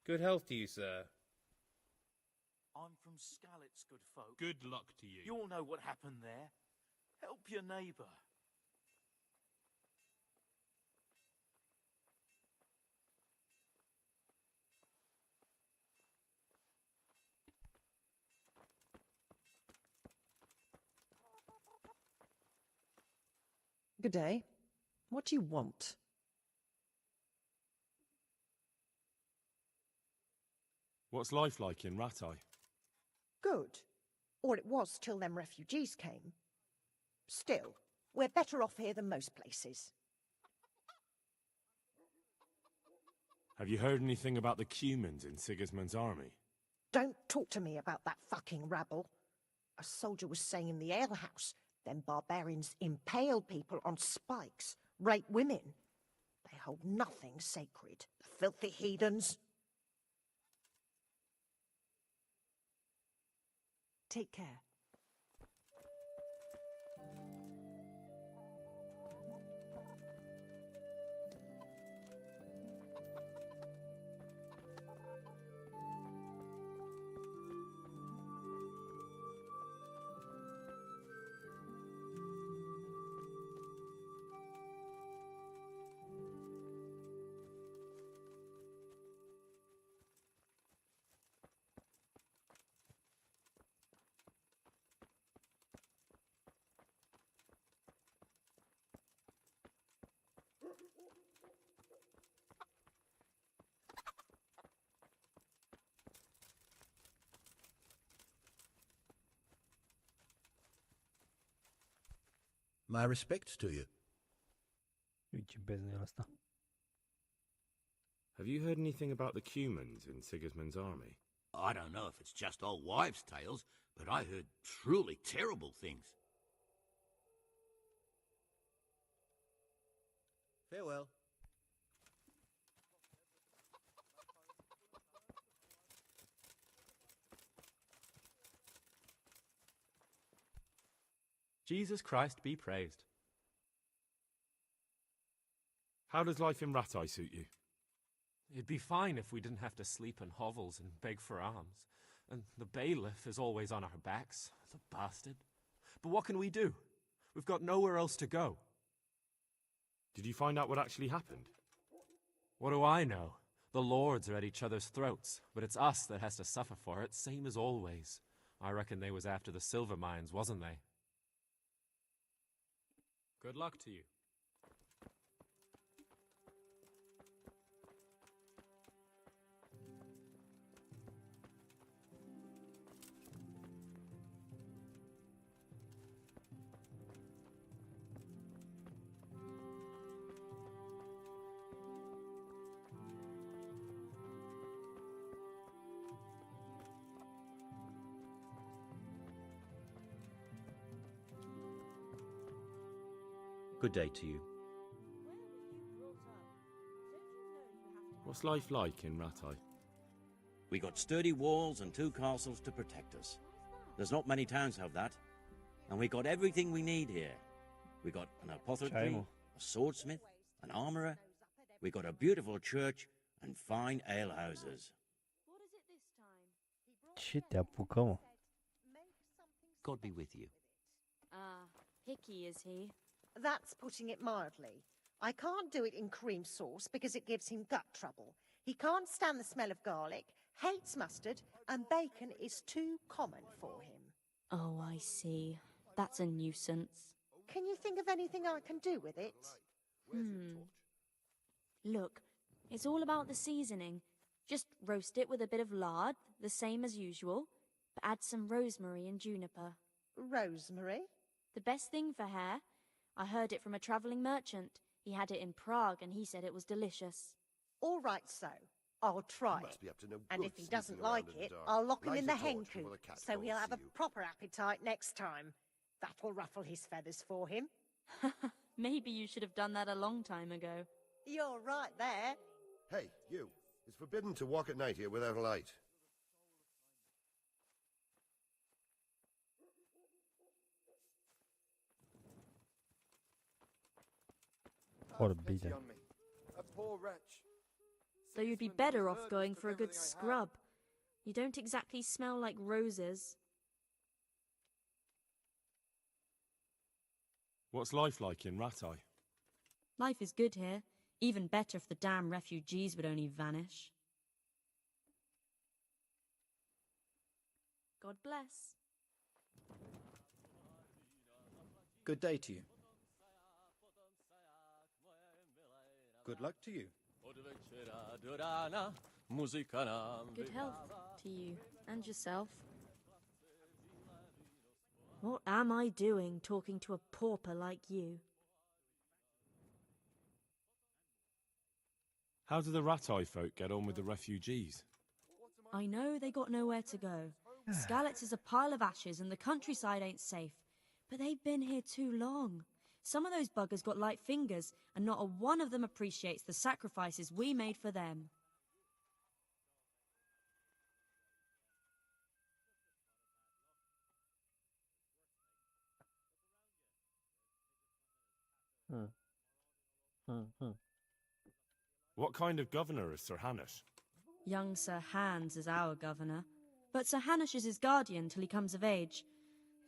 Good health to you, sir. I'm from Skalitz, good folk. Good luck to you. You all know what happened there. Help your neighbour. Good day. What do you want? What's life like in Rattay? Good. Or it was till them refugees came. Still, we're better off here than most places. Have you heard anything about the Cumans in Sigismund's army? Don't talk to me about that fucking rabble. A soldier was saying in the alehouse, them barbarians impale people on spikes, rape women. They hold nothing sacred, the filthy heathens. Take care. My respects to you. Ce beznea ăsta. Have you heard anything about the Cumans in Sigismund's army? I don't know if it's just old wives' tales, but I heard truly terrible things. Farewell. Jesus Christ be praised. How does life in Rattay suit you? It'd be fine if we didn't have to sleep in hovels and beg for alms. And the bailiff is always on our backs, the bastard. But what can we do? We've got nowhere else to go. Did you find out what actually happened? What do I know? The lords are at each other's throats, but it's us that has to suffer for it, same as always. I reckon they was after the silver mines, wasn't they? Good luck to you. Good day to you. What's life like in Rattay? We got sturdy walls and 2 castles to protect us. There's not many towns have that. And we got everything we need here. We got an apothecary, a swordsmith, an armourer. We got a beautiful church and fine alehouses. Ce te apucă, mă? God be with you. Picky is he? That's putting it mildly. I can't do it in cream sauce because it gives him gut trouble. He can't stand the smell of garlic, hates mustard, and bacon is too common for him. Oh, I see. That's a nuisance. Can you think of anything I can do with it? Look, it's all about the seasoning. Just roast it with a bit of lard, the same as usual, but add some rosemary and juniper. Rosemary? The best thing for hair. I heard it from a travelling merchant. He had it in Prague and he said it was delicious. All right, so I'll try it. And if he doesn't like it, I'll lock him in the hen coop, so he'll have a proper appetite next time. That'll ruffle his feathers for him. Maybe you should have done that a long time ago. You're right there. Hey, you. It's forbidden to walk at night here without a light. Forbidden. A poor wretch. Though you'd be better off going for a good scrub. You don't exactly smell like roses. What's life like in Rattay? Life is good here. Even better if the damn refugees would only vanish. God bless. Good day to you. Good luck to you. Good health to you and yourself. What am I doing talking to a pauper like you? How do the Rattay folk get on with the refugees? I know they got nowhere to go. Skalitz is a pile of ashes and the countryside ain't safe. But they've been here too long. Some of those buggers got light fingers, and not a one of them appreciates the sacrifices we made for them. What kind of governor is Sir Hanush? Young Sir Hans is our governor, but Sir Hanush is his guardian till he comes of age.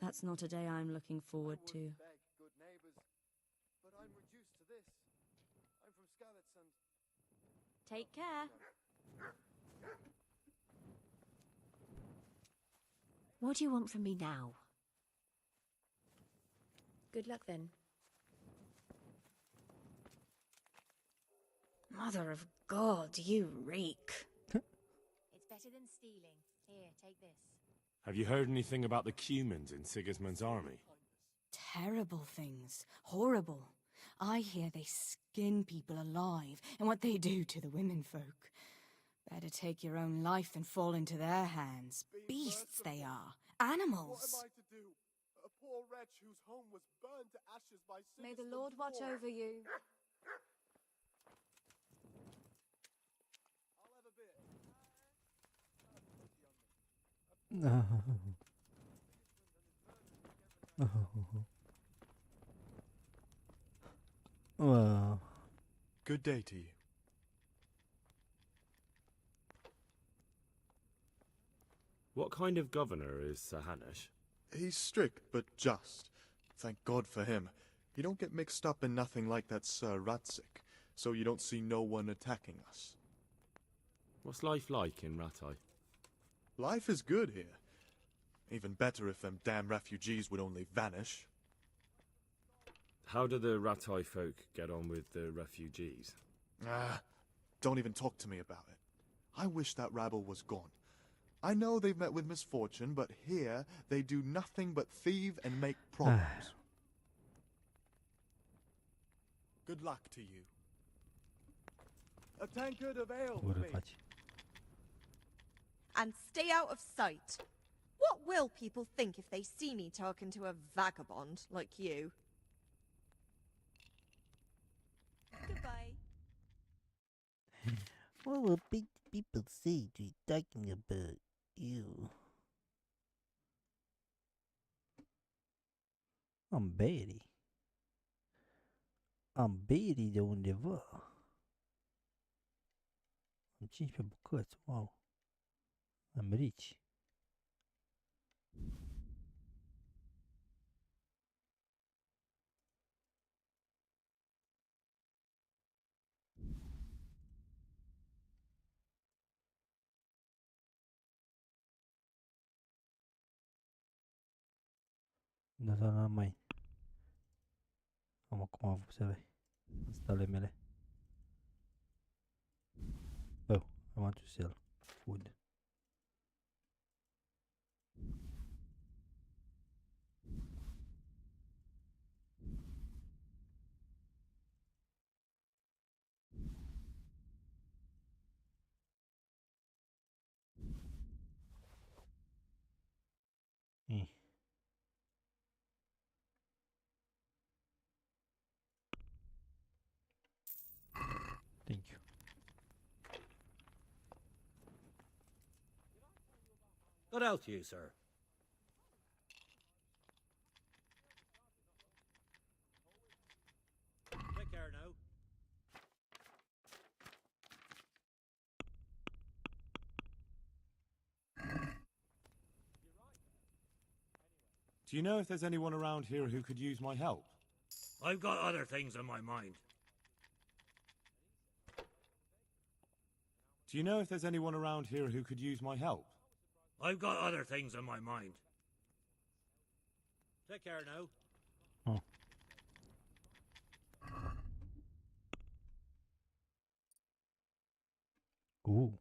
That's not a day I'm looking forward to. Take care. What do you want from me now? Good luck then. Mother of God, you reek. It's better than stealing. Here, take this. Have you heard anything about the Cumans in Sigismund's army? Terrible things. Horrible. I hear they skin people alive, and what they do to the women folk. Better take your own life than fall into their hands. Beasts they are. Animals. What am I to do? A poor wretch whose home was burned to ashes by May the Lord watch over you. No. Well. Good day to you. What kind of governor is Sir Hanush? He's strict, but just. Thank God for him. You don't get mixed up in nothing like that Sir Radzik, so you don't see no one attacking us. What's life like in Ratai? Life is good here. Even better if them damn refugees would only vanish. How do the Ratai folk get on with the refugees? Don't even talk to me about it. I wish that rabble was gone. I know they've met with misfortune, but here they do nothing but thieve and make problems. Good luck to you. A tankard of ale for me. And stay out of sight. What will people think if they see me talking to a vagabond like you? Goodbye. What will people say to you talking about you? Am Berry. Am Berry de undeva. Am 15 bucăți, wow. Am rich. Da, n-am mai. Am acum avut să vei. Asta ale mele. Oh, I want to sell food. Thank you. Good health to you, sir. Take care now. Do you know if there's anyone around here who could use my help? I've got other things on my mind. Do you know if there's anyone around here who could use my help? I've got other things on my mind. Take care now. Oh. Ooh.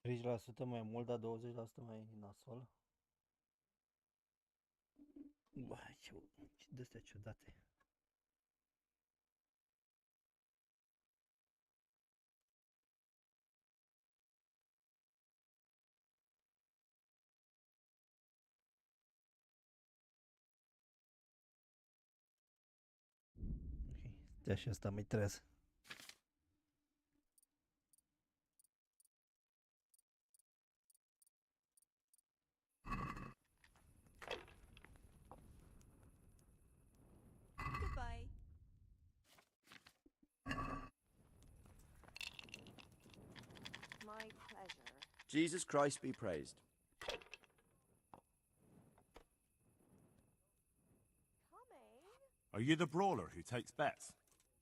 30% mai mult, dar 20% mai nasol. Băi, ce de-astea ciudate. Stea și asta mai trez. Goodbye. My pleasure. Jesus Christ be praised. Are you the brawler who takes bets?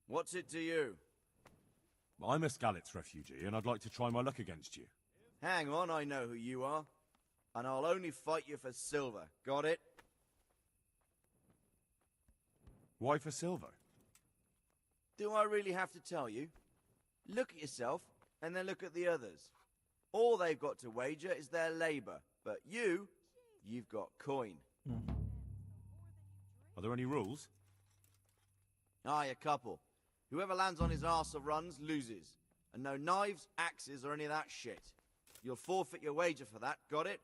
What's it to you? I'm a Skalitz refugee, and I'd like to try my luck against you. Hang on, I know who you are. And I'll only fight you for silver. Got it? Why for silver? Do I really have to tell you? Look at yourself, and then look at the others. All they've got to wager is their labour. But you've got coin. Are there any rules? Aye, a couple. Whoever lands on his arse or runs loses. And no knives, axes, or any of that shit. You'll forfeit your wager for that, got it?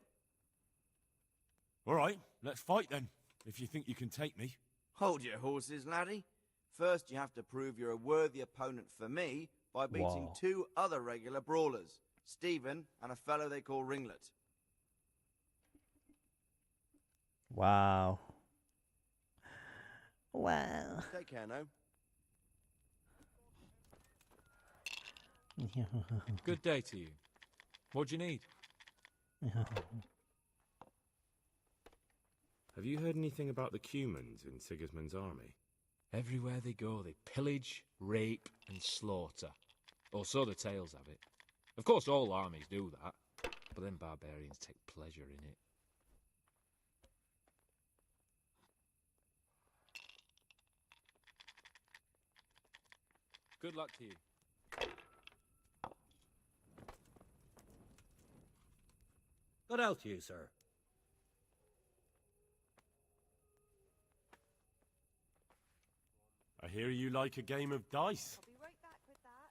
All right, let's fight then, if you think you can take me. Hold your horses, laddie. First you have to prove you're a worthy opponent for me by beating 2 other regular brawlers, Stephen and a fellow they call Ringlet. Wow. Wow. Take care now. Good day to you. What do you need? Have you heard anything about the Cumans in Sigismund's army? Everywhere they go, they pillage, rape, and slaughter. Or so the tales have it. Of course, all armies do that, but then barbarians take pleasure in it. Good luck to you. Good health to you, sir. I hear you like a game of dice. I'll be right back with that.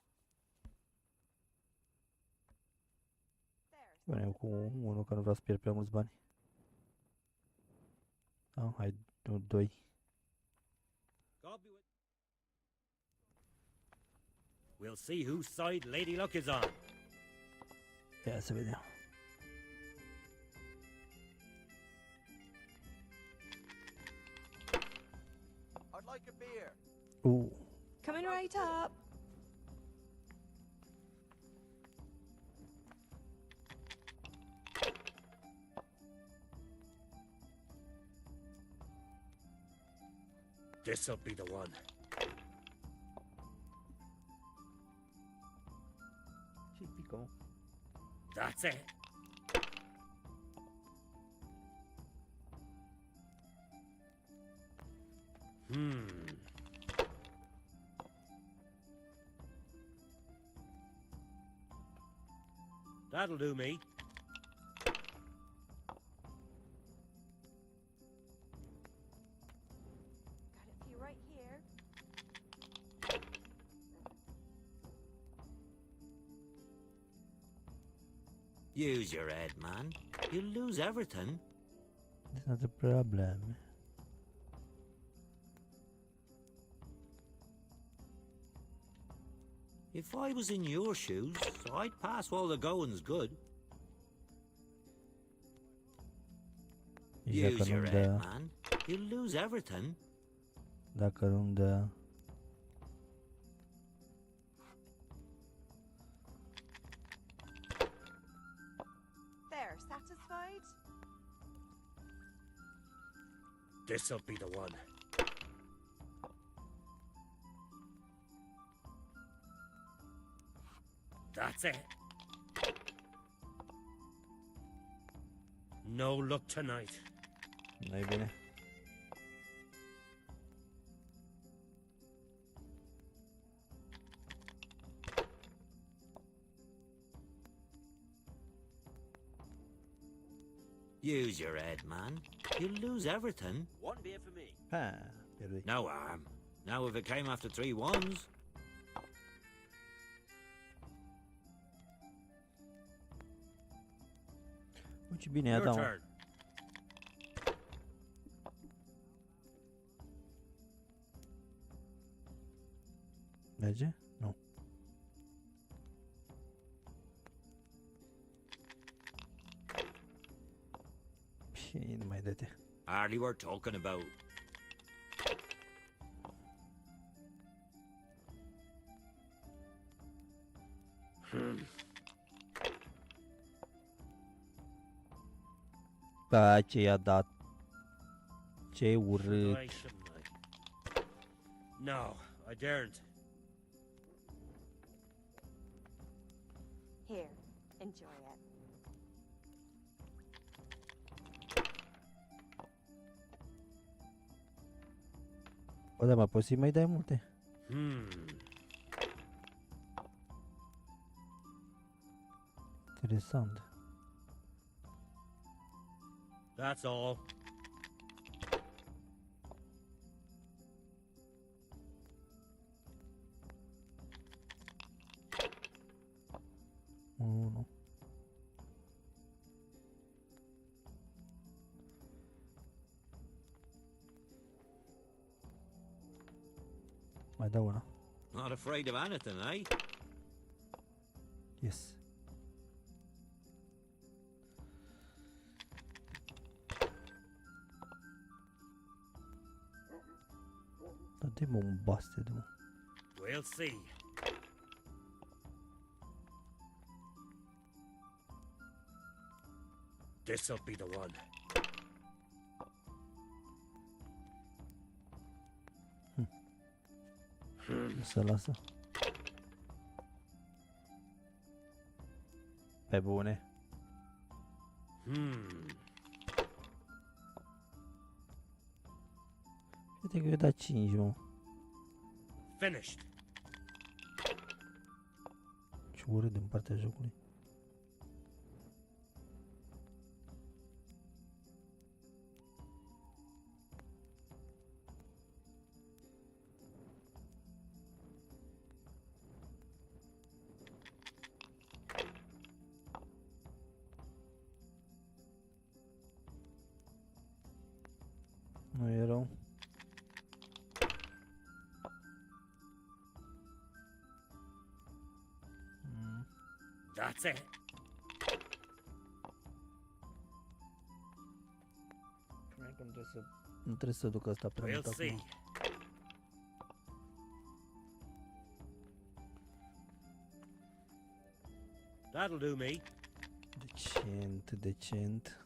Venim cu unul că nu vreau să pierd prea mulți bani. Oh, hai, 2. We'll see whose side Lady Luck is on. Ia să vedem. I'd like a beer. Coming right up. This'll be the one. Typical. That's it. That'll do me. Got a few right here. Use your head, man. You'll lose everything. That's not a problem. If I was in your shoes, I'd pass while the going's good. Use your head, man. You'll lose everything. Dacă nu-mi dă... There, satisfied? This'll be the one. That's it. No luck tonight. Nu-i bine. Use your head, man. You'll lose everything. One beer for me. Ha, pierdui. No harm. Now if it came after 3 ones. Uite bine, ia Your da, mă. turn. Merge? Nu. Și nu mai dă-te. Hardly worth talking about. Ba, ce i-a dat. Ce urât. Why shouldn't I? No, I daren't. Here, enjoy it. Bă, da, mă, poți să-i mai dai multe? Interesant. That's all. Unu. Mai dau una. Not afraid of anything, eh? Yes. Dar de mă un bastard, mă. We'll see. This'll be the one. Să lasă. Pe bune. Uite că i-a dat 5, mă. Finished. Ce urât din partea jocului. Nu e rău. That's it. Cred că nu trebuie să duc asta prea mult acum. That'll do me. Decent, decent.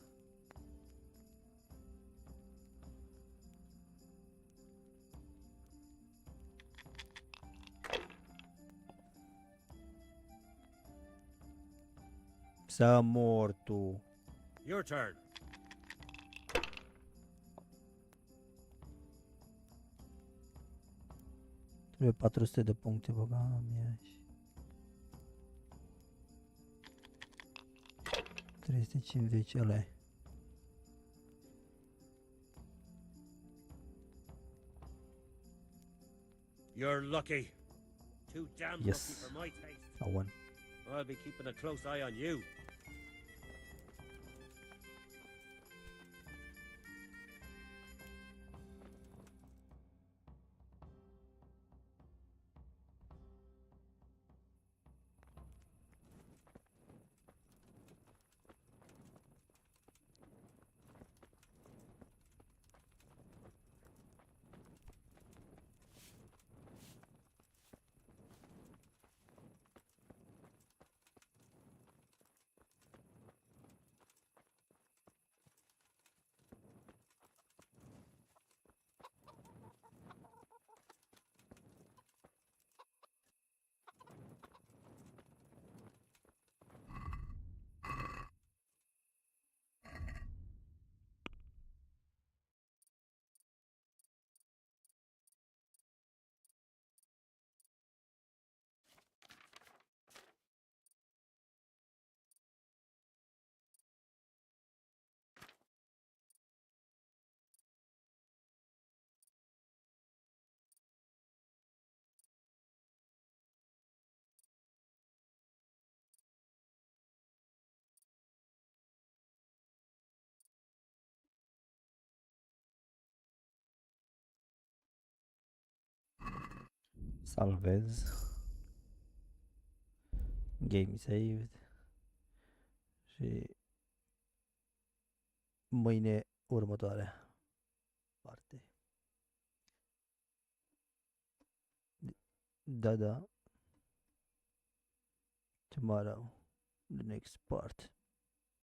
Să mor tu. Your turn. Trebuie 400 de puncte, băga mea și... 350 ăla e. You're lucky. Too damn Yes. lucky for my taste. I won. I'll be keeping a close eye on you. Salvez. Game saved. Și mâine următoarea parte. Da. Tomorrow, the next part.